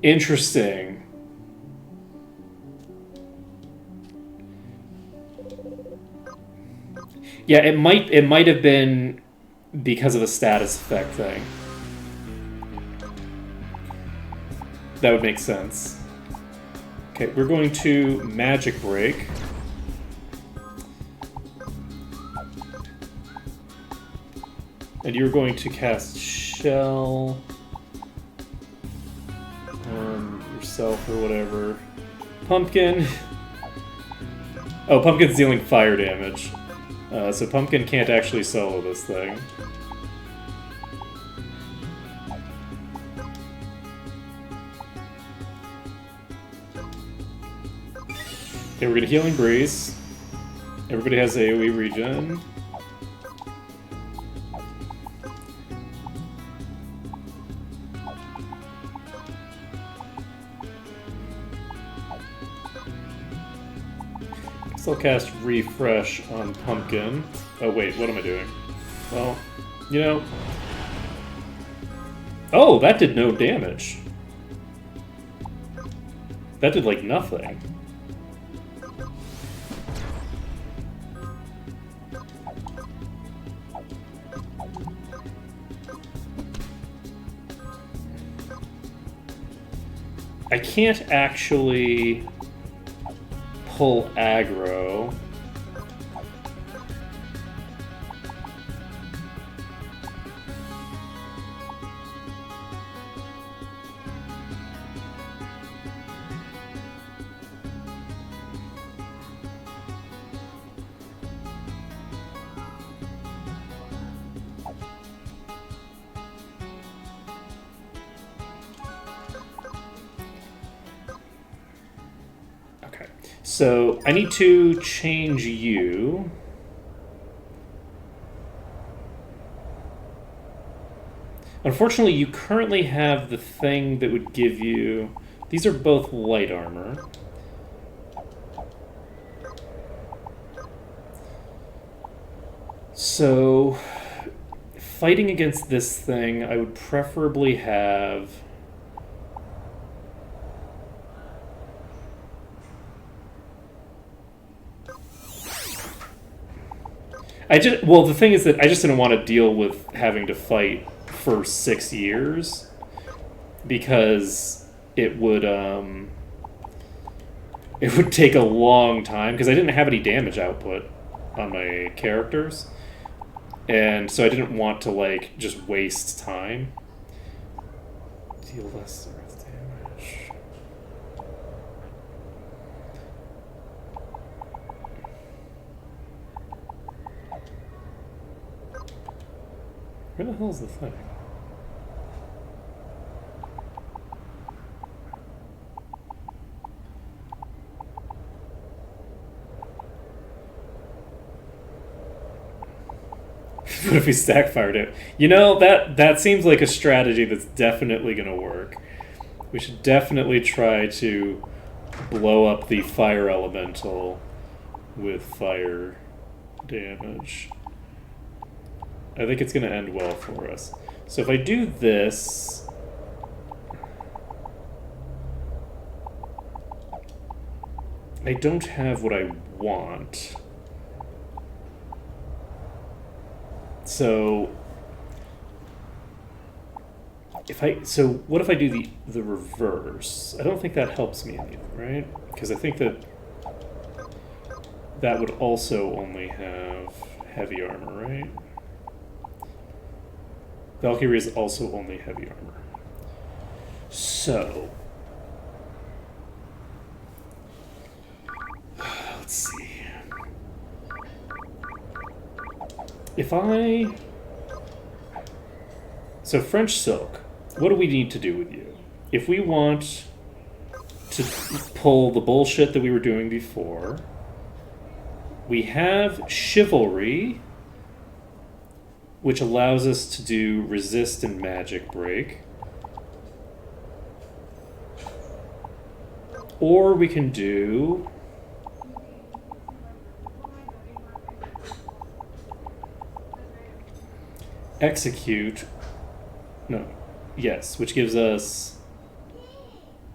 Interesting. Yeah, it might have been because of a status effect thing. That would make sense. Okay, we're going to Magic Break. And you're going to cast Shell on yourself or whatever. Pumpkin. Oh, Pumpkin's dealing fire damage. So Pumpkin can't actually solo this thing. Okay, we're gonna Healing Breeze. Everybody has AoE regen. I'll cast Refresh on Pumpkin. Oh wait, what am I doing? Well, you know... Oh, that did no damage. That did like nothing. I can't actually pull aggro. So I need to change you. Unfortunately, you currently have the thing that would give you... These are both light armor. So, fighting against this thing, I would preferably have... Well, the thing is that I just didn't want to deal with having to fight for 6 years because it would take a long time because I didn't have any damage output on my characters, and so I didn't want to like just waste time. Deal less earth damage. Where the hell is the thing? What if we stack fired it? You know, that seems like a strategy that's definitely going to work. We should definitely try to blow up the fire elemental with fire damage. I think it's going to end well for us. So if I do this... I don't have what I want. So... what if I do the reverse? I don't think that helps me any, right? Because I think that would also only have heavy armor, right? Valkyrie is also only heavy armor. So... let's see. If I... So French Silk, what do we need to do with you? If we want to pull the bullshit that we were doing before, we have Chivalry, which allows us to do resist and magic break. Or we can do... Execute. No. Yes, which gives us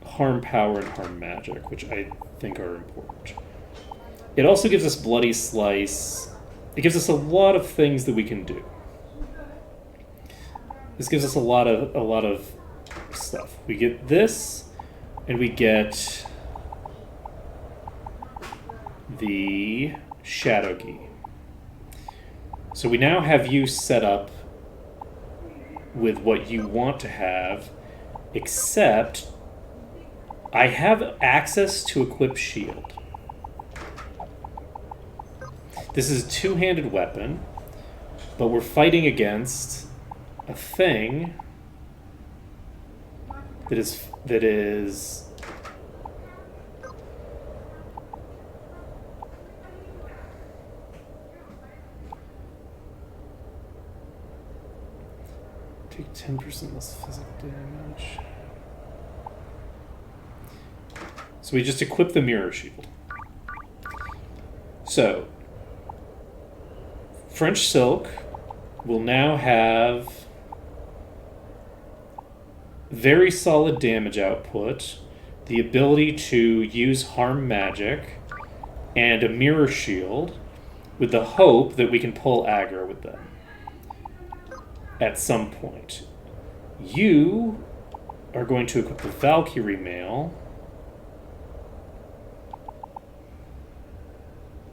harm power and harm magic, which I think are important. It also gives us bloody slice. It gives us a lot of things that we can do. This gives us a lot of stuff. We get this, and we get the Shadow Gi. So we now have you set up with what you want to have, except I have access to equip shield. This is a two-handed weapon, but we're fighting against a thing that is take 10% less physical damage. So we just equip the mirror shield. So French Silk will now have very solid damage output, the ability to use harm magic, and a mirror shield, with the hope that we can pull aggro with them at some point. You are going to equip the Valkyrie Mail.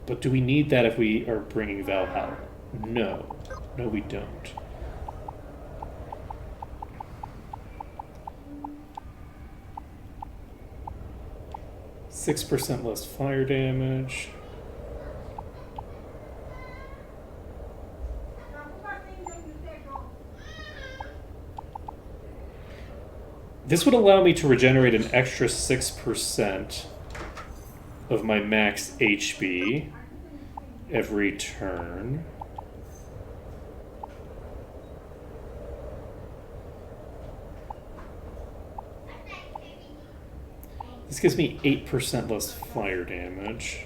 But do we need that if we are bringing Valhalla? No. No, we don't. %6 less fire damage. This would allow me to regenerate an extra 6% of my max HP every turn. This gives me 8% less fire damage.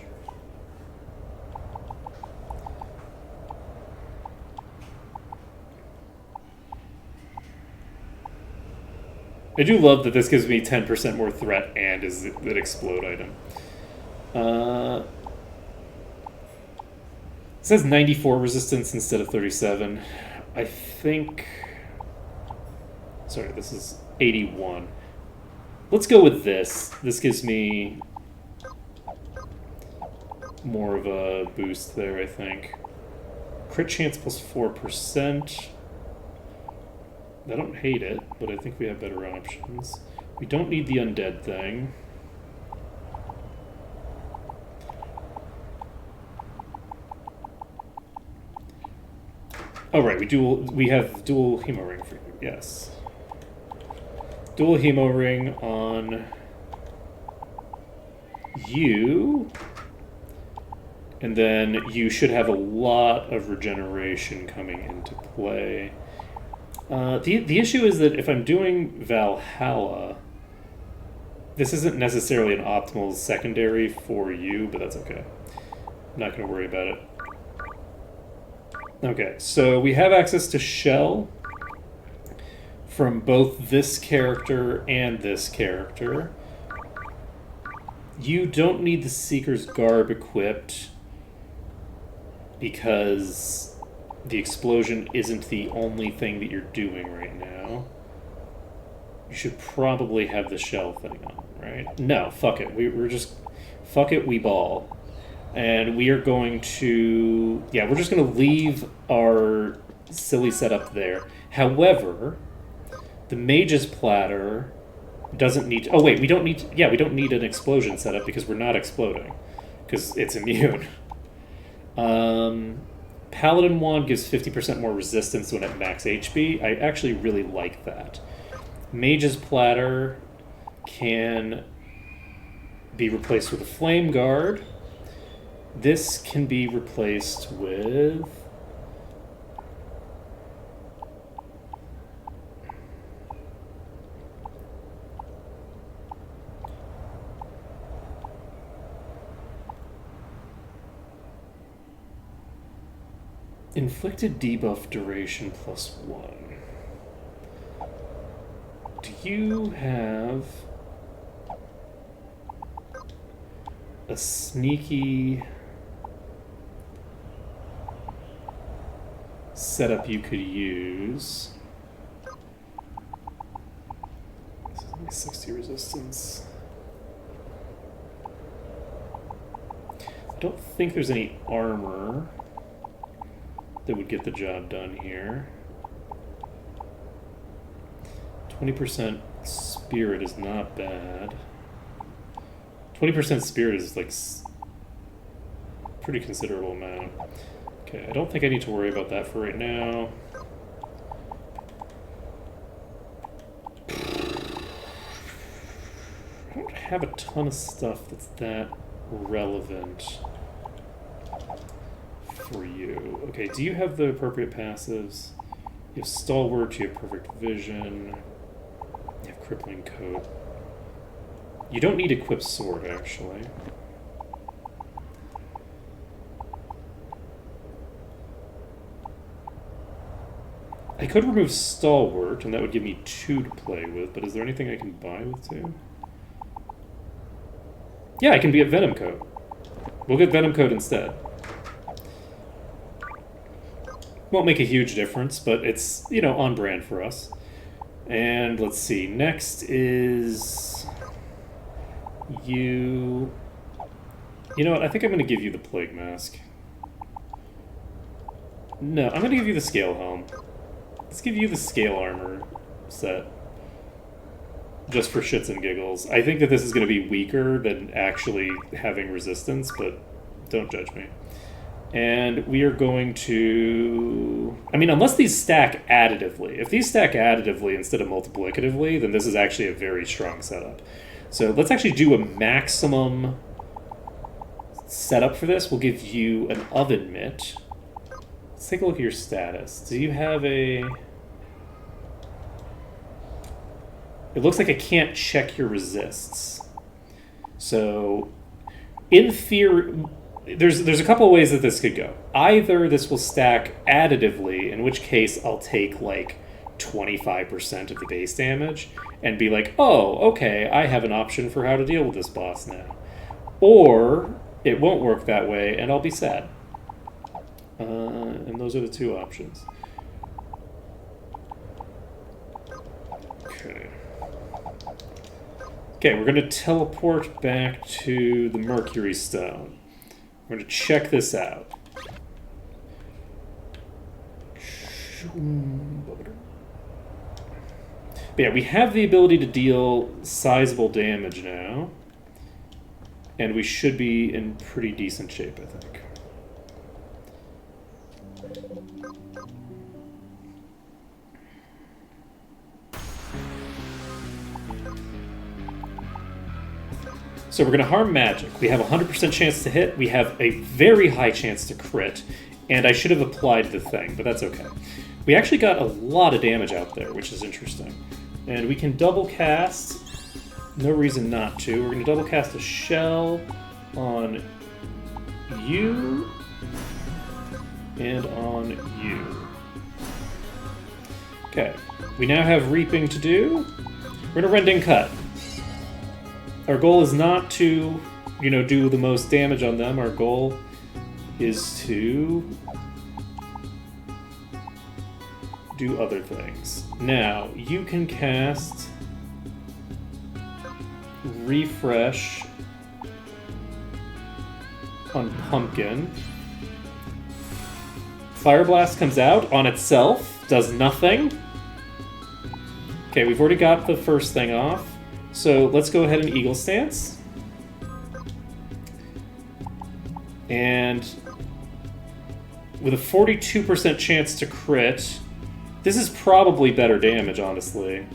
I do love that this gives me 10% more threat and is an explode item. It says 94 resistance instead of 37. I think... Sorry, this is 81. Let's go with this. This gives me more of a boost there, I think. Crit chance plus 4%. I don't hate it, but I think we have better options. We don't need the undead thing. Oh right, we have dual hemo ring for you, yes. Dual hemo ring on you. And then you should have a lot of regeneration coming into play. The issue is that if I'm doing Valhalla, this isn't necessarily an optimal secondary for you, but that's okay. I'm not going to worry about it. Okay, so we have access to Shell from both this character and this character. You don't need the Seeker's Garb equipped because the explosion isn't the only thing that you're doing right now. You should probably have the shell thing on, right? No, fuck it. We're just... Fuck it, we ball. And we are going to... Yeah, we're just going to leave our silly setup there. However, the Mage's Platter doesn't need... Oh, wait, we don't need... Yeah, we don't need an explosion setup because we're not exploding. Because it's immune. Paladin Wand gives 50% more resistance when at max HP. I actually really like that. Mage's Platter can be replaced with a Flame Guard. This can be replaced with... Inflicted debuff duration +1. Do you have a sneaky setup you could use? This is only 60 resistance. I don't think there's any armor that would get the job done here. 20% spirit is not bad. 20% spirit is like pretty considerable amount. Okay, I don't think I need to worry about that for right now. I don't have a ton of stuff that's that relevant for you. Okay, do you have the appropriate passives? You have Stalwart, you have Perfect Vision, you have Crippling Coat. You don't need Equip Sword, actually. I could remove Stalwart, and that would give me 2 to play with, but is there anything I can buy with 2? Yeah, I can be at Venom Coat. We'll get Venom Coat instead. Won't make a huge difference, but it's, you know, on brand for us. And let's see, next is you. You know what, I think I'm going to give you the Plague Mask. No, I'm going to give you the Scale Helm. Let's give you the Scale Armor set. Just for shits and giggles. I think that this is going to be weaker than actually having resistance, but don't judge me. And we are going to... I mean, unless these stack additively. If these stack additively instead of multiplicatively, then this is actually a very strong setup. So let's actually do a maximum setup for this. We'll give you an Oven Mitt. Let's take a look at your status. Do you have a... It looks like I can't check your resists. So, in theory, there's a couple of ways that this could go. Either this will stack additively, in which case I'll take like 25% of the base damage and be like, oh, okay, I have an option for how to deal with this boss now. Or it won't work that way and I'll be sad. And those are the 2 options. Okay. Okay, we're going to teleport back to the Mercury Stone. We're going to check this out. But yeah, we have the ability to deal sizable damage now. And we should be in pretty decent shape, I think. So we're going to harm magic. We have a 100% chance to hit. We have a very high chance to crit. And I should have applied the thing, but that's okay. We actually got a lot of damage out there, which is interesting. And we can double cast. No reason not to. We're going to double cast a shell on you and on you. Okay. We now have reaping to do. We're going to Rending Cut. Our goal is not to, you know, do the most damage on them. Our goal is to do other things. Now, you can cast Refresh on Pumpkin. Fire Blast comes out on itself, does nothing. Okay, we've already got the first thing off. So let's go ahead and Eagle Stance. And with a 42% chance to crit, this is probably better damage, honestly.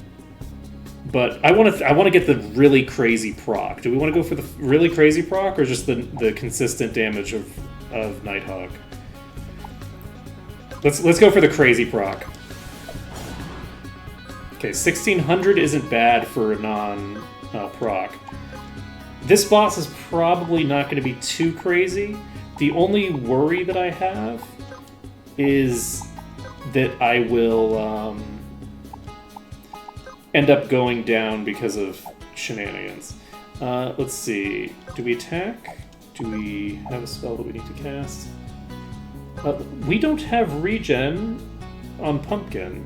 But I want to get the really crazy proc. Do we want to go for the really crazy proc or just the consistent damage of Nighthawk? Let's go for the crazy proc. Okay, 1600 isn't bad for a non-proc. This boss is probably not going to be too crazy. The only worry that I have is that I will end up going down because of shenanigans. Let's see. Do we attack? Do we have a spell that we need to cast? We don't have regen on Pumpkin.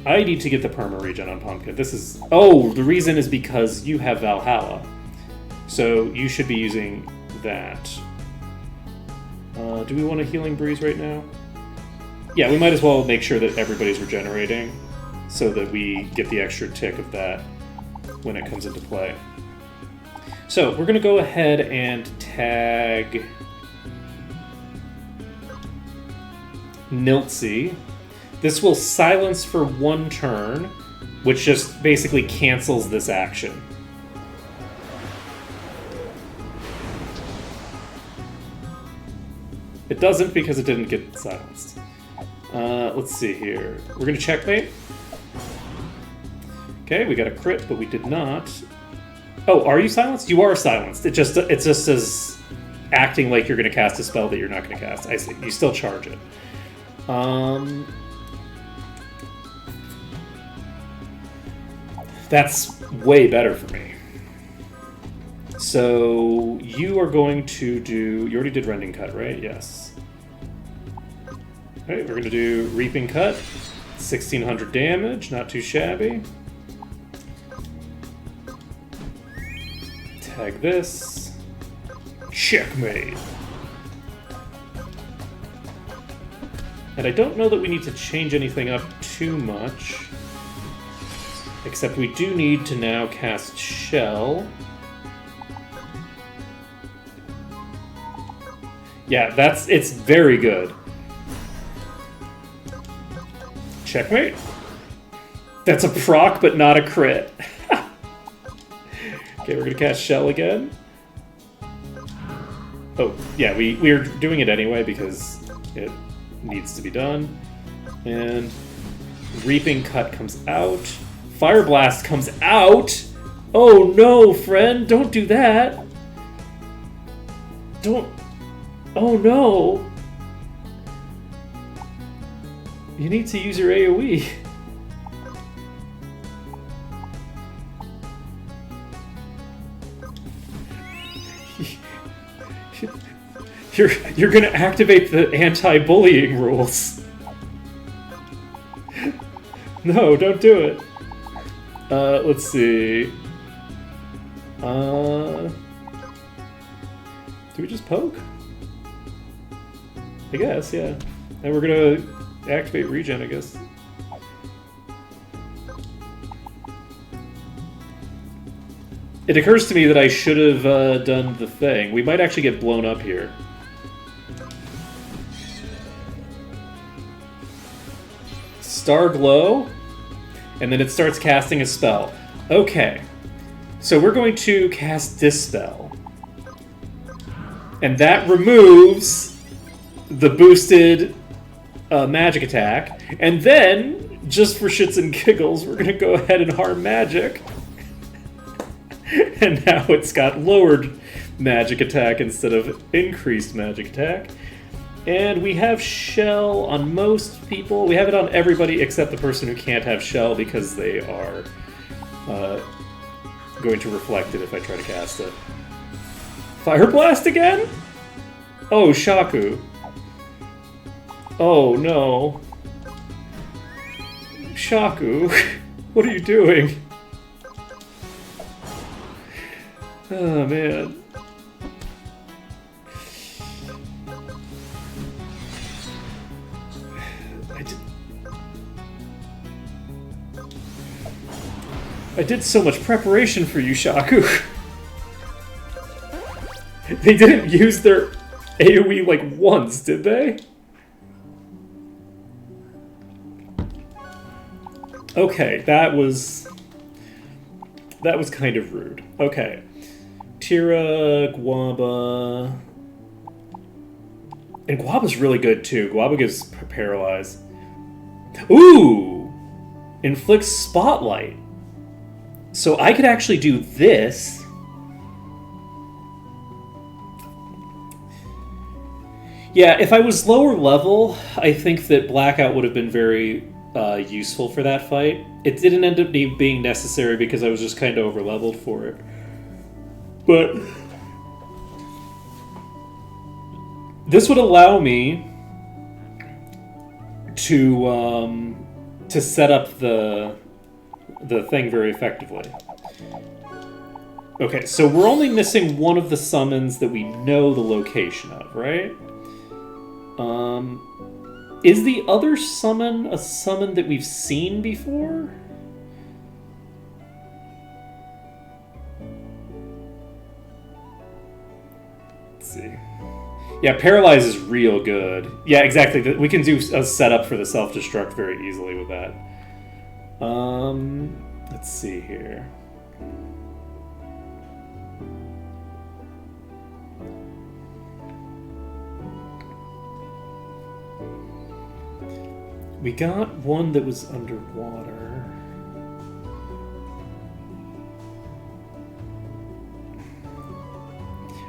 I need to get the perma regen on Pumpkin. This is... Oh, the reason is because you have Valhalla. So you should be using that. Do we want a Healing Breeze right now? Yeah, we might as well make sure that everybody's regenerating so that we get the extra tick of that when it comes into play. So we're going to go ahead and tag Niltzi. This will silence for 1 turn, which just basically cancels this action. It doesn't because it didn't get silenced. Let's see here. We're going to checkmate. Okay, we got a crit, but we did not. Oh, are you silenced? You are silenced. It just says acting like you're going to cast a spell that you're not going to cast. I see. You still charge it. That's way better for me. So you are going to do... You already did Rending Cut, right? Yes. Alright, we're going to do Reaping Cut. 1,600 damage, not too shabby. Tag this. Checkmate. And I don't know that we need to change anything up too much. Except we do need to now cast Shell. Yeah, it's very good. Checkmate. That's a proc, but not a crit. Okay, we're gonna cast Shell again. Oh, yeah, we're doing it anyway because it needs to be done. And Reaping Cut comes out. Fire Blast comes out! Oh no, friend, don't do that! Don't... Oh no! You need to use your AoE. You're gonna activate the anti-bullying rules. No, don't do it. Let's see. Do we just poke? I guess, yeah. And we're gonna activate regen, I guess. It occurs to me that I should have done the thing. We might actually get blown up here. Star Glow, and then it starts casting a spell. Okay, so we're going to cast Dispel. And that removes the boosted magic attack. And then, just for shits and giggles, we're going to go ahead and harm magic. And now it's got lowered magic attack instead of increased magic attack. And we have Shell on most people. We have it on everybody except the person who can't have Shell because they are going to reflect it if I try to cast it. Fire Blast again? Oh, Shaku. Oh, no. Shaku, what are you doing? Oh, man. I did so much preparation for you, Shaku. They didn't use their AoE like once, did they? Okay, that was kind of rude. Okay. Tira, Guaba. And Guaba's really good too. Guaba gives Paralyze. Ooh! Inflicts Spotlight. So I could actually do this. Yeah, if I was lower level, I think that Blackout would have been very useful for that fight. It didn't end up being necessary because I was just kind of over leveled for it. But this would allow me to set up the thing very effectively. Okay, so we're only missing one of the summons that we know the location of, right? Is the other summon a summon that we've seen before? Let's see. Yeah, Paralyze is real good. Yeah, exactly. We can do a setup for the self-destruct very easily with that. Let's see here. We got one that was underwater.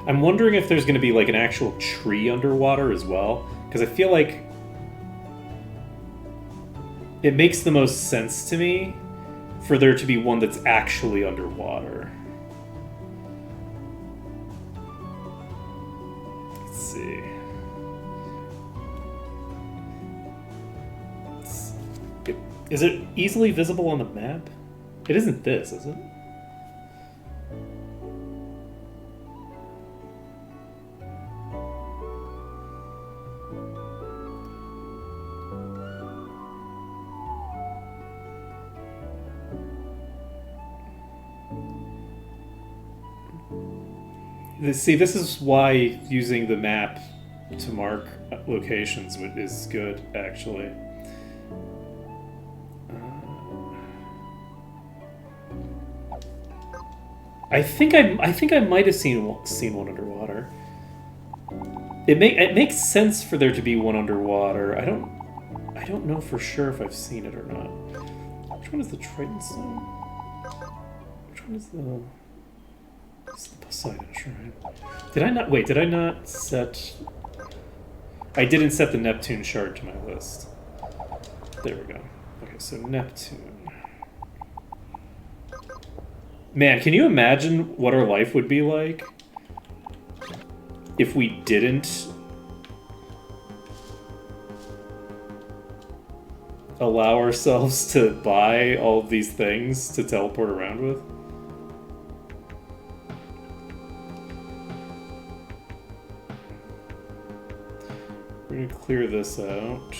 I'm wondering if there's going to be like an actual tree underwater as well, because I feel like it makes the most sense to me for there to be one that's actually underwater. Let's see. Is it easily visible on the map? It isn't this, is it? See, this is why using the map to mark locations is good, actually. I think I might have seen one underwater. It makes sense for there to be one underwater. I don't know for sure if I've seen it or not. Which one is the Triton Stone? Which one is the? It's the Poseidon Shrine. Did I not set? I didn't set the Neptune shard to my list. There we go. Okay, so Neptune. Man, can you imagine what our life would be like if we didn't allow ourselves to buy all of these things to teleport around with? We're gonna clear this out.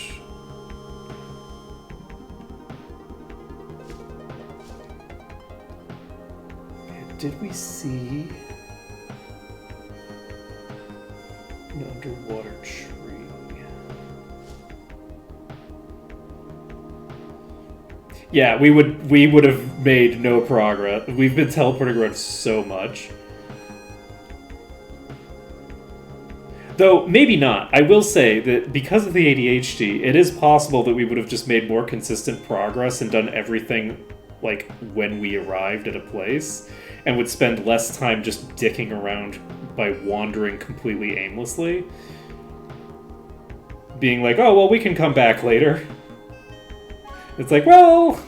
Did we see an underwater tree? Yeah, we would have made no progress. We've been teleporting around so much. Though, maybe not. I will say that because of the ADHD, it is possible that we would have just made more consistent progress and done everything like when we arrived at a place, and would spend less time just dicking around by wandering completely aimlessly. Being like, oh, well, we can come back later. It's like, well,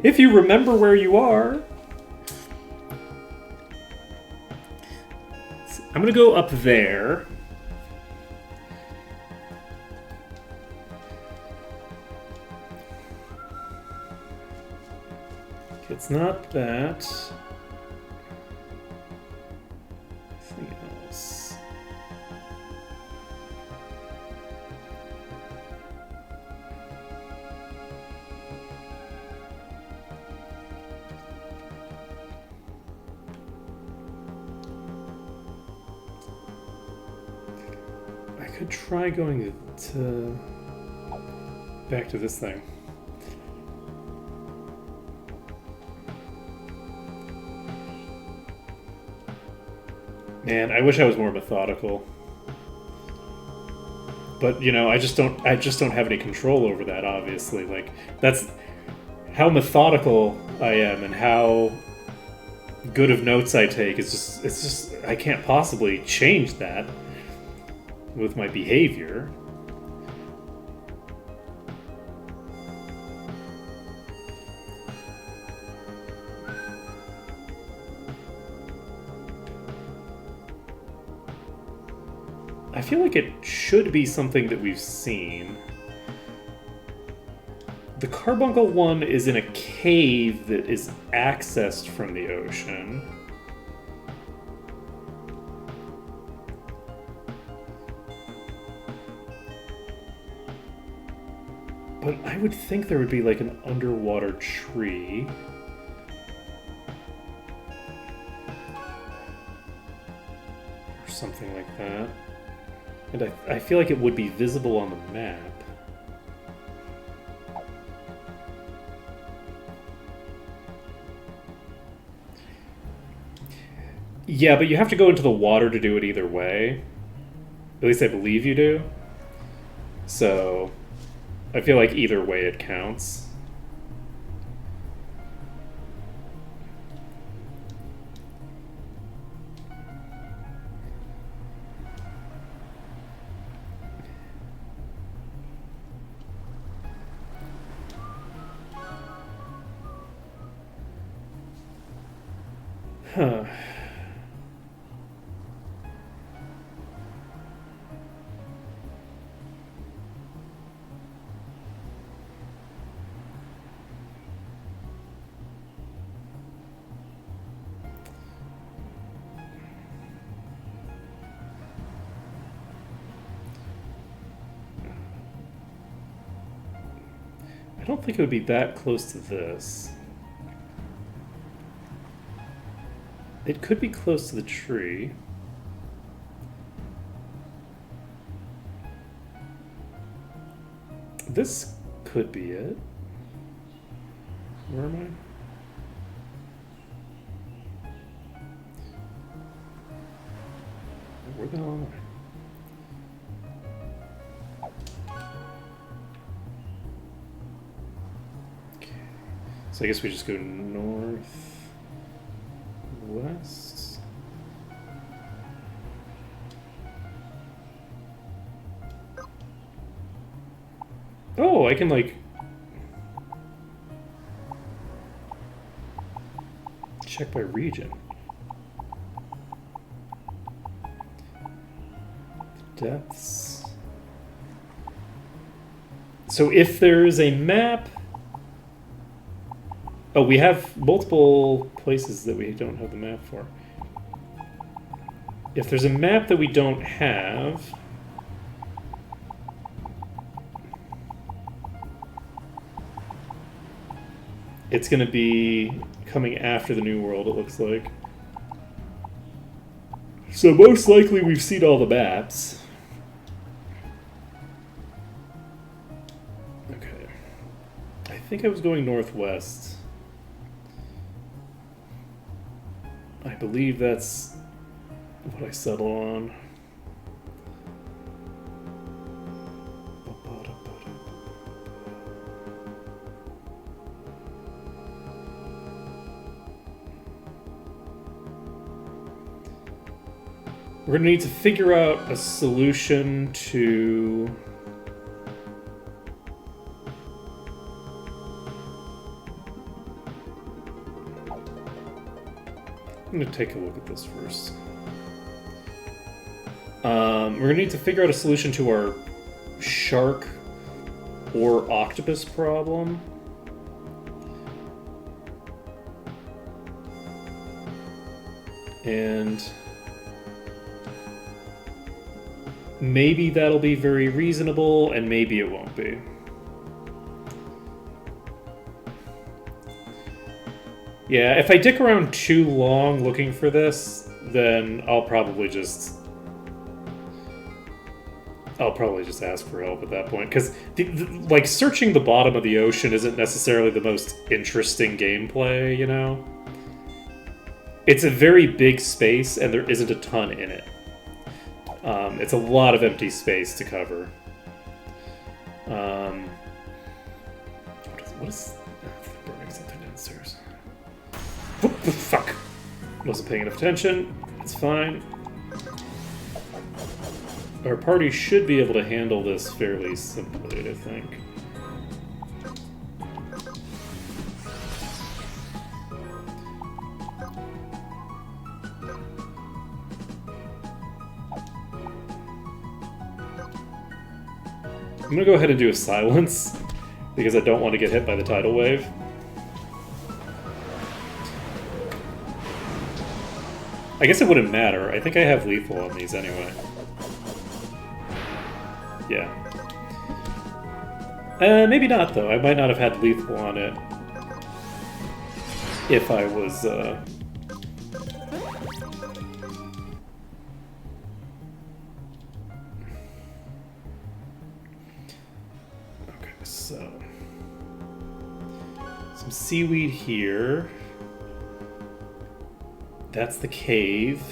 if you remember where you are. I'm gonna go up there. It's not that. Something else. I could try going to back to this thing. Man, I wish I was more methodical. But, you know, I just don't have any control over that, obviously. Like, that's how methodical I am and how good of notes I take. It's just I can't possibly change that. with my behavior. I feel like it should be something that we've seen. The Carbuncle one is in a cave that is accessed from the ocean. But I would think there would be like an underwater tree. Or something like that. And I feel like it would be visible on the map. Yeah, but you have to go into the water to do it either way. At least I believe you do. So, I feel like either way it counts. Huh. I don't think it would be that close to this. It could be close to the tree. This could be it. Where am I? Where the hell am I? So I guess we just go north, west. Oh, I can like check by region. Depths. So if there's a map. Oh, we have multiple places that we don't have the map for. If there's a map that we don't have... It's going to be coming after the New World, it looks like. So most likely we've seen all the maps. Okay. I think I was going northwest. I believe that's what I settle on. We're going to need to figure out a solution to... I'm going to take a look at this first. We're going to need to figure out a solution to our shark or octopus problem. And maybe that'll be very reasonable, and maybe it won't be. Yeah, if I dick around too long looking for this, then I'll probably just ask for help at that point. Because, like, searching the bottom of the ocean isn't necessarily the most interesting gameplay, you know? It's a very big space, and there isn't a ton in it. It's a lot of empty space to cover. What is burning something downstairs? Whoop, fuck! Wasn't paying enough attention. It's fine. Our party should be able to handle this fairly simply, I think. I'm gonna go ahead and do a silence, because I don't want to get hit by the tidal wave. I guess it wouldn't matter. I think I have lethal on these anyway. Yeah. Maybe not, though. I might not have had lethal on it if I was, Okay, so... some seaweed here. That's the cave.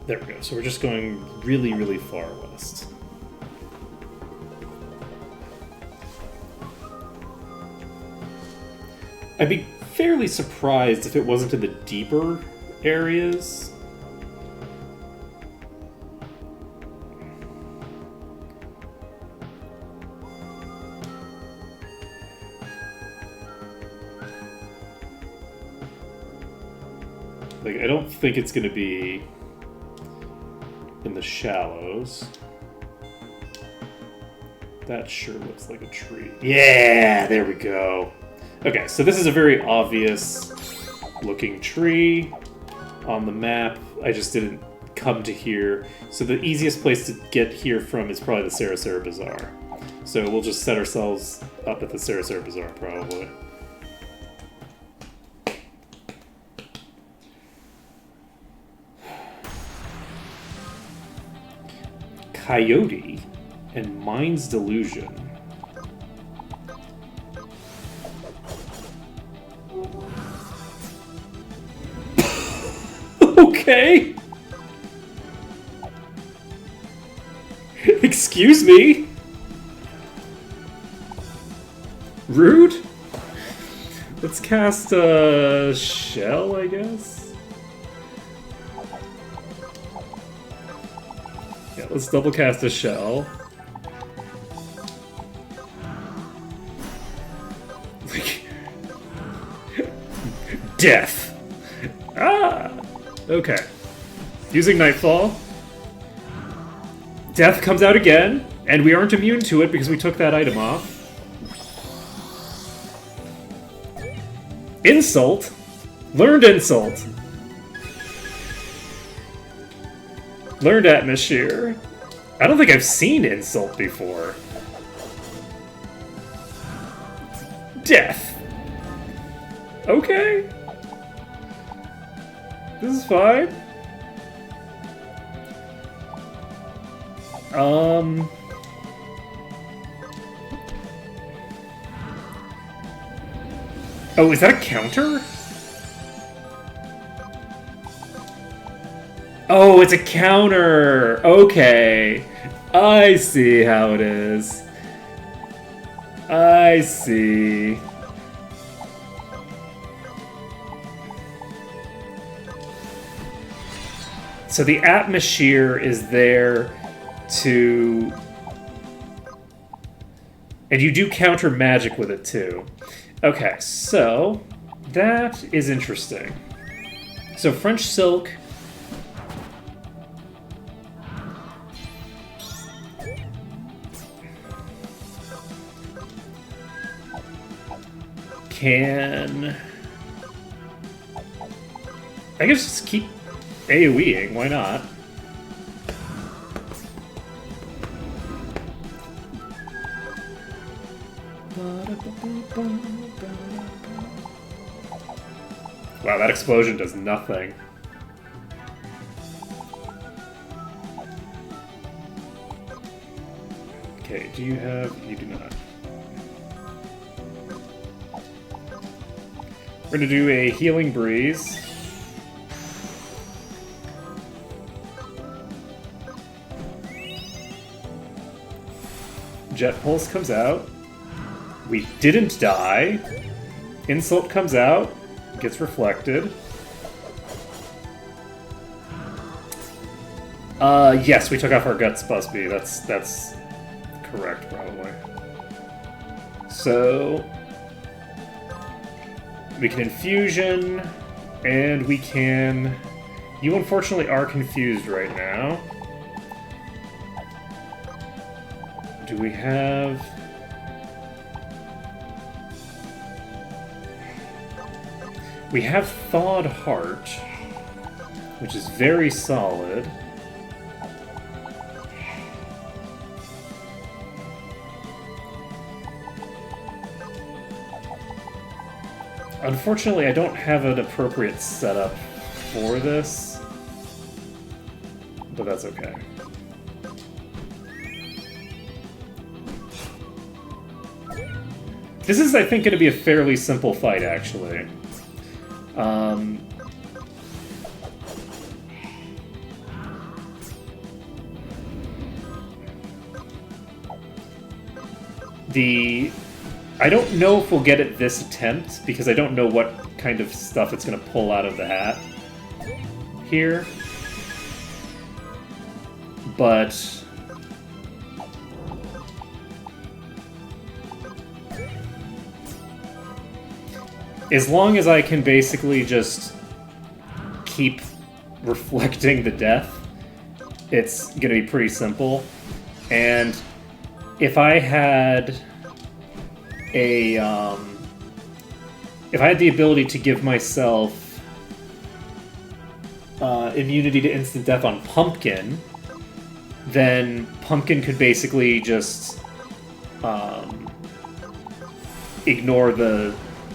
There we go. So we're just going really, really far west. I'd be fairly surprised if it wasn't in the deeper areas. Like, I don't think it's going to be in the shallows. That sure looks like a tree. Yeah, there we go. Okay, so this is a very obvious looking tree on the map. I just didn't come to here. So the easiest place to get here from is probably the Sarasara Bazaar. So we'll just set ourselves up at the Sarasara Bazaar, probably. Coyote and Mind's Delusion. Okay. Excuse me? Rude? Let's cast a shell, I guess? Yeah, let's double cast a shell. Like... Death! Ah! Okay. Using Nightfall. Death comes out again, and we aren't immune to it because we took that item off. Insult? Learned Insult. Learned Atmosphere. I don't think I've seen Insult before. Death. Okay. This is fine. Oh, is that a counter? Oh, it's a counter! Okay. I see how it is. I see. So the Atmosphere is there to... And you do counter magic with it, too. Okay, so... that is interesting. So French Silk... can... I guess just keep AoEing, why not? Wow, that explosion does nothing. Okay, do you have... you do not. We're gonna do a Healing Breeze. Jet Pulse comes out. We didn't die. Insult comes out, gets reflected. Yes, we took off our Guts Busby. That's correct, probably. So we can Infusion, and we can... You unfortunately are confused right now. Do we have... We have Thawed Heart, which is very solid. Unfortunately, I don't have an appropriate setup for this, but that's okay. This is, I think, going to be a fairly simple fight, actually. I don't know if we'll get it this attempt, because I don't know what kind of stuff it's going to pull out of the hat here. But... as long as I can basically just keep reflecting the death, it's going to be pretty simple. And if I had if I had the ability to give myself immunity to instant death on Pumpkin, then Pumpkin could basically just ignore the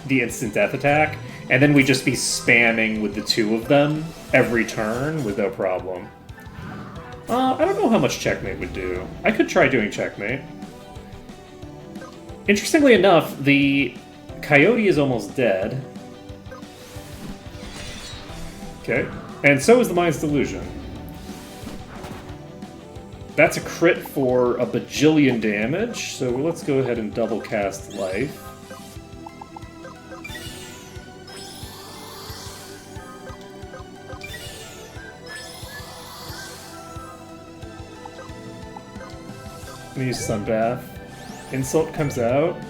instant death attack, and then we'd just be spamming with the two of them every turn with no problem. I don't know how much Checkmate would do. I could try doing Checkmate. Interestingly enough, the Coyote is almost dead. Okay. And so is the Mind's Delusion. That's a crit for a bajillion damage, so let's go ahead and double cast Life. I'm gonna use Sunbath. Insult comes out.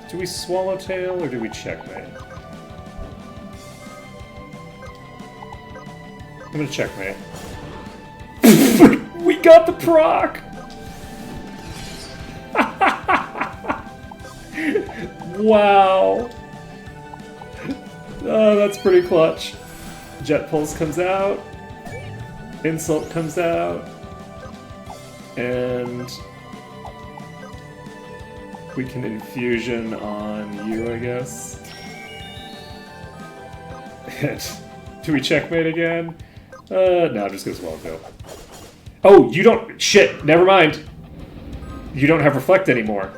Do we Swallowtail or do we Checkmate? I'm gonna Checkmate. We got the proc! Wow. Oh, that's pretty clutch. Jet Pulse comes out. Insult comes out. And we can Infusion on you, I guess. Do we Checkmate again? No, just goes Swallowtail. Oh, you don't... Shit, never mind. You don't have Reflect anymore.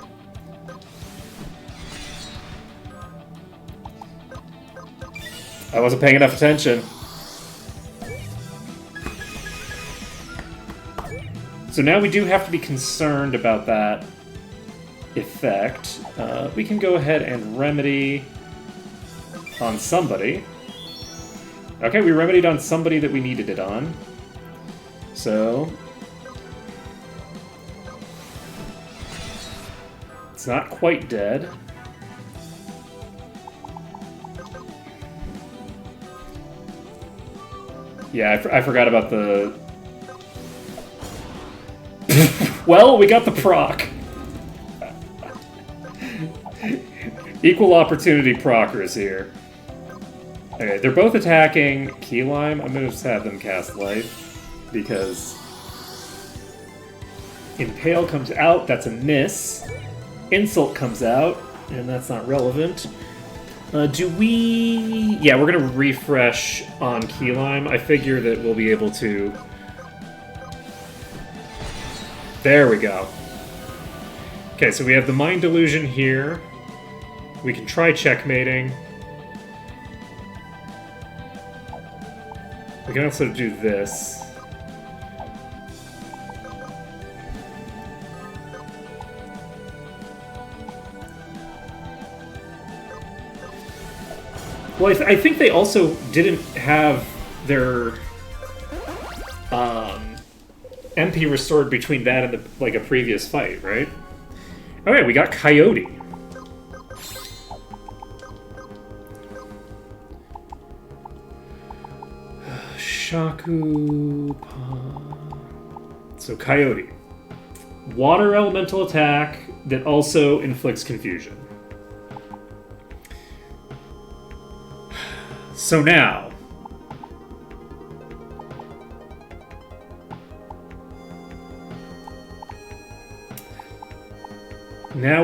I wasn't paying enough attention. So now we do have to be concerned about that effect. We can go ahead and remedy on somebody. Okay, we remedied on somebody that we needed it on. So... it's not quite dead. Yeah, I forgot about the... Well, we got the proc. Equal opportunity procers here. Okay, they're both attacking Key Lime. I'm gonna just have them cast Life, because Impale comes out, that's a miss. Insult comes out, and that's not relevant. Do we... yeah, we're gonna refresh on Key Lime. I figure that we'll be able to... there we go. Okay, so we have the Mind Delusion here. We can try checkmating. We can also do this. Well, I think they also didn't have their MP restored between that and a previous fight, right? All right, we got Coyote. Shaku. So Coyote. Water elemental attack that also inflicts confusion. So now,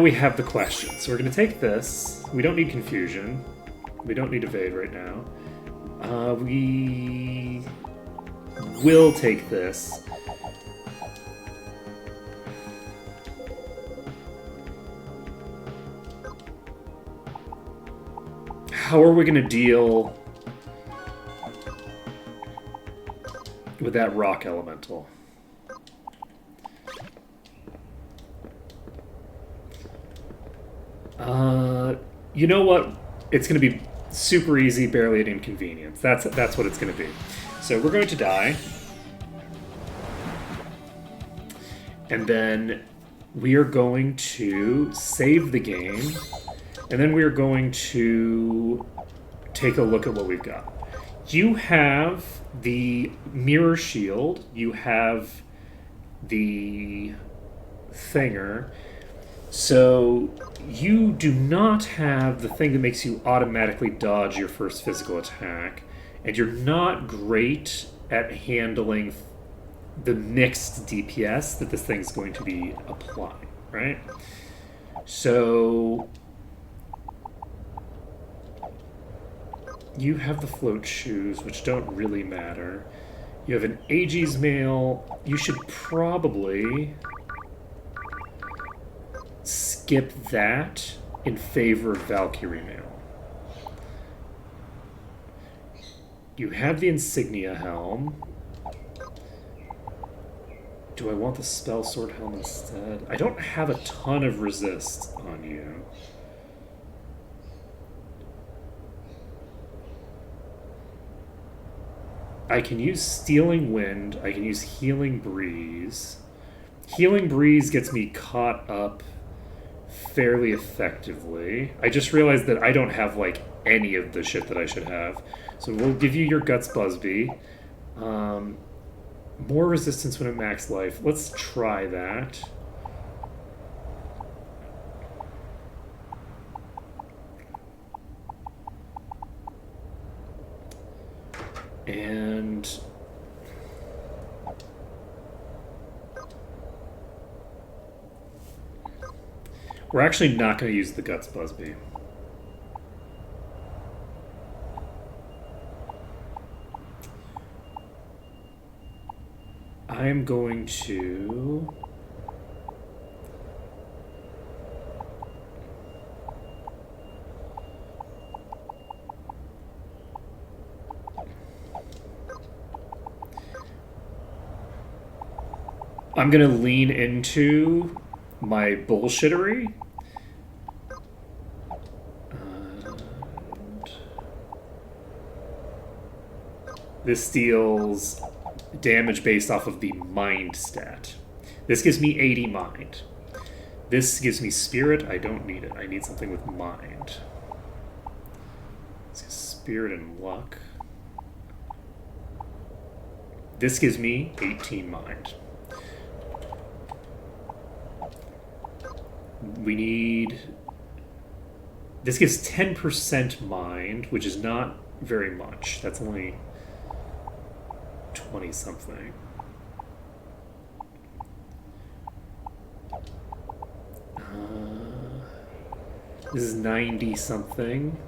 we have the question. So we're going to take this. We don't need confusion. We don't need evade right now. We will take this. How are we going to deal with that rock elemental? You know what? It's going to be super easy, barely an inconvenience. That's what it's going to be. So we're going to die. And then we are going to save the game. And then we are going to take a look at what we've got. You have the mirror shield. You have the thinger. So you do not have the thing that makes you automatically dodge your first physical attack. And you're not great at handling the mixed DPS that this thing's going to be applying, right? So you have the float shoes, which don't really matter. You have an Aegis mail. You should probably skip that in favor of Valkyrie mail. You have the insignia helm. Do I want the spell sword helm instead? I don't have a ton of resist on you. I can use Stealing Wind. I can use Healing Breeze. Healing Breeze gets me caught up fairly effectively. I just realized that I don't have, like, any of the shit that I should have. So we'll give you your Guts Busby. More resistance when at max life. Let's try that. And we're actually not going to use the Guts Busby. I'm going to... I'm going to lean into my bullshittery. This deals damage based off of the mind stat. This gives me 80 mind. This gives me spirit. I don't need it. I need something with mind. This is spirit and luck. This gives me 18 mind. We need... This gives 10% mind, which is not very much. That's only 20-something. This is 90-something.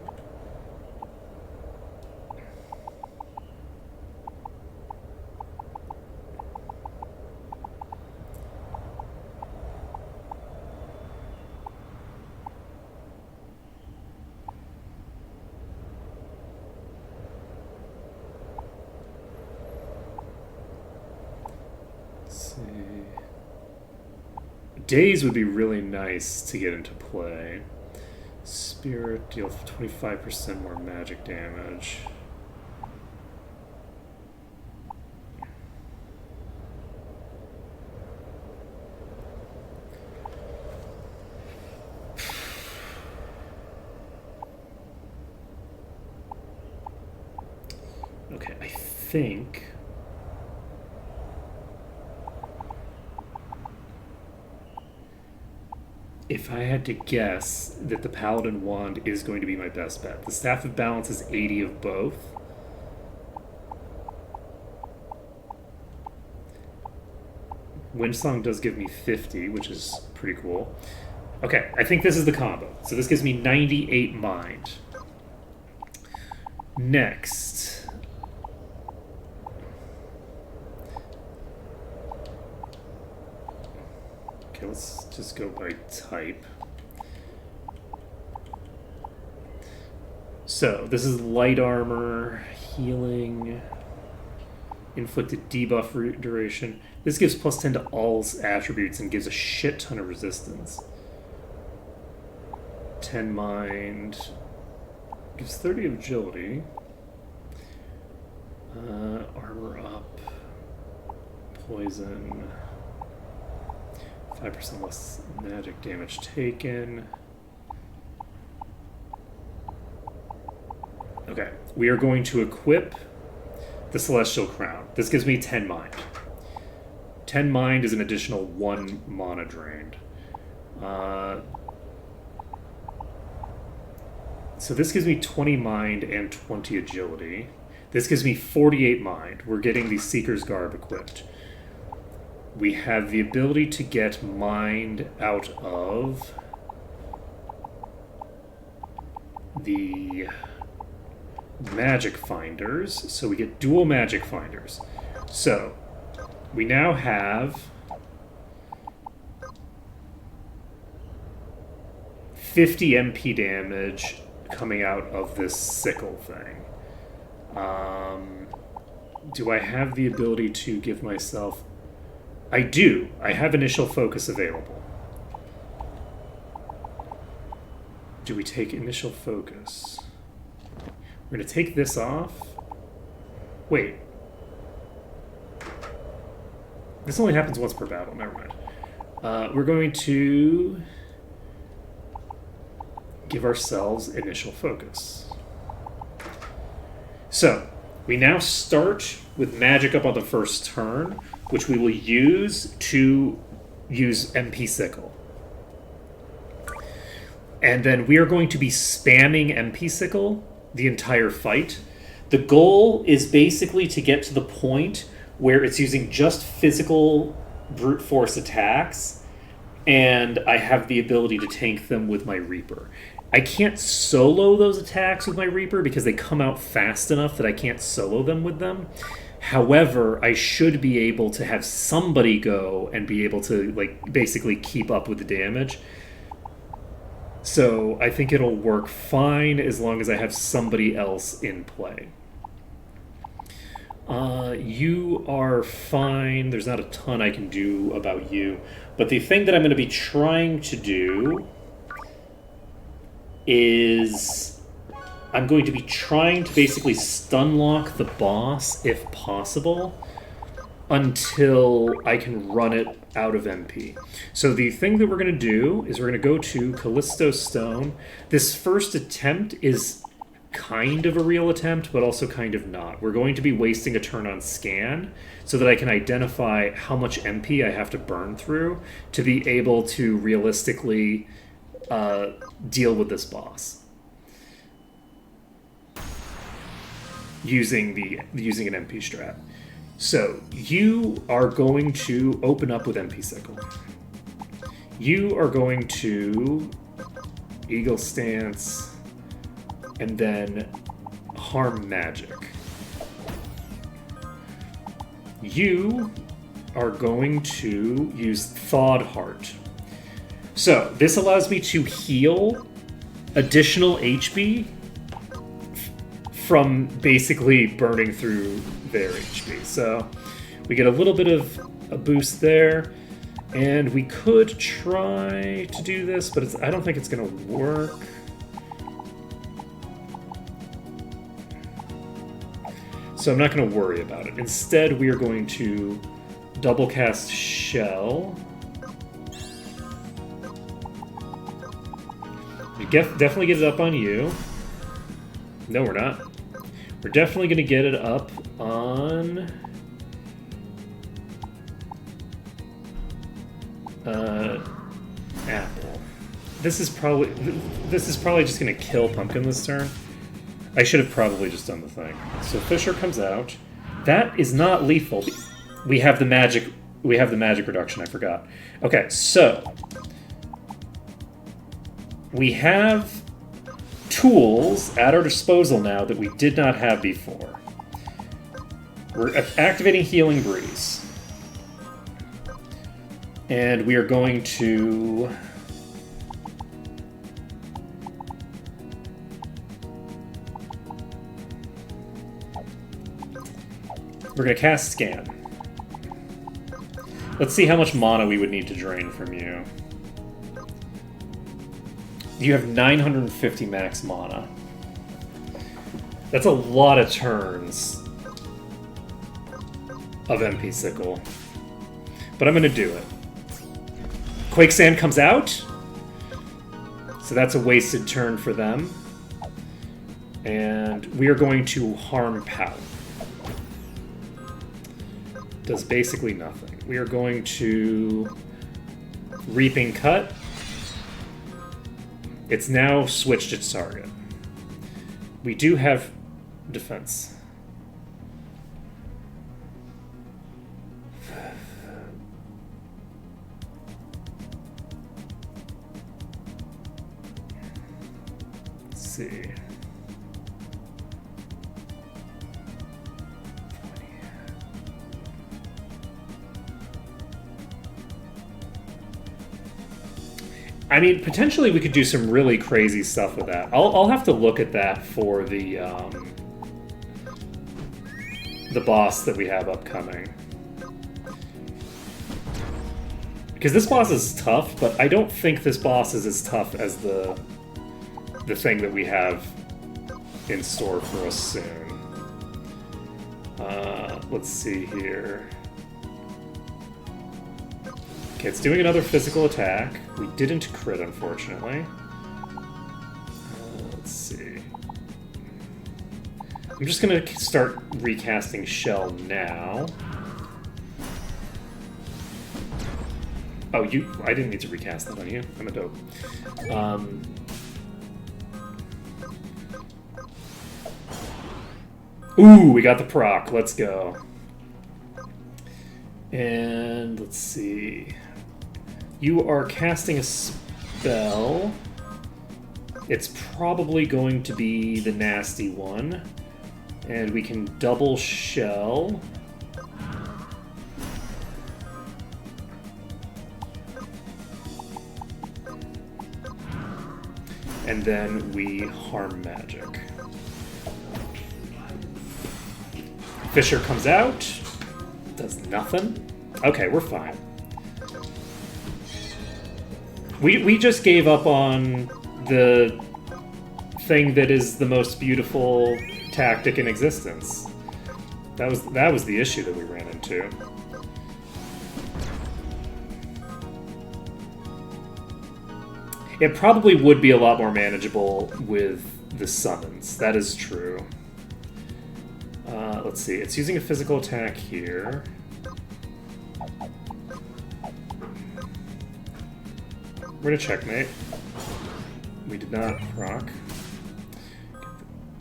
Days would be really nice to get into play. Spirit, deal 25% more magic damage. Okay, I think... if I had to guess that the Paladin Wand is going to be my best bet. The Staff of Balance is 80 of both. Windsong does give me 50, which is pretty cool. Okay, I think this is the combo. So this gives me 98 mind. Next. Okay, let's just go by type. So, this is light armor, healing, inflicted debuff duration. This gives plus 10 to all attributes and gives a shit ton of resistance. 10 mind, gives 30 agility. Armor up, poison, 5% less magic damage taken. Okay, we are going to equip the Celestial Crown. This gives me 10 mind. 10 mind is an additional 1 mana drained. So this gives me 20 mind and 20 agility. This gives me 48 mind. We're getting the Seeker's Garb equipped. We have the ability to get mind out of the magic finders. So we get dual magic finders. So we now have 50 MP damage coming out of this sickle thing. Do I have the ability to give myself... I do. I have initial focus available. Do we take initial focus? We're going to take this off. Wait. This only happens once per battle. Never mind. We're going to give ourselves initial focus. So, we now start with magic up on the first turn, which we will use to use MP Sickle. And then we are going to be spamming MP Sickle the entire fight. The goal is basically to get to the point where it's using just physical brute force attacks, and I have the ability to tank them with my Reaper. I can't solo those attacks with my Reaper because they come out fast enough that I can't solo them with them. However, I should be able to have somebody go and be able to, like, basically keep up with the damage. So I think it'll work fine as long as I have somebody else in play. You are fine. There's not a ton I can do about you. But the thing that I'm going to be trying to do is I'm going to be trying to basically stun lock the boss, if possible, until I can run it out of MP. So the thing that we're going to do is we're going to go to Callisto Stone. This first attempt is kind of a real attempt, but also kind of not. We're going to be wasting a turn on scan so that I can identify how much MP I have to burn through to be able to realistically deal with this boss using an MP strat. So you are going to open up with MP Sickle. You are going to Eagle Stance and then harm magic. You are going to use Thawed Heart. So this allows me to heal additional HP from basically burning through their HP. So we get a little bit of a boost there, and we could try to do this, but I don't think it's going to work. So I'm not going to worry about it. Instead, we are going to double cast Shell. We definitely get it up on you. No, we're not. We're definitely going to get it up on... Apple. This is probably just going to kill Pumpkin this turn. I should have probably just done the thing. So Fissure comes out. That is not lethal. We have the magic reduction, I forgot. Okay, so we have tools at our disposal now that we did not have before. We're activating Healing Breeze. And we are going to... We're going to cast Scan. Let's see how much mana we would need to drain from you. You have 950 max mana. That's a lot of turns of MP Sickle. But I'm going to do it. Quake Sand comes out. So that's a wasted turn for them. And we are going to harm Pout. Does basically nothing. We are going to Reaping Cut. It's now switched its target. We do have defense. Let's see. I mean, potentially we could do some really crazy stuff with that. I'll have to look at that for the boss that we have upcoming. Because this boss is tough, but I don't think this boss is as tough as the thing that we have in store for us soon. Let's see here. Okay, it's doing another physical attack. We didn't crit, unfortunately. Let's see. I'm just gonna start recasting Shell now. Oh, I didn't need to recast that on you. I'm a dope. Ooh, we got the proc. Let's go. And let's see. You are casting a spell. It's probably going to be the nasty one. And we can double Shell. And then we harm magic. Fissure comes out. Does nothing. Okay, we're fine. We just gave up on the thing that is the most beautiful tactic in existence. That was the issue that we ran into. It probably would be a lot more manageable with the summons. That is true. Let's see. It's using a physical attack here. We're gonna checkmate. We did not proc.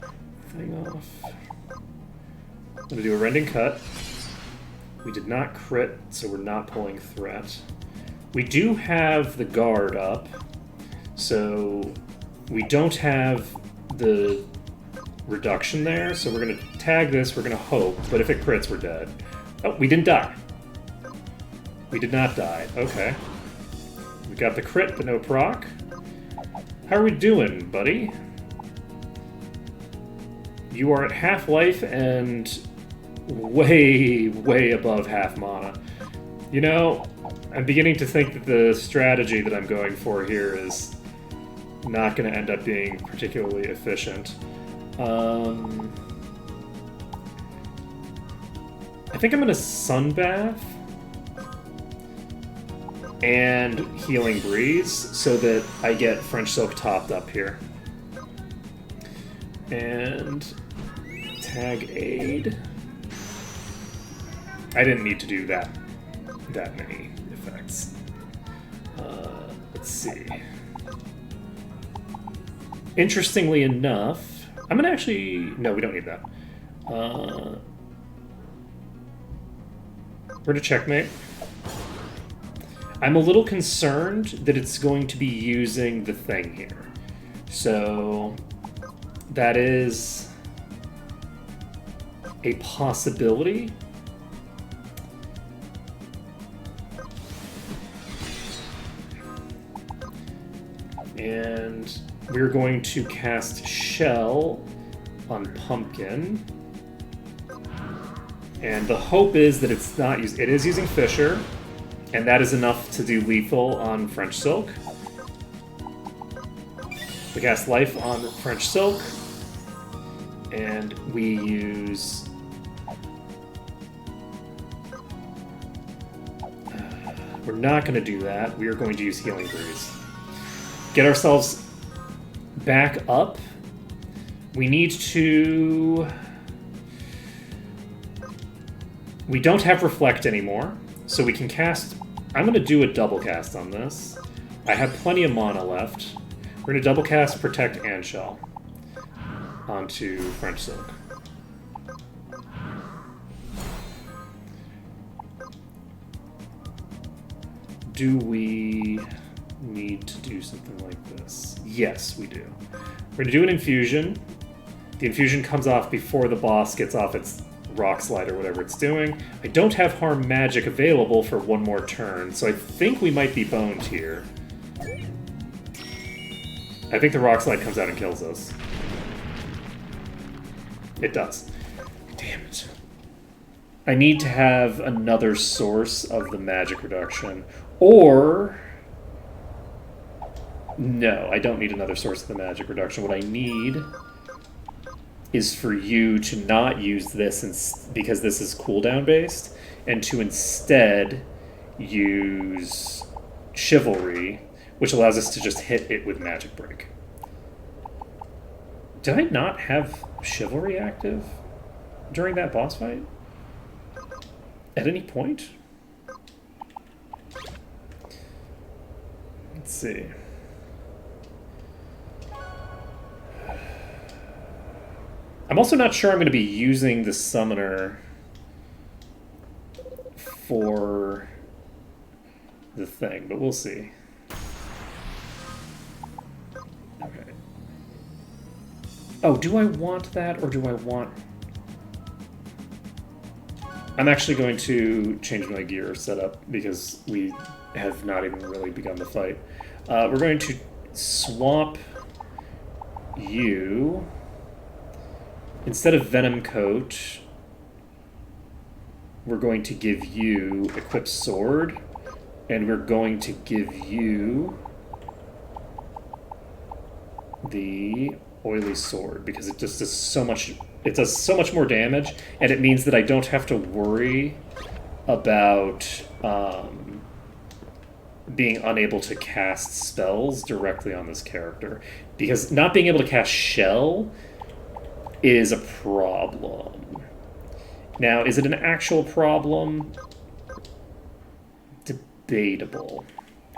Get the thing off. I'm gonna do a Rending Cut. We did not crit, so we're not pulling threat. We do have the guard up, so we don't have the reduction there, so we're gonna tag this, we're gonna hope, but if it crits, we're dead. Oh, we didn't die. We did not die. Okay. We got the crit, but no proc. How are we doing, buddy? You are at half life and way, way above half mana. You know, I'm beginning to think that the strategy that I'm going for here is not going to end up being particularly efficient. think I'm gonna Sunbath and Healing Breeze so that I get French Silk topped up here. And tag aid. I didn't need to do that many effects. Let's see. Interestingly enough, I'm gonna actually... No, we don't need that. We're gonna checkmate. I'm a little concerned that it's going to be using the thing here. So that is a possibility. And we're going to cast Shell on Pumpkin. And the hope is that it's not using... It is using Fissure, and that is enough to do lethal on French Silk. We cast Life on French Silk, and we use... we're not going to do that. We are going to use Healing Breeze. Get ourselves back up. We need to... We don't have Reflect anymore, so we can cast... I'm going to do a double cast on this. I have plenty of mana left. We're going to double cast Protect and Shell onto French Silk. Do we need to do something like this? Yes, we do. We're going to do an infusion. The infusion comes off before the boss gets off its rock slide or whatever it's doing. I don't have Harm Magic available for one more turn, so I think we might be boned here. I think the rock slide comes out and kills us. It does. Damn it. I need to have another source of the magic reduction. Or... No, I don't need another source of the magic reduction. What I need is for you to not use this because this is cooldown based, and to instead use Chivalry, which allows us to just hit it with Magic Break. Did I not have Chivalry active during that boss fight? At any point? Let's see. I'm also not sure I'm going to be using the Summoner for the thing, but we'll see. Okay. Oh, do I want that, or do I want... I'm actually going to change my gear setup, because we have not even really begun the fight. We're going to swap you... Instead of Venom Coat, we're going to give you Equip Sword, and we're going to give you the Oily Sword, because it just does so much, it does so much more damage, and it means that I don't have to worry about being unable to cast spells directly on this character. Because not being able to cast Shell is a problem. Now, is it an actual problem? Debatable.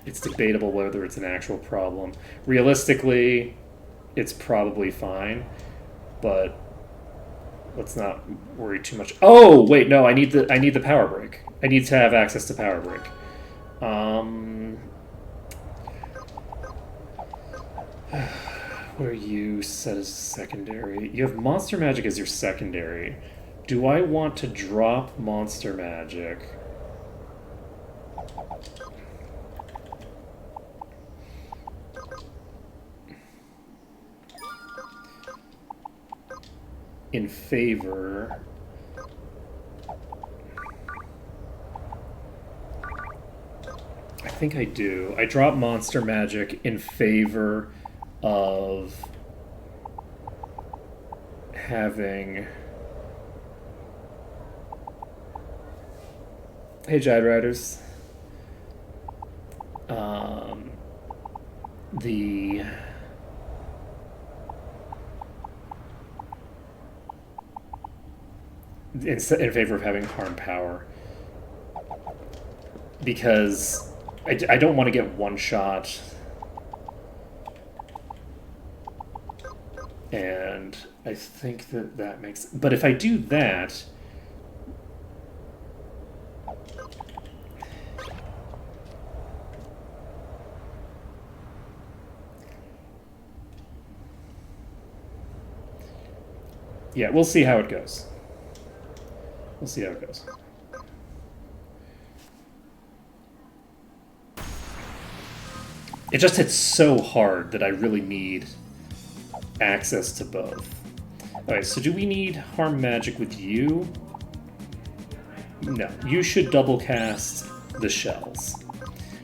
It's debatable whether it's an actual problem. Realistically, it's probably fine, but let's not worry too much. Oh, wait, no, I need the power break. I need to have access to power break. What are you set as secondary? You have Monster Magic as your secondary. Do I want to drop Monster Magic? In favor... I think I do. I drop Monster Magic in favor of having Hey, Jide Riders. The in favor of having harm power, because I don't want to get one shot, and I think that makes. But if I do that. Yeah, we'll see how it goes. We'll see how it goes. It just hits so hard that I really need access to both. Alright, so do we need harm magic with you? No, you should double cast the shells.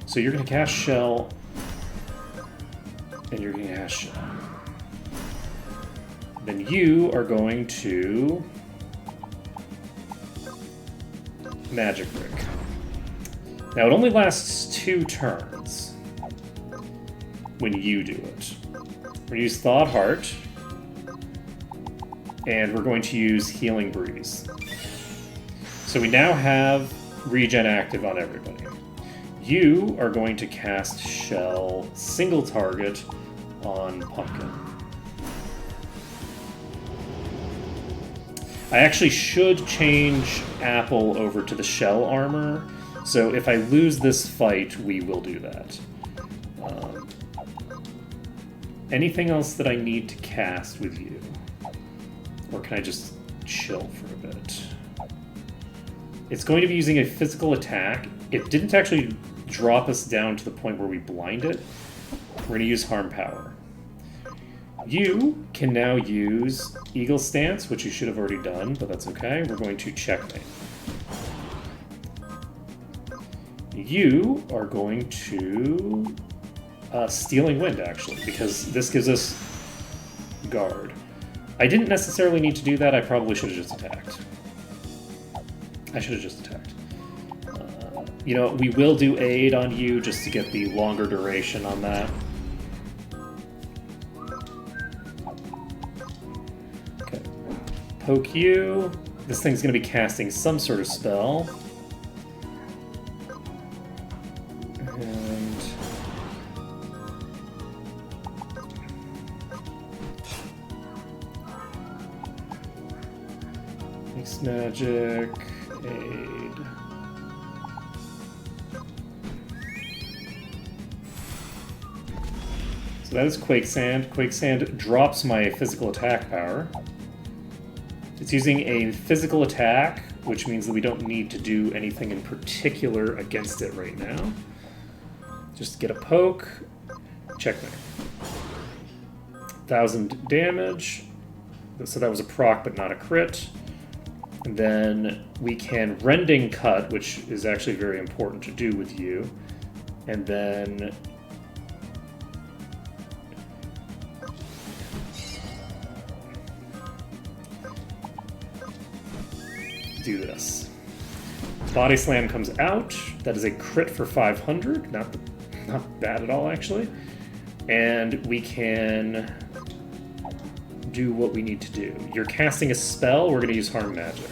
So you're going to cast shell, and you're going to cast shell. Then you are going to Magic Brick. Now it only lasts 2 turns when you do it. We're going to use Thawed Heart, and we're going to use Healing Breeze. So we now have regen active on everybody. You are going to cast Shell single target on Pumpkin. I actually should change Apple over to the shell armor, so if I lose this fight, we will do that. Anything else that I need to cast with you? Or can I just chill for a bit? It's going to be using a physical attack. It didn't actually drop us down to the point where we blind it. We're going to use Harm Power. You can now use Eagle Stance, which you should have already done, but that's okay. We're going to checkmate. You are going to Stealing Wind, actually, because this gives us guard. I didn't necessarily need to do that. I probably should have just attacked. I should have just attacked. You know, we will do aid on you just to get the longer duration on that. Okay. Poke you. This thing's going to be casting some sort of spell. And Mixed Magic, aid. So that is Quake Sand. Quake Sand drops my physical attack power. It's using a physical attack, which means that we don't need to do anything in particular against it right now. Just get a poke, checkmate. 1,000 damage. So that was a proc, but not a crit. And then we can Rending Cut, which is actually very important to do with you. And then do this. Body Slam comes out. That is a crit for 500. Not bad at all, actually. And we can do what we need to do. You're casting a spell. We're going to use Harm Magic.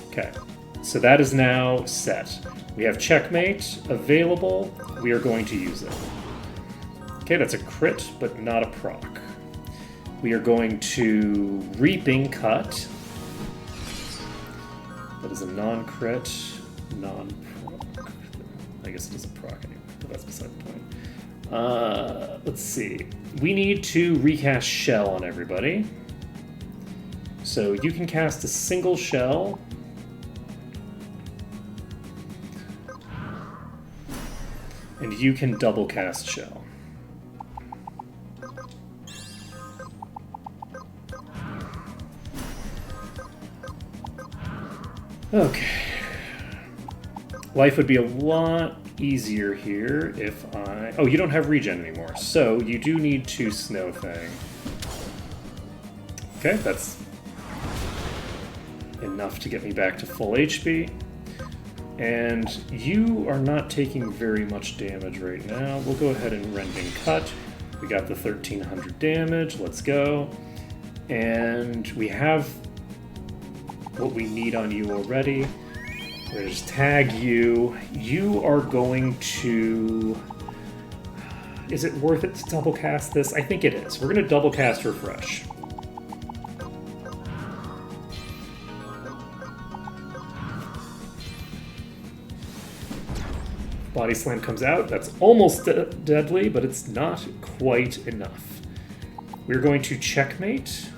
Okay. So that is now set. We have Checkmate available. We are going to use it. Okay, that's a crit, but not a proc. We are going to Reaping Cut. That is a non-crit, non-proc. I guess it doesn't proc anyway, but that's beside the point. Let's see. We need to recast Shell on everybody. So you can cast a single Shell. And you can double cast Shell. Okay. Life would be a lot easier here if I... Oh, you don't have regen anymore, so you do need to Snow Fang. Okay, that's enough to get me back to full HP. And you are not taking very much damage right now. We'll go ahead and Rending Cut. We got the 1300 damage. Let's go. And we have what we need on you already. We're going to just tag you. You are going to... Is it worth it to double cast this? I think it is. We're going to double cast Refresh. Body Slam comes out. That's almost deadly, but it's not quite enough. We're going to checkmate.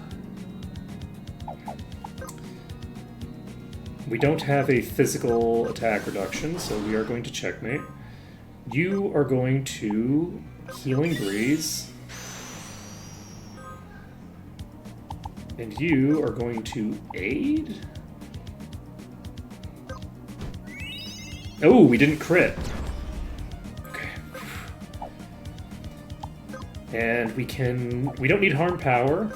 We don't have a physical attack reduction, so we are going to checkmate. You are going to Healing Breeze. And you are going to aid? Oh, we didn't crit. Okay. And we don't need harm power,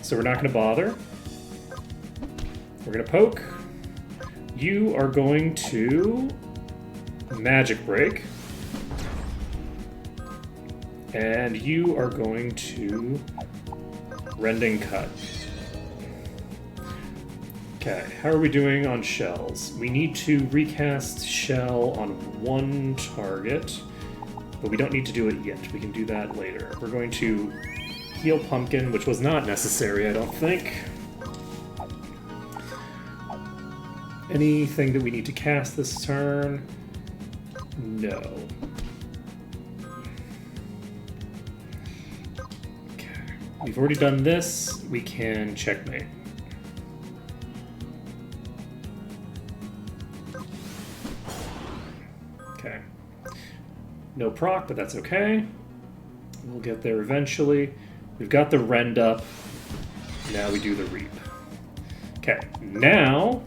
so we're not going to bother. We're going to poke. You are going to Magic Break. And you are going to Rending Cut. Okay, how are we doing on shells? We need to recast shell on one target, but we don't need to do it yet. We can do that later. We're going to heal Pumpkin, which was not necessary, I don't think. Anything that we need to cast this turn? No. Okay. We've already done this. We can checkmate. Okay. No proc, but that's okay. We'll get there eventually. We've got the Rend up. Now we do the Reap. Okay, now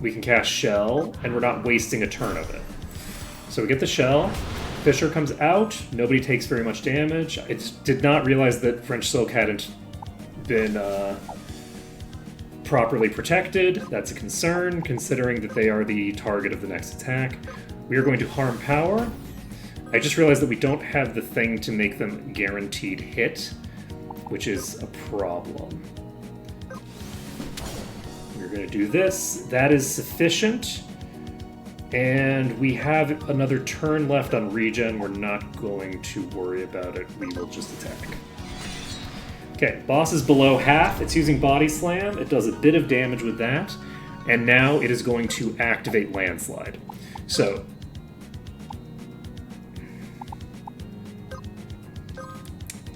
we can cast Shell, and we're not wasting a turn of it. So we get the Shell. Fissure comes out. Nobody takes very much damage. I did not realize that French Silk hadn't been properly protected. That's a concern, considering that they are the target of the next attack. We are going to harm power. I just realized that we don't have the thing to make them guaranteed hit, which is a problem. We're going to do this. That is sufficient. And we have another turn left on regen. We're not going to worry about it. We will just attack. Okay, boss is below half. It's using Body Slam. It does a bit of damage with that. And now it is going to activate Landslide. So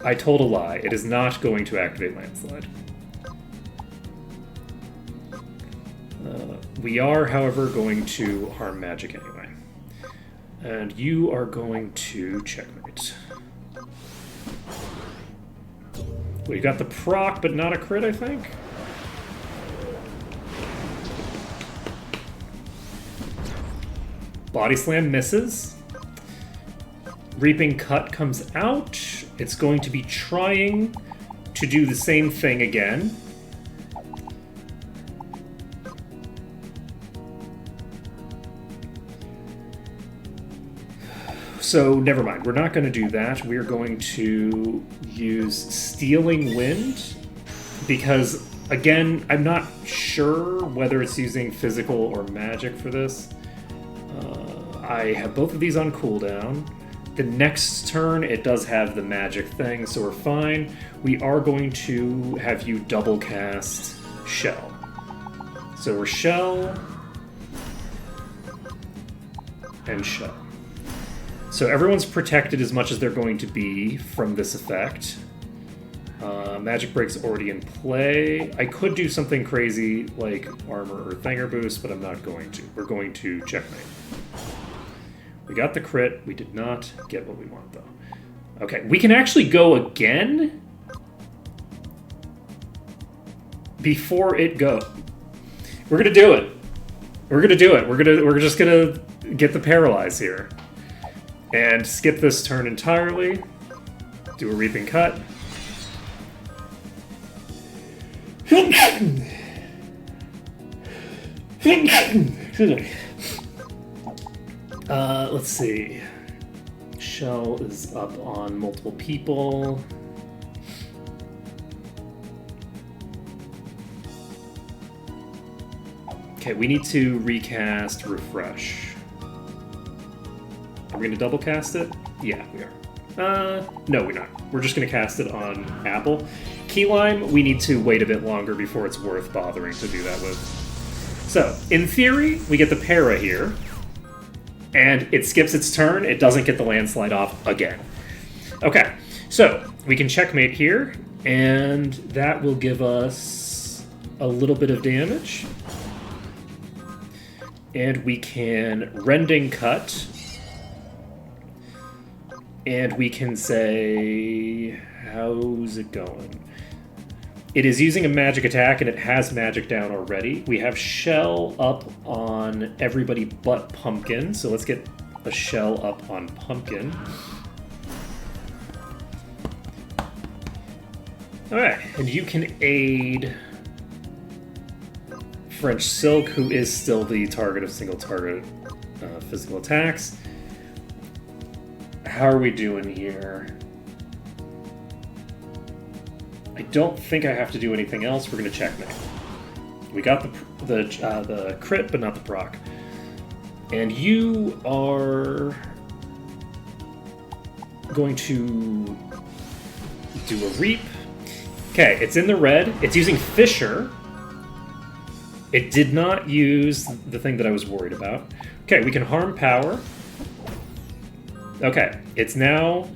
I told a lie. It is not going to activate Landslide. We are, however, going to harm magic anyway. And you are going to checkmate. We got the proc, but not a crit, I think. Body Slam misses. Reaping Cut comes out. It's going to be trying to do the same thing again. So, never mind. We're not going to do that. We're going to use Stealing Wind because, again, I'm not sure whether it's using physical or magic for this. I have both of these on cooldown. The next turn, it does have the magic thing, so we're fine. We are going to have you double cast Shell. So we're Shell and Shell. So everyone's protected as much as they're going to be from this effect. Magic Break's already in play. I could do something crazy like Armor or Thinger Boost, but I'm not going to. We're going to checkmate. We got the crit. We did not get what we want, though. Okay, we can actually go again before it goes. We're gonna do it. We're gonna do it. We're just gonna get the Paralyze here and skip this turn entirely. Do a Reaping Cut. Let's see. Shell is up on multiple people. Okay, we need to recast refresh. Are we gonna double cast it? Yeah, we are. No, we're not. We're just gonna cast it on Apple. Keylime, we need to wait a bit longer before it's worth bothering to do that with. So, in theory, we get the para here, and it skips its turn. It doesn't get the landslide off again. Okay, so we can checkmate here, and that will give us a little bit of damage. And we can Rending Cut. And we can say, how's it going? It is using a magic attack, and it has magic down already. We have Shell up on everybody but Pumpkin, so let's get a Shell up on Pumpkin. Alright, and you can aid French Silk, who is still the target of single target physical attacks. How are we doing here? I don't think I have to do anything else. We're going to checkmate. We got the crit, but not the proc. And you are going to do a Reap. Okay, it's in the red. It's using Fissure. It did not use the thing that I was worried about. Okay, we can harm power. Okay, it's now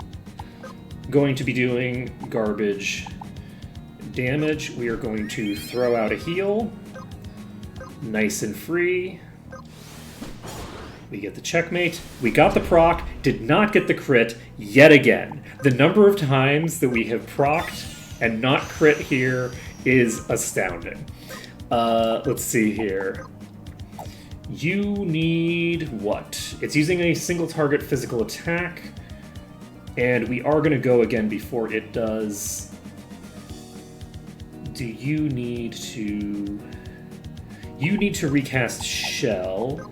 going to be doing garbage damage. We are going to throw out a heal. Nice and free. We get the checkmate. We got the proc, did not get the crit yet again. The number of times that we have procced and not crit here is astounding. Let's see here. You need what? It's using a single target physical attack, and we are going to go again before it does. Do you need to... You need to recast Shell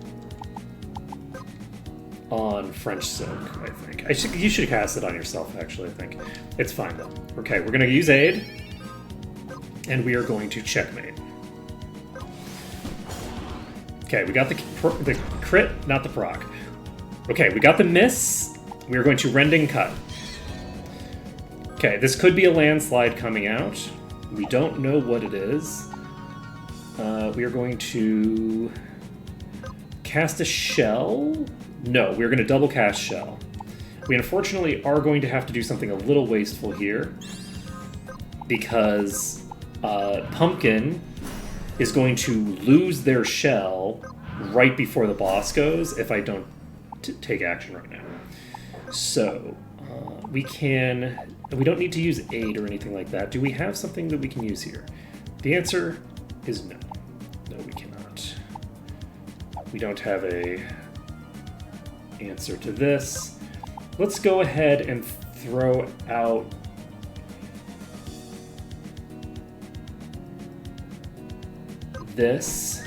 on French Silk, I think. You should cast it on yourself, actually, I think. It's fine, though. Okay, we're going to use Aid, and we are going to checkmate. Okay, we got the crit, not the proc. Okay, we got the miss. We are going to Rending Cut. Okay, this could be a landslide coming out. We don't know what it is. We are going to cast a Shell. No, we're going to double cast Shell. We unfortunately are going to have to do something a little wasteful here, because Pumpkin is going to lose their Shell right before the boss goes if I don't take action right now. So, we don't need to use Aid or anything like that. Do we have something that we can use here? The answer is no. No, we cannot. We don't have a answer to this. Let's go ahead and throw out this.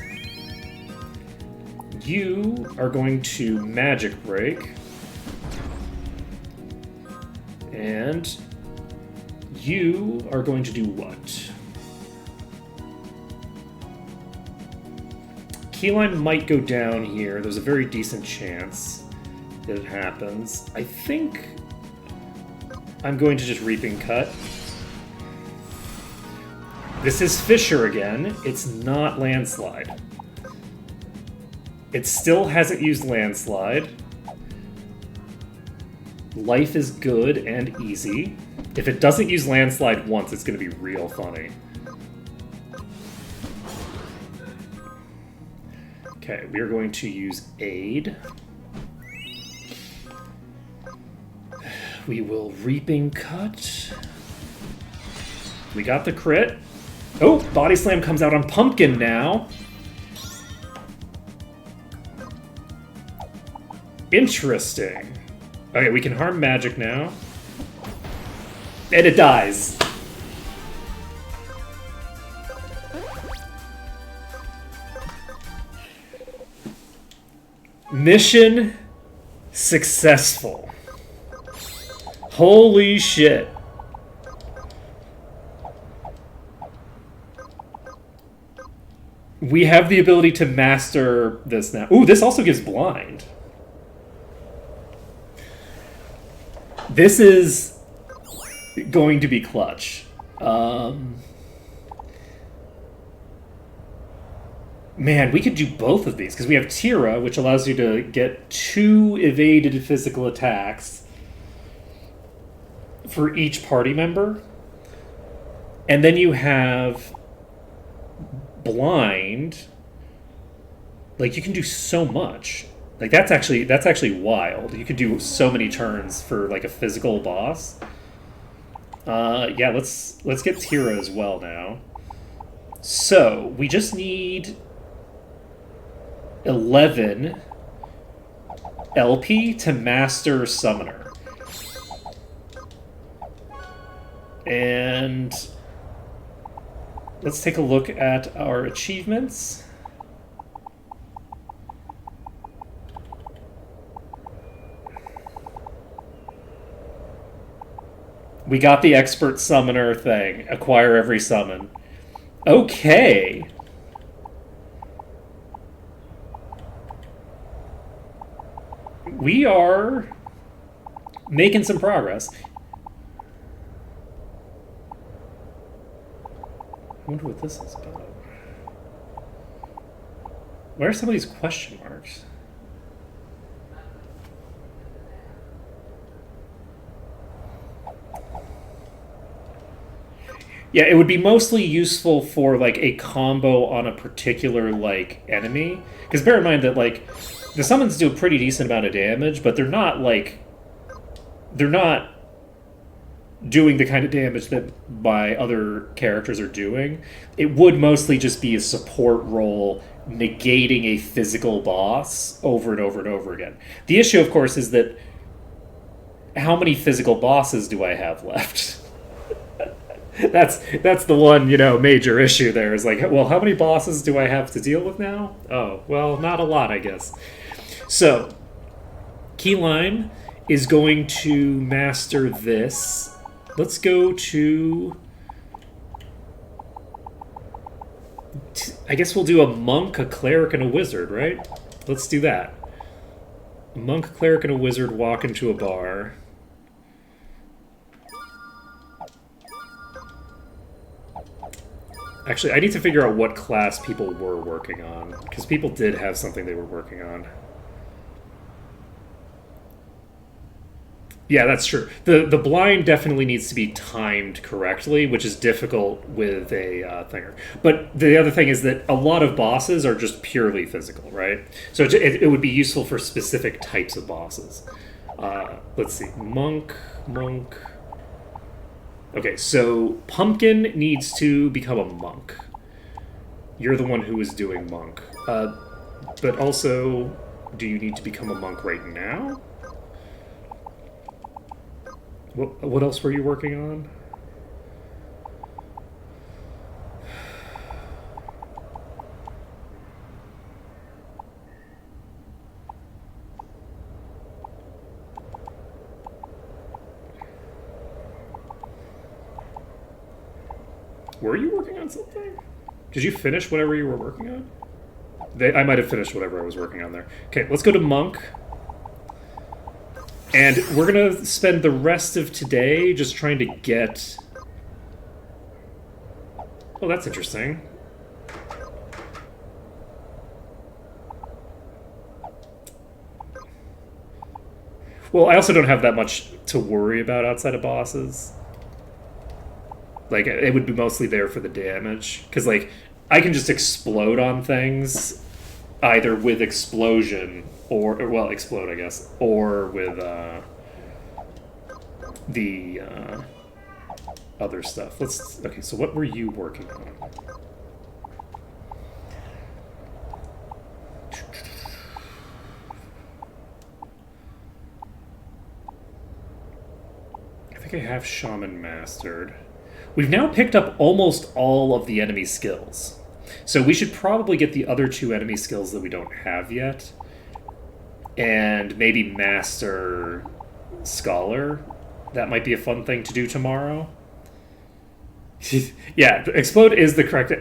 You are going to Magic Break. And you are going to do what? Keyline might go down here. There's a very decent chance that it happens. I think I'm going to just Reaping Cut. This is Fissure again. It's not Landslide. It still hasn't used Landslide. Life is good and easy. If it doesn't use Landslide once, it's going to be real funny. Okay, we are going to use Aid. We will Reaping Cut. We got the crit. Oh, Body Slam comes out on Pumpkin now. Interesting. Okay, we can harm magic now. And it dies. Mission Successful. Holy shit. We have the ability to master this now. Ooh, this also gives blind. This is going to be clutch. Man, we could do both of these because we have Tira, which allows you to get 2 evaded physical attacks for each party member. And then you have blind. Like, you can do so much. Like, that's actually wild. You could do so many turns for like a physical boss. Yeah, let's get Tira as well now. So we just need 11 LP to master Summoner. And let's take a look at our achievements. We got the Expert Summoner thing. Acquire every summon. Okay. We are making some progress. I wonder what this is about. Where are some of these question marks? Yeah, it would be mostly useful for like a combo on a particular like enemy. Because bear in mind that like the summons do a pretty decent amount of damage, but they're not doing the kind of damage that my other characters are doing. It would mostly just be a support role negating a physical boss over and over and over again. The issue, of course, is that how many physical bosses do I have left? That's the one, major issue there is like, well, how many bosses do I have to deal with now? Oh, well, not a lot, I guess. So, Keyline is going to master this. Let's go to... I guess we'll do a monk, a cleric, and a wizard, right? Let's do that. A monk, a cleric, and a wizard walk into a bar. Actually, I need to figure out what class people were working on, because people did have something they were working on. Yeah, that's true. The blind definitely needs to be timed correctly, which is difficult with a thinger. But the other thing is that a lot of bosses are just purely physical, right? So it would be useful for specific types of bosses. Let's see. Monk. Okay, so Pumpkin needs to become a monk. You're the one who is doing monk. But also, do you need to become a monk right now? What else were you working on? Were you working on something? Did you finish whatever you were working on? I might have finished whatever I was working on there. Okay, let's go to Monk. And we're going to spend the rest of today just trying to get... Oh, that's interesting. Well, I also don't have that much to worry about outside of bosses. Like, it would be mostly there for the damage. Because, like, I can just explode on things, either with explosion, or well, explode, I guess, or with the other stuff. Okay, so what were you working on? I think I have Shaman mastered. We've now picked up almost all of the enemy skills. So we should probably get the other two enemy skills that we don't have yet. and maybe Master Scholar. That might be a fun thing to do tomorrow. Yeah, explode is the correct.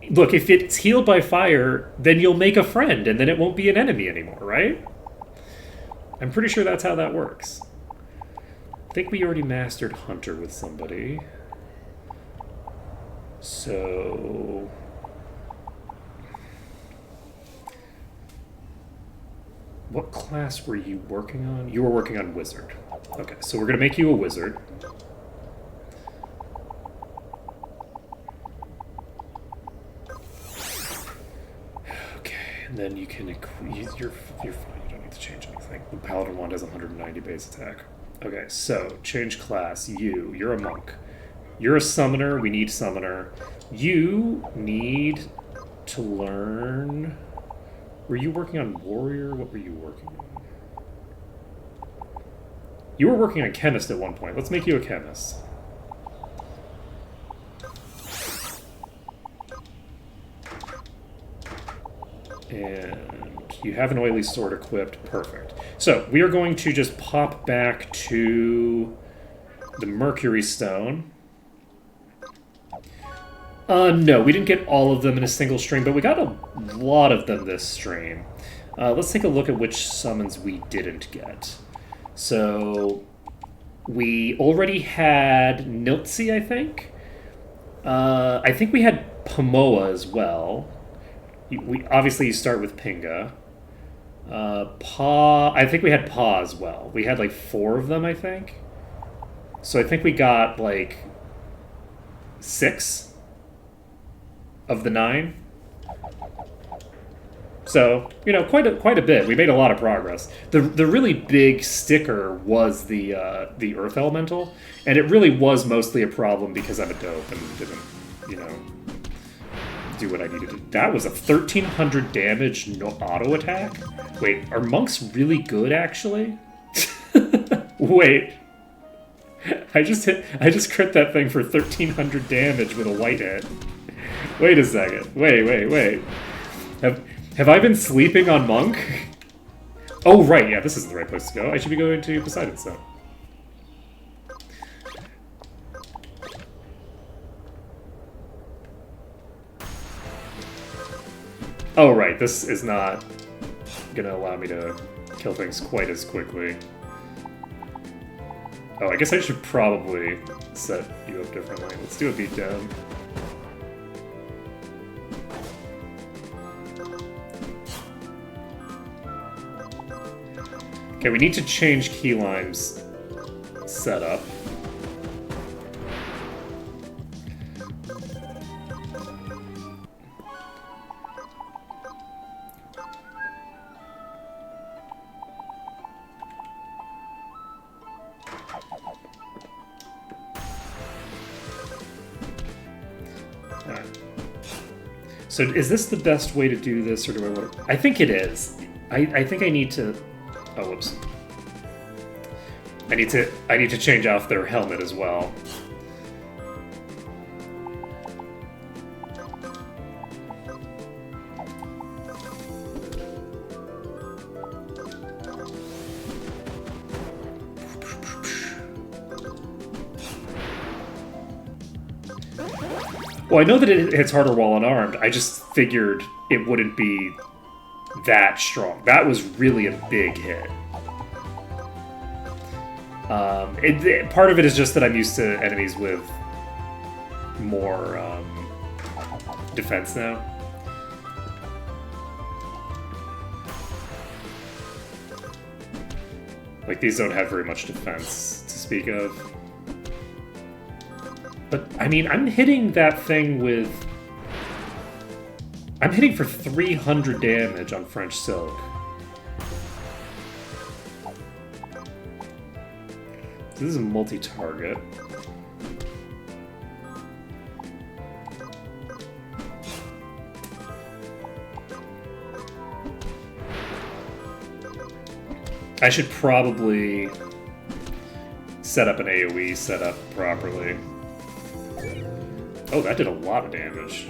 Look, if it's healed by fire, then you'll make a friend, and then it won't be an enemy anymore, right? I'm pretty sure that's how that works. I think we already mastered Hunter with somebody. So... what class were you working on? You were working on Wizard. Okay, so we're going to make you a Wizard. Okay, and then you can... you're fine, you don't need to change anything. The Paladin Wand has 190 base attack. Okay, so change class. You're a monk. You're a summoner. We need summoner. You need to learn... were you working on warrior? What were you working on? You were working on chemist at one point. Let's make you a chemist. And you have an oily sword equipped. Perfect. So we are going to just pop back to the Mercury Stone. No, we didn't get all of them in a single stream, but we got a lot of them this stream. Let's take a look at which summons we didn't get. So, we already had Niltzi, I think. I think we had Pomoa as well. Obviously, you start with Pinga. I think we had Pa as well. We had like 4 of them, I think. So I think we got like 6 of the 9. So, you know, quite a bit. We made a lot of progress. The really big sticker was the Earth Elemental, and it really was mostly a problem because I'm a dope and didn't, you know, do what I needed to. That was a 1300 damage auto attack? Wait, are monks really good, actually? Wait. I just crit that thing for 1300 damage with a white hit. Wait a second. Wait. Have I been sleeping on Monk? Oh, right. Yeah, this isn't the right place to go. I should be going to Poseidon Stone. Oh, right. This is not going to allow me to kill things quite as quickly. Oh, I guess I should probably set you up differently. Let's do a beatdown. Okay, we need to change Keylime's setup. Alright. So is this the best way to do this, or do I want to... I think it is. I think I need to... Oh, whoops. I need to change off their helmet as well. Well, I know that it hits harder while unarmed. I just figured it wouldn't be that strong. That was really a big hit. Part of it is just that I'm used to enemies with more defense now. Like, these don't have very much defense to speak of. But, I mean, I'm hitting that thing with... I'm hitting for 300 damage on French Silk. This is a multi-target. I should probably set up an AoE setup properly. Oh, that did a lot of damage.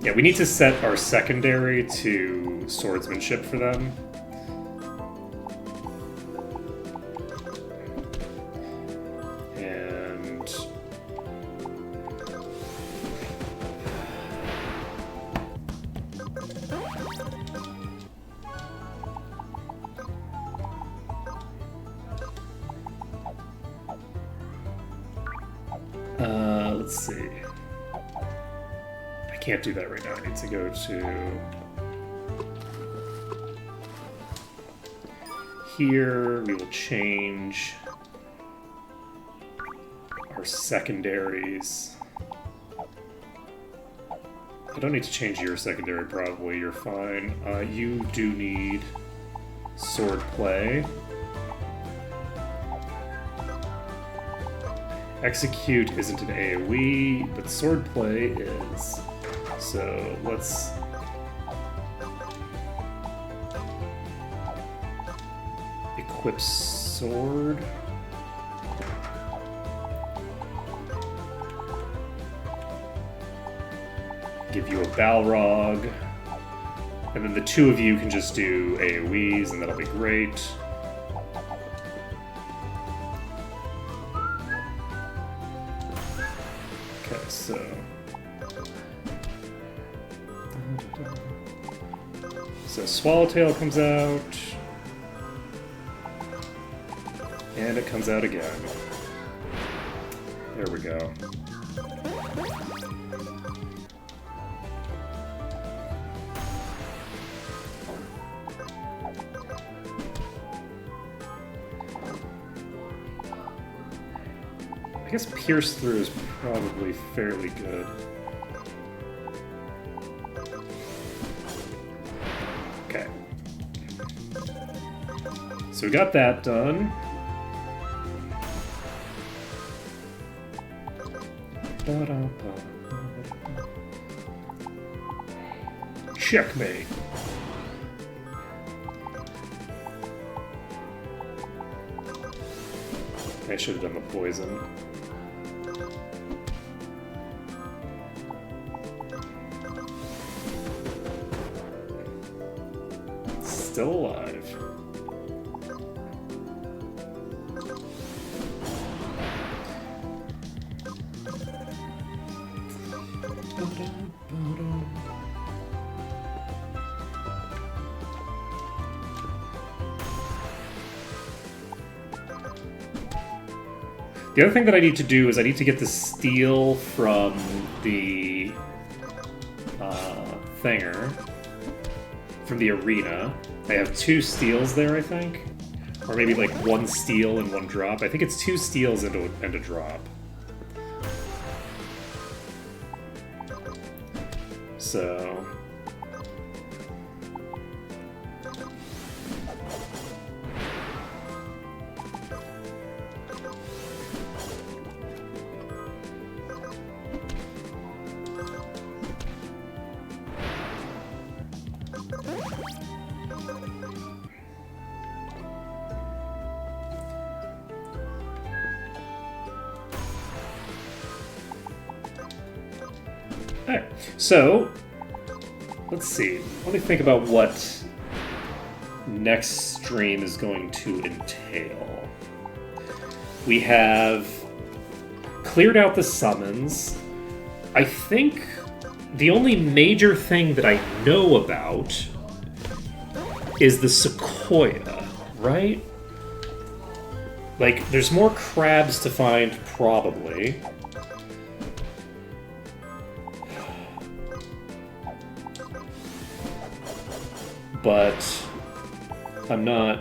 Yeah, we need to set our secondary to swordsmanship for them. And let's see. I can't do that right now. I need to go to here. We will change our secondaries. I don't need to change your secondary, probably. You're fine. You do need sword play. Execute isn't an AoE, but swordplay is. So let's equip sword. Give you a Balrog. And then the two of you can just do AoEs, and that'll be great. So Swallowtail comes out, and it comes out again. There we go. I guess Pierce Through is probably fairly good. Okay. So we got that done. Checkmate. I should have done the poison. Still alive. The other thing that I need to do is I need to get the steel from the thinger, from the arena. I have 2 steals there, I think. Or maybe like 1 steal and 1 drop. I think it's 2 steals and a drop. So... Alright, so let's see. Let me think about what next stream is going to entail. We have cleared out the summons. I think the only major thing that I know about is the Sequoia, right? Like, there's more crabs to find, probably. But I'm not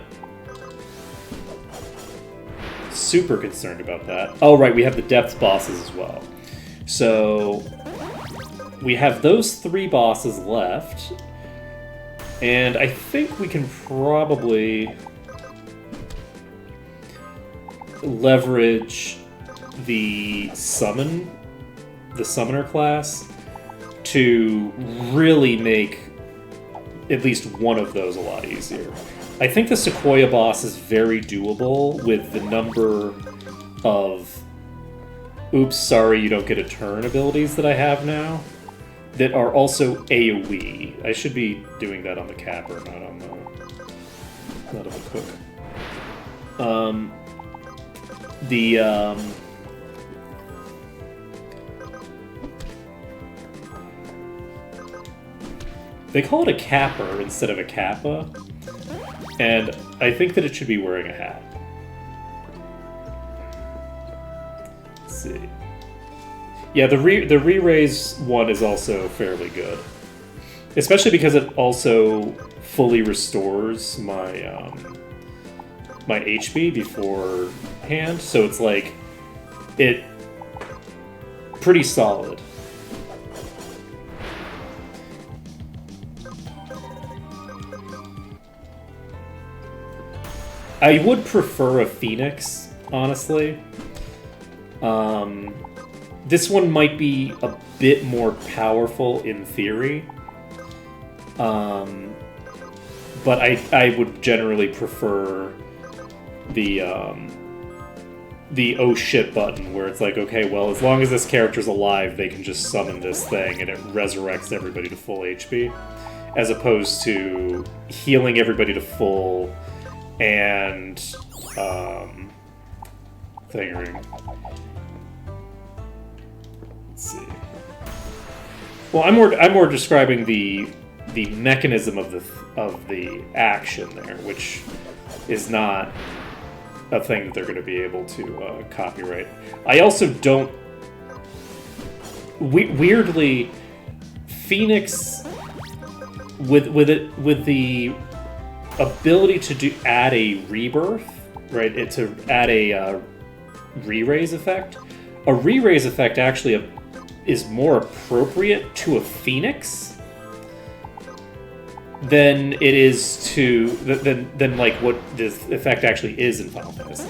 super concerned about that. Oh, right, we have the depth bosses as well. So we have those 3 bosses left, and I think we can probably leverage the summoner class to really make at least one of those a lot easier. I think the Sequoia boss is very doable with the number of oops, sorry, you don't get a turn abilities that I have now. that are also AoE. I should be doing that on the Capper, not on the Cook. They call it a Capper instead of a Kappa, and I think that it should be wearing a hat. Let's see. Yeah, the re-raise one is also fairly good, especially because it also fully restores my my HP beforehand. So it's like it pretty solid. I would prefer a Phoenix, honestly. This one might be a bit more powerful in theory. But I would generally prefer the oh shit button, where it's like, okay, well, as long as this character's alive, they can just summon this thing and it resurrects everybody to full HP, as opposed to healing everybody to full and thingering. Let's see. Well, I'm more describing the mechanism of the action there, which is not a thing that they're going to be able to copyright. I also don't. Weirdly, Phoenix with the ability to add a rebirth, right? To add a re-raise effect. A re-raise effect actually is more appropriate to a Phoenix than it is to than like what this effect actually is in Final Fantasy.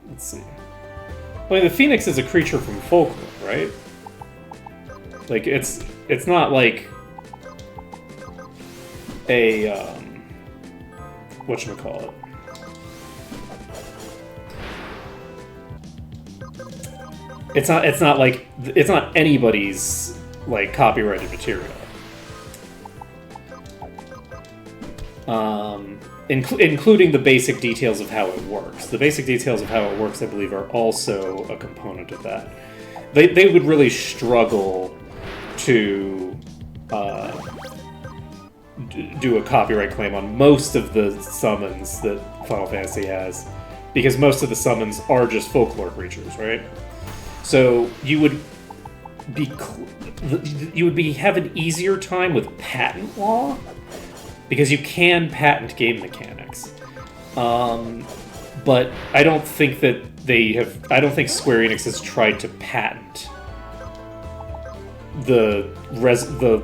Let's see. I mean, the Phoenix is a creature from folklore, right? Like it's not like a whatchamacallit. It's not anybody's like copyrighted material. Including the basic details of how it works. The basic details of how it works, I believe, are also a component of that. They would really struggle to do a copyright claim on most of the summons that Final Fantasy has, because most of the summons are just folklore creatures, right? So you would have an easier time with patent law, because you can patent game mechanics. But I don't think that I don't think Square Enix has tried to patent the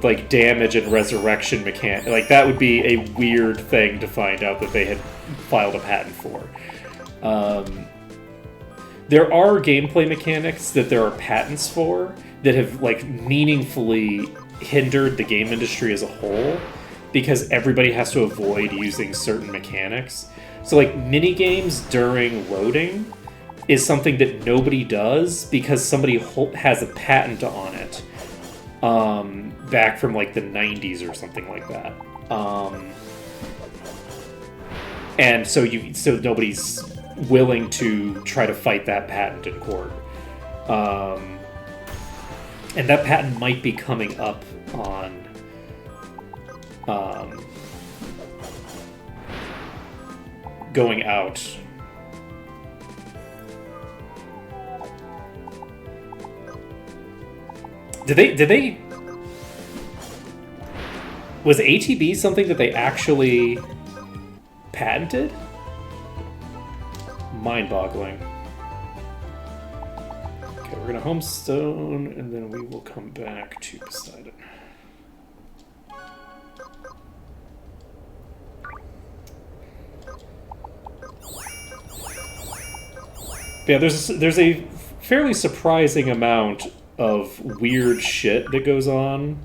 like damage and resurrection mechanic. Like, that would be a weird thing to find out that they had filed a patent for. There are gameplay mechanics that there are patents for that have like meaningfully hindered the game industry as a whole, because everybody has to avoid using certain mechanics. So like mini games during loading is something that nobody does because somebody has a patent on it back from like the 90s or something like that. And so nobody's willing to try to fight that patent in court. And that patent might be coming up on going out. Did they was ATB something that they actually patented? Mind-boggling. Okay, we're gonna Homestone, and then we will come back to Poseidon. Yeah, there's a fairly surprising amount of weird shit that goes on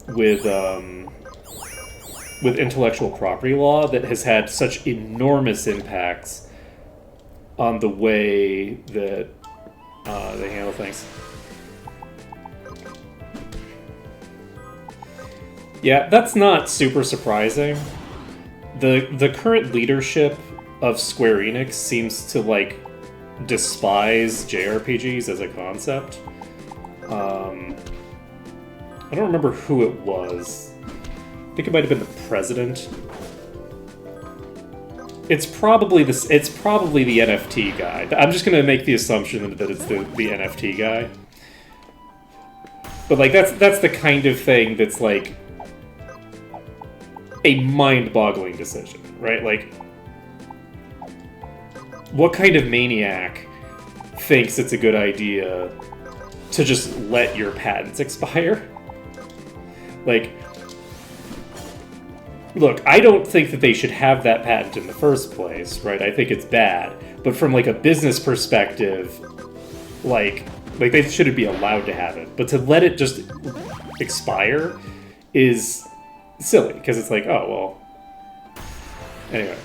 with intellectual property law that has had such enormous impacts on the way that they handle things. Yeah, that's not super surprising. The current leadership of Square Enix seems to like despise JRPGs as a concept. I don't remember who it was. I think it might have been the president. It's probably this. It's probably the NFT guy. I'm just gonna make the assumption that it's the NFT guy. But like that's the kind of thing that's like a mind-boggling decision, right? Like, what kind of maniac thinks it's a good idea to just let your patents expire? Like, look, I don't think that they should have that patent in the first place, right? I think it's bad. But from like a business perspective, like they shouldn't be allowed to have it. But to let it just expire is silly, because it's like, oh, well. Anyway.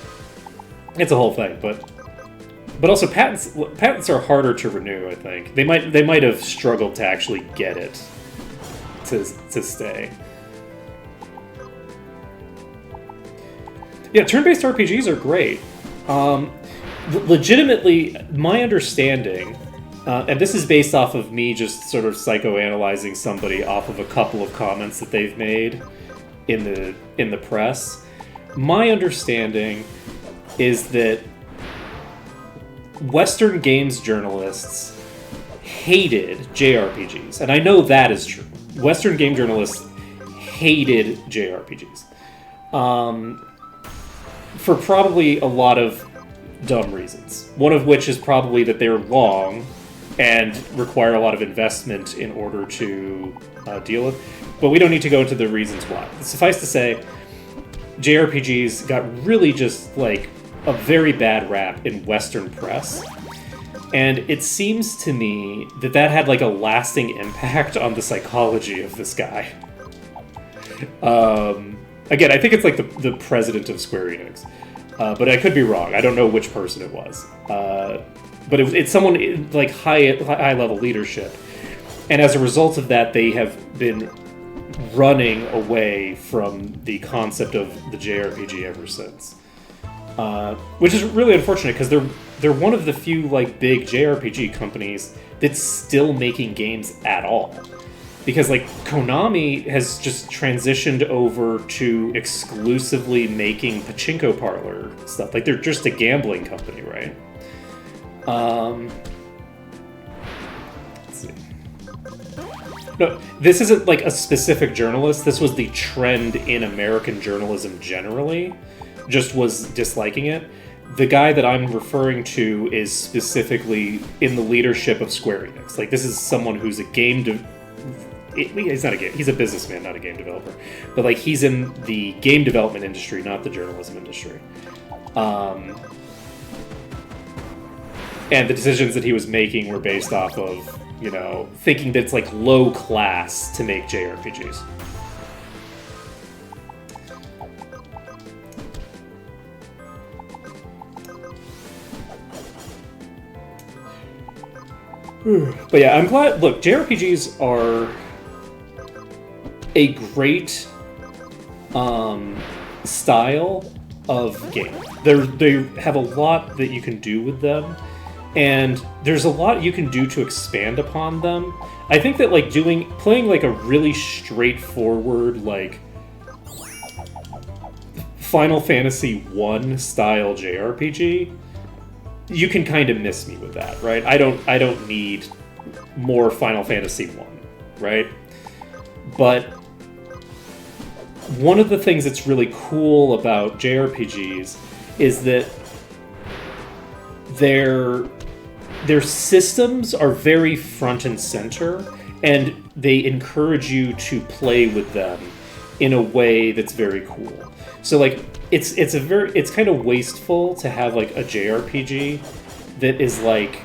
It's a whole thing, but also patents are harder to renew, I think. They might have struggled to actually get it to stay. Yeah, turn-based RPGs are great. Legitimately, my understanding, and this is based off of me just sort of psychoanalyzing somebody off of a couple of comments that they've made in the press. My understanding is that Western games journalists hated JRPGs, and I know that is true. Western game journalists hated JRPGs. For probably a lot of dumb reasons. One of which is probably that they're long and require a lot of investment in order to deal with. But we don't need to go into the reasons why. Suffice to say, JRPGs got really just like a very bad rap in Western press. And it seems to me that had like a lasting impact on the psychology of this guy. Again, I think it's like the president of Square Enix. But I could be wrong. I don't know which person it was. But it's someone in like high level leadership. And as a result of that, they have been running away from the concept of the JRPG ever since. Which is really unfortunate, because they're one of the few like big JRPG companies that's still making games at all. Because like Konami has just transitioned over to exclusively making pachinko parlor stuff. Like they're just a gambling company, right? Let's see. No, this isn't like a specific journalist. This was the trend in American journalism generally. Just was disliking it. The guy that I'm referring to is specifically in the leadership of Square Enix. Like this is someone who's a he's not a game. He's a businessman, not a game developer. But like he's in the game development industry, not the journalism industry. And the decisions that he was making were based off of, you know, thinking that it's like low class to make JRPGs. But yeah, I'm glad. Look, JRPGs are a great style of game. They have a lot that you can do with them, and there's a lot you can do to expand upon them. I think that like playing like a really straightforward like Final Fantasy 1 style JRPG, you can kind of miss me with that, right? I don't need more Final Fantasy 1, right? But one of the things that's really cool about JRPGs is that their systems are very front and center, and they encourage you to play with them in a way that's very cool. So like it's kind of wasteful to have like a JRPG that is like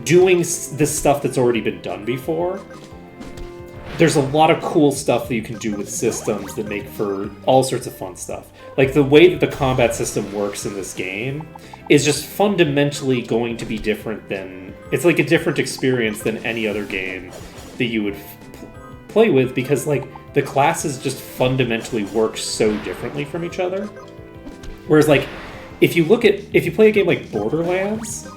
doing this stuff that's already been done before. There's a lot of cool stuff that you can do with systems that make for all sorts of fun stuff. Like the way that the combat system works in this game is just fundamentally going to be different than... It's like a different experience than any other game that you would play with, because like the classes just fundamentally work so differently from each other. Whereas like if you play a game like Borderlands,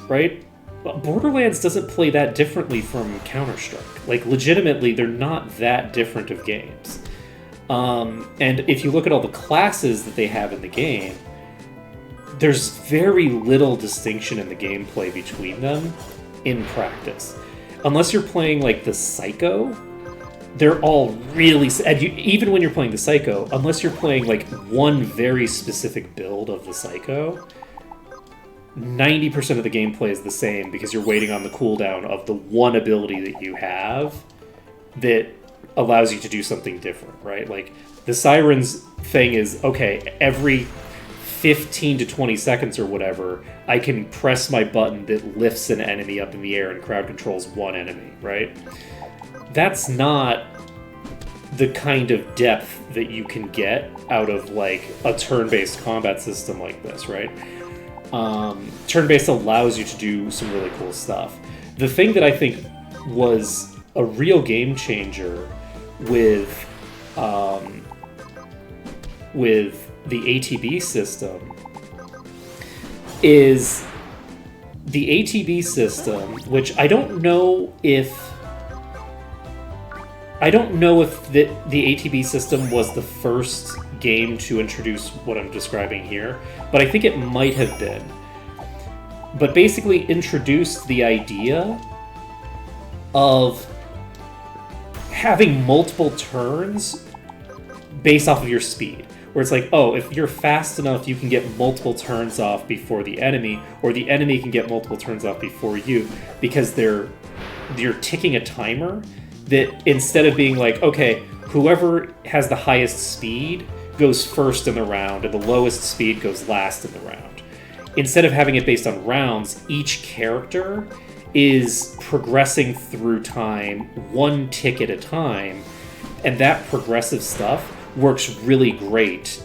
right? Borderlands doesn't play that differently from Counter-Strike. Like legitimately, they're not that different of games. And if you look at all the classes that they have in the game, there's very little distinction in the gameplay between them in practice. Unless you're playing like the Psycho, they're all really... even when you're playing the Psycho, unless you're playing like one very specific build of the Psycho, 90% of the gameplay is the same because you're waiting on the cooldown of the one ability that you have that allows you to do something different, right? Like the Sirens thing is, okay, every 15 to 20 seconds or whatever, I can press my button that lifts an enemy up in the air and crowd controls one enemy, right? That's not the kind of depth that you can get out of like a turn-based combat system like this, right? Turn-based allows you to do some really cool stuff. The thing that I think was a real game changer with the ATB system is the ATB system, which I don't know if the ATB system was the first game to introduce what I'm describing here, but I think it might have been. But basically introduced the idea of having multiple turns based off of your speed. Where it's like, oh, if you're fast enough, you can get multiple turns off before the enemy, or the enemy can get multiple turns off before you, because you're ticking a timer that instead of being like, okay, whoever has the highest speed goes first in the round, and the lowest speed goes last in the round. Instead of having it based on rounds, each character is progressing through time, one tick at a time, and that progressive stuff works really great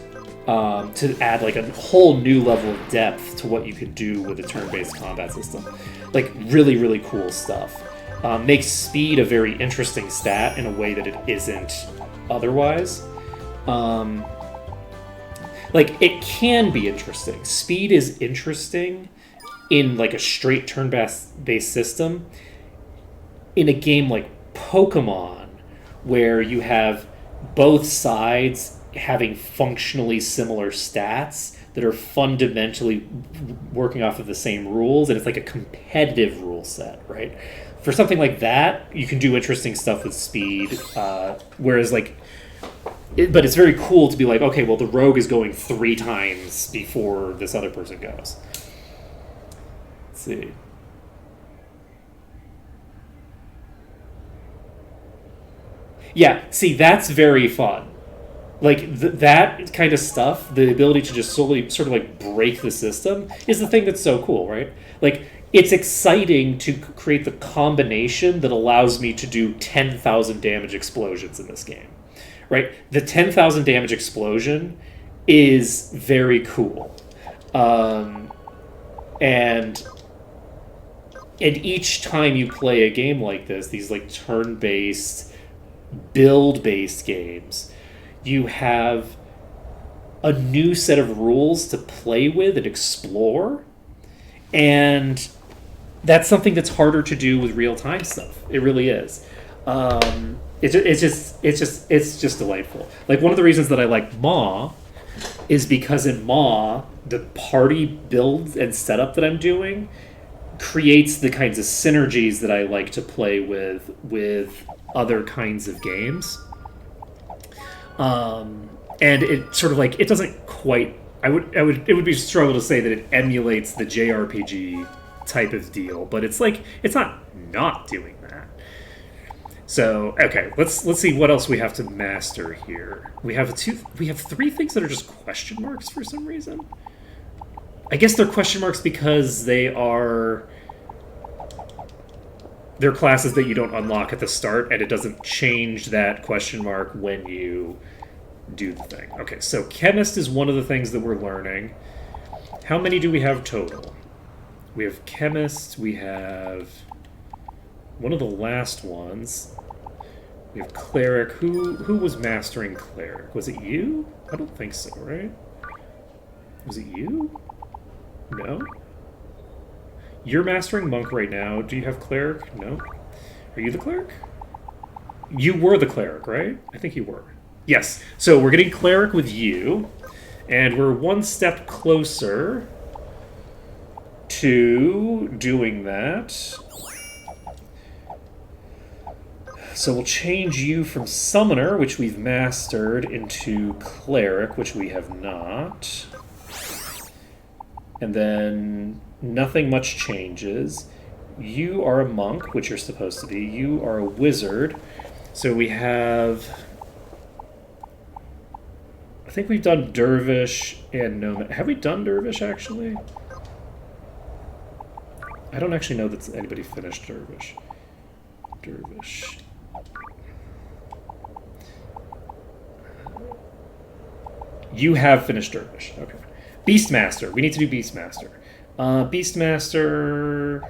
to add like a whole new level of depth to what you can do with a turn-based combat system. Like really, really cool stuff. Makes speed a very interesting stat in a way that it isn't otherwise. Like it can be interesting. Speed is interesting in like a straight turn-based system. In a game like Pokemon, where you have both sides having functionally similar stats that are fundamentally working off of the same rules, and it's like a competitive rule set, right? For something like that, you can do interesting stuff with speed, whereas like... but it's very cool to be like, okay, well, the rogue is going 3 times before this other person goes. Let's see. Yeah, see, that's very fun. Like, that kind of stuff, the ability to just sort of like break the system, is the thing that's so cool, right? Like, it's exciting to create the combination that allows me to do 10,000 damage explosions in this game, right? The 10,000 damage explosion is very cool. And each time you play a game like this, these like turn-based, build-based games, you have a new set of rules to play with and explore, and that's something that's harder to do with real-time stuff. It really is. It's just delightful. Like, one of the reasons that I like Maw is because in Maw, the party build and setup that I'm doing creates the kinds of synergies that I like to play with other kinds of games. And it sort of like, it doesn't quite, it would be a struggle to say that it emulates the JRPG type of deal, but it's like, it's not doing that. So, okay, let's see what else we have to master here. We have 3 things that are just question marks for some reason. I guess they're question marks because they're classes that you don't unlock at the start, and it doesn't change that question mark when you do the thing. Okay, so Chemist is one of the things that we're learning. How many do we have total? We have Chemist, we have one of the last ones. We have Cleric. Who was mastering Cleric? Was it you? I don't think so, right? Was it you? No? You're mastering Monk right now. Do you have Cleric? No? Are you the Cleric? You were the Cleric, right? I think you were. Yes. So we're getting Cleric with you, and we're one step closer to doing that. So we'll change you from Summoner, which we've mastered, into Cleric, which we have not. And then nothing much changes. You are a Monk, which you're supposed to be. You are a Wizard. So we have... I think we've done Dervish and Nomad. Have we done Dervish, actually? I don't actually know that anybody finished Dervish. Dervish... You have finished Dervish. Okay. Beastmaster. We need to do Beastmaster. Beastmaster...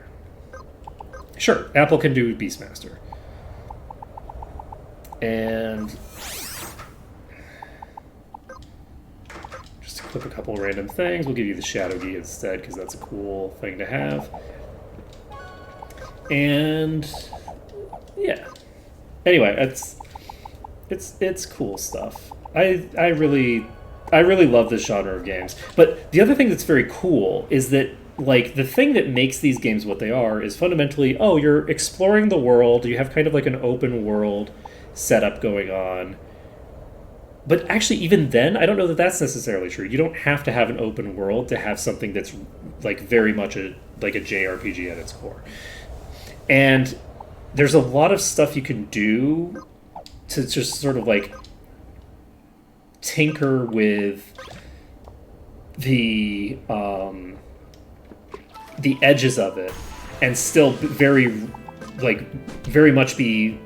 Sure, Apple can do Beastmaster. And... just to clip a couple of random things, we'll give you the Shadow Gi instead, because that's a cool thing to have. And... yeah. Anyway, it's cool stuff. I really love this genre of games. But the other thing that's very cool is that, like, the thing that makes these games what they are is fundamentally, oh, you're exploring the world, you have kind of like an open world setup going on. But actually, even then, I don't know that that's necessarily true. You don't have to have an open world to have something that's, like, very much like a JRPG at its core. And there's a lot of stuff you can do to just sort of, like, tinker with the edges of it and still very much be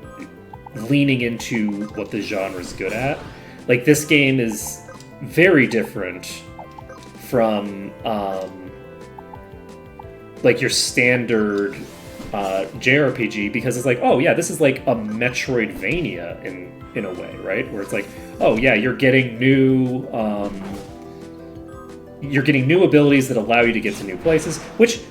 leaning into what the genre is good at. Like, this game is very different from like your standard JRPG, because it's like, oh yeah, this is like a Metroidvania in a way, right? Where it's like, oh yeah, you're getting new abilities that allow you to get to new places, which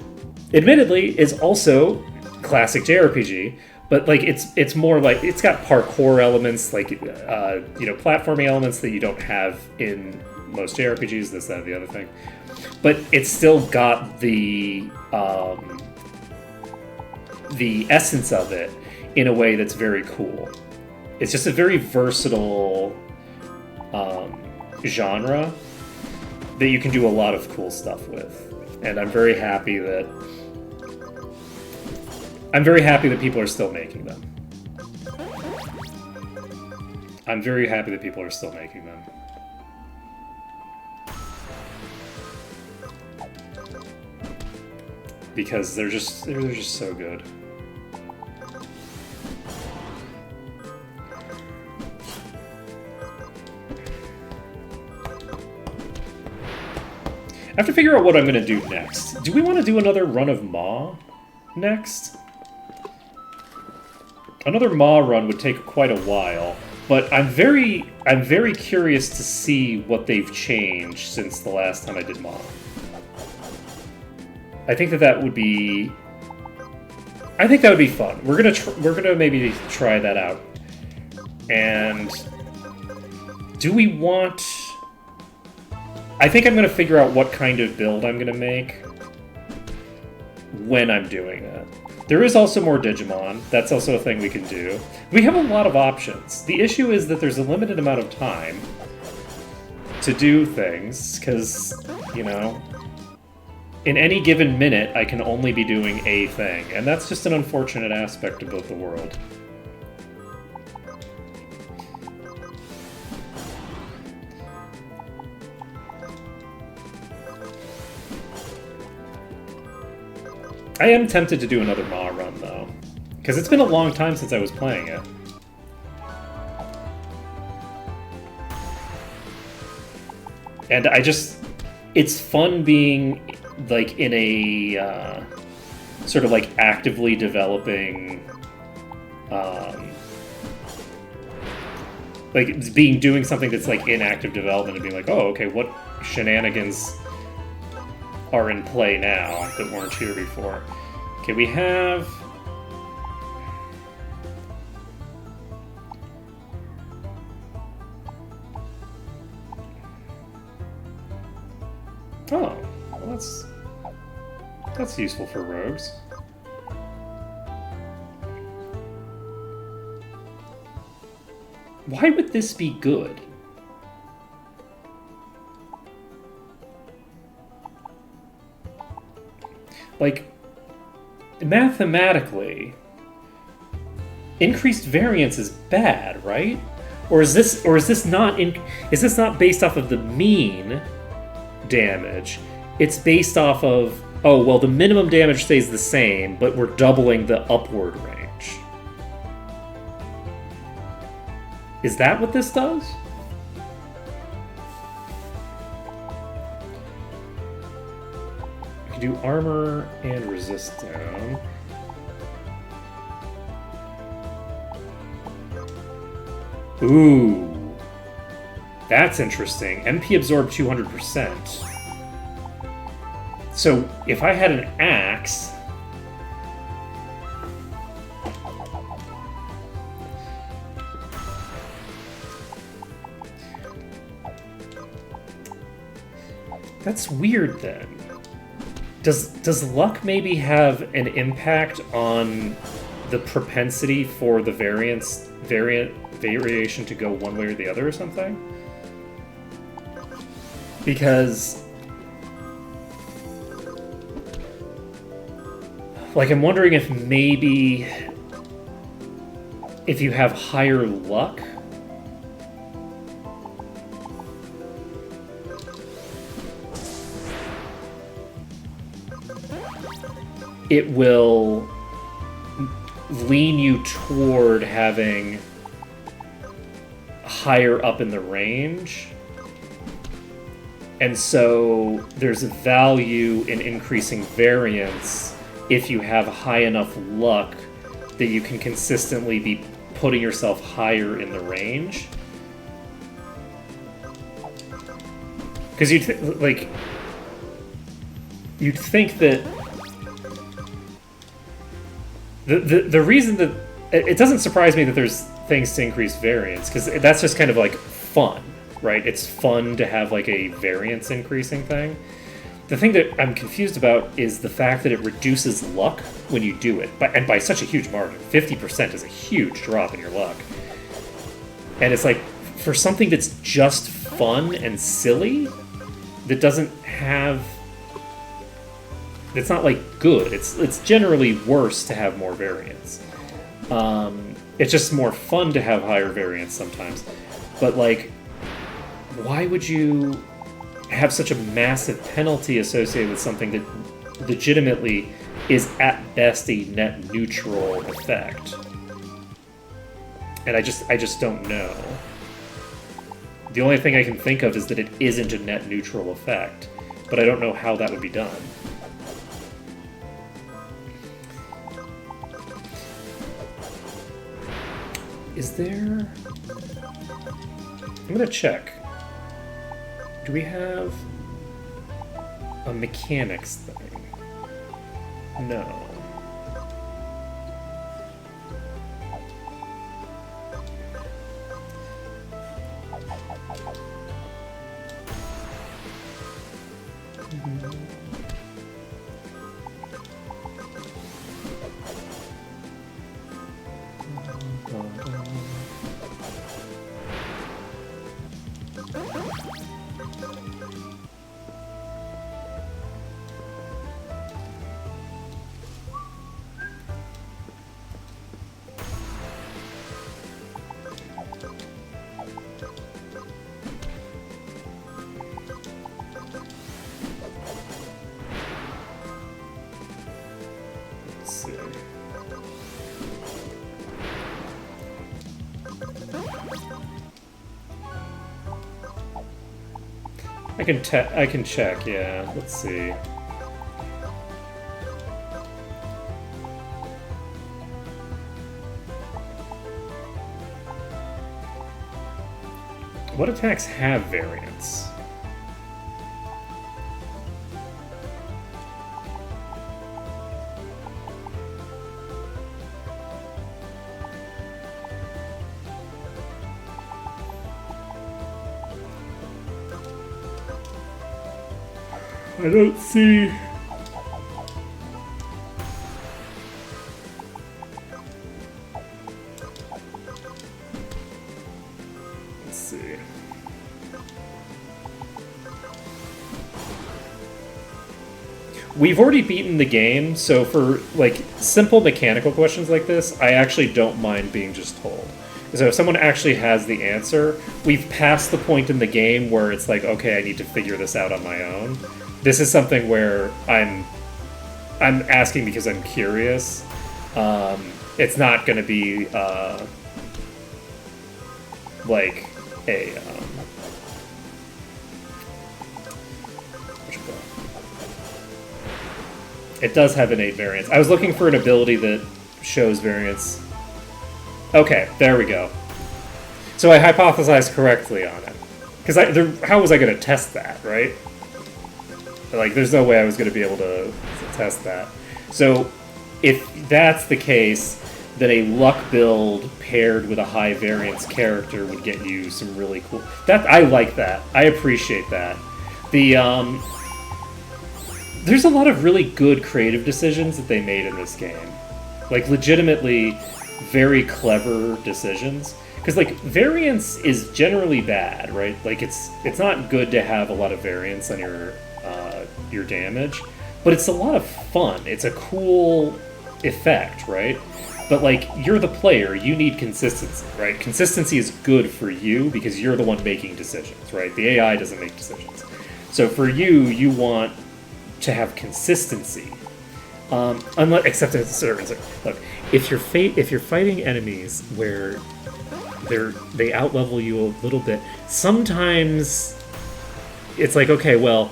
admittedly is also classic JRPG, but like it's more like, it's got parkour elements, like platforming elements that you don't have in most JRPGs, this, that, and the other thing. But it's still got the essence of it in a way that's very cool. It's just a very versatile genre that you can do a lot of cool stuff with. And I'm very happy that people are still making them. I'm very happy that people are still making them. Because they're just so good. I have to figure out what I'm going to do next. Do we want to do another run of Maw next? Another Maw run would take quite a while, but I'm very curious to see what they've changed since the last time I did Maw. I think that would be fun. We're gonna maybe try that out. And do we want? I think I'm gonna figure out what kind of build I'm gonna make when I'm doing that. There is also more Digimon. That's also a thing we can do. We have a lot of options. The issue is that there's a limited amount of time to do things, because, in any given minute, I can only be doing a thing, and that's just an unfortunate aspect of the world. I am tempted to do another Maw run, though, because it's been a long time since I was playing it. And it's fun being, like, in a sort of like actively developing um, like it's doing something that's like in active development and being like, oh, okay, what shenanigans are in play now that weren't here before? Okay, we have. Oh, well, that's useful for rogues. Why would this be good? Like, mathematically, increased variance is bad, right? Or is this not based off of the mean damage? It's based off of, oh, well, the minimum damage stays the same, but we're doubling the upward range. Is that what this does? We can do armor and resist down. Ooh. That's interesting. MP absorb 200%. So if I had an axe... That's weird then. Does luck maybe have an impact on the propensity for the variation to go one way or the other or something? Because like I'm wondering if maybe if you have higher luck, it will lean you toward having higher up in the range. And so there's a value in increasing variance if you have high enough luck that you can consistently be putting yourself higher in the range. Because you'd think that the reason that it doesn't surprise me that there's things to increase variance, because that's just kind of like fun, right? It's fun to have like a variance increasing thing. The thing that I'm confused about is the fact that it reduces luck when you do it, and by such a huge margin. 50% is a huge drop in your luck. And it's like, for something that's just fun and silly, that doesn't have... It's not like good. It's generally worse to have more variance. It's just more fun to have higher variance sometimes. But like, why would you have such a massive penalty associated with something that legitimately is at best a net neutral effect? And I just don't know. The only thing I can think of is that it isn't a net neutral effect, but I don't know how that would be done. Is there... I'm gonna check. Do we have a mechanics thing? No. Let's see. I can check, yeah. Let's see. What attacks have variance? I don't see. Let's see. We've already beaten the game, so for like simple mechanical questions like this, I actually don't mind being just told. So if someone actually has the answer, we've passed the point in the game where it's like, okay, I need to figure this out on my own. This is something where I'm asking because I'm curious. It's not going to be like a it does have innate variance. I was looking for an ability that shows variance. Okay, there we go. So I hypothesized correctly on it. Because how was I going to test that, right? Like, there's no way I was going to be able to test that. So, if that's the case, then a luck build paired with a high variance character would get you some really cool... I like that. I appreciate that. There's a lot of really good creative decisions that they made in this game. Like, legitimately very clever decisions. Because, like, variance is generally bad, right? Like, it's not good to have a lot of variance on your damage, but it's a lot of fun. It's a cool effect, right? But, like, you're the player, you need consistency, right? Consistency is good for you because you're the one making decisions, right? The AI doesn't make decisions. So for you want to have consistency. Except in certain... Look, if you're fighting enemies where they outlevel you a little bit, sometimes it's like, okay, well,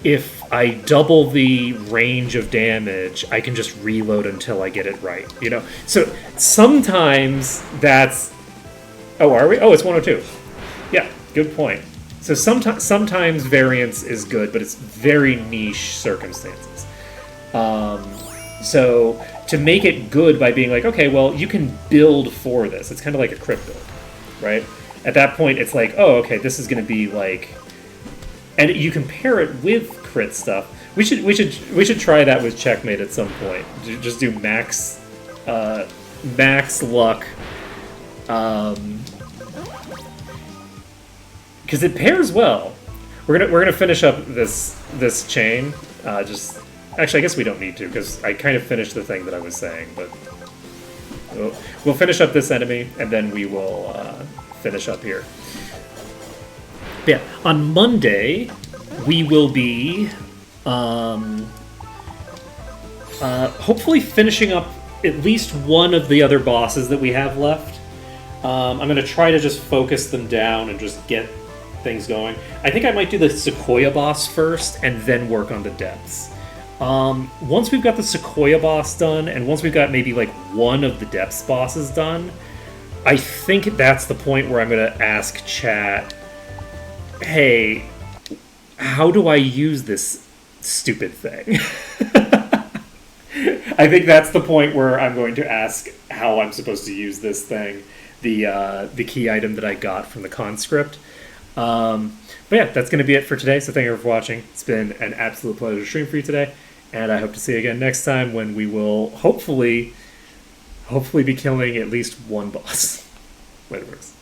if I double the range of damage, I can just reload until I get it right, you know? So sometimes that's... Oh, are we? Oh, it's 102. Yeah, good point. So sometimes variance is good, but it's very niche circumstances. So to make it good by being like, okay, well, you can build for this. It's kind of like a crit build, right? At that point, it's like, oh, okay, this is going to be like... And you can pair it with crit stuff. We should try that with Checkmate at some point. Just do max luck, because it pairs well. We're gonna finish up this chain. Actually, I guess we don't need to because I kind of finished the thing that I was saying. But we'll finish up this enemy and then we will finish up here. Yeah, on Monday, we will be hopefully finishing up at least one of the other bosses that we have left. I'm going to try to just focus them down and just get things going. I think I might do the Sequoia boss first and then work on the depths. Once we've got the Sequoia boss done, and once we've got maybe like one of the depths bosses done, I think that's the point where I'm going to ask chat, hey, how do I use this stupid thing? I think that's the point where I'm going to ask how I'm supposed to use this thing, the key item that I got from the conscript. But yeah, that's going to be it for today, so thank you for watching. It's been an absolute pleasure to stream for you today, and I hope to see you again next time when we will hopefully be killing at least one boss. Later, works.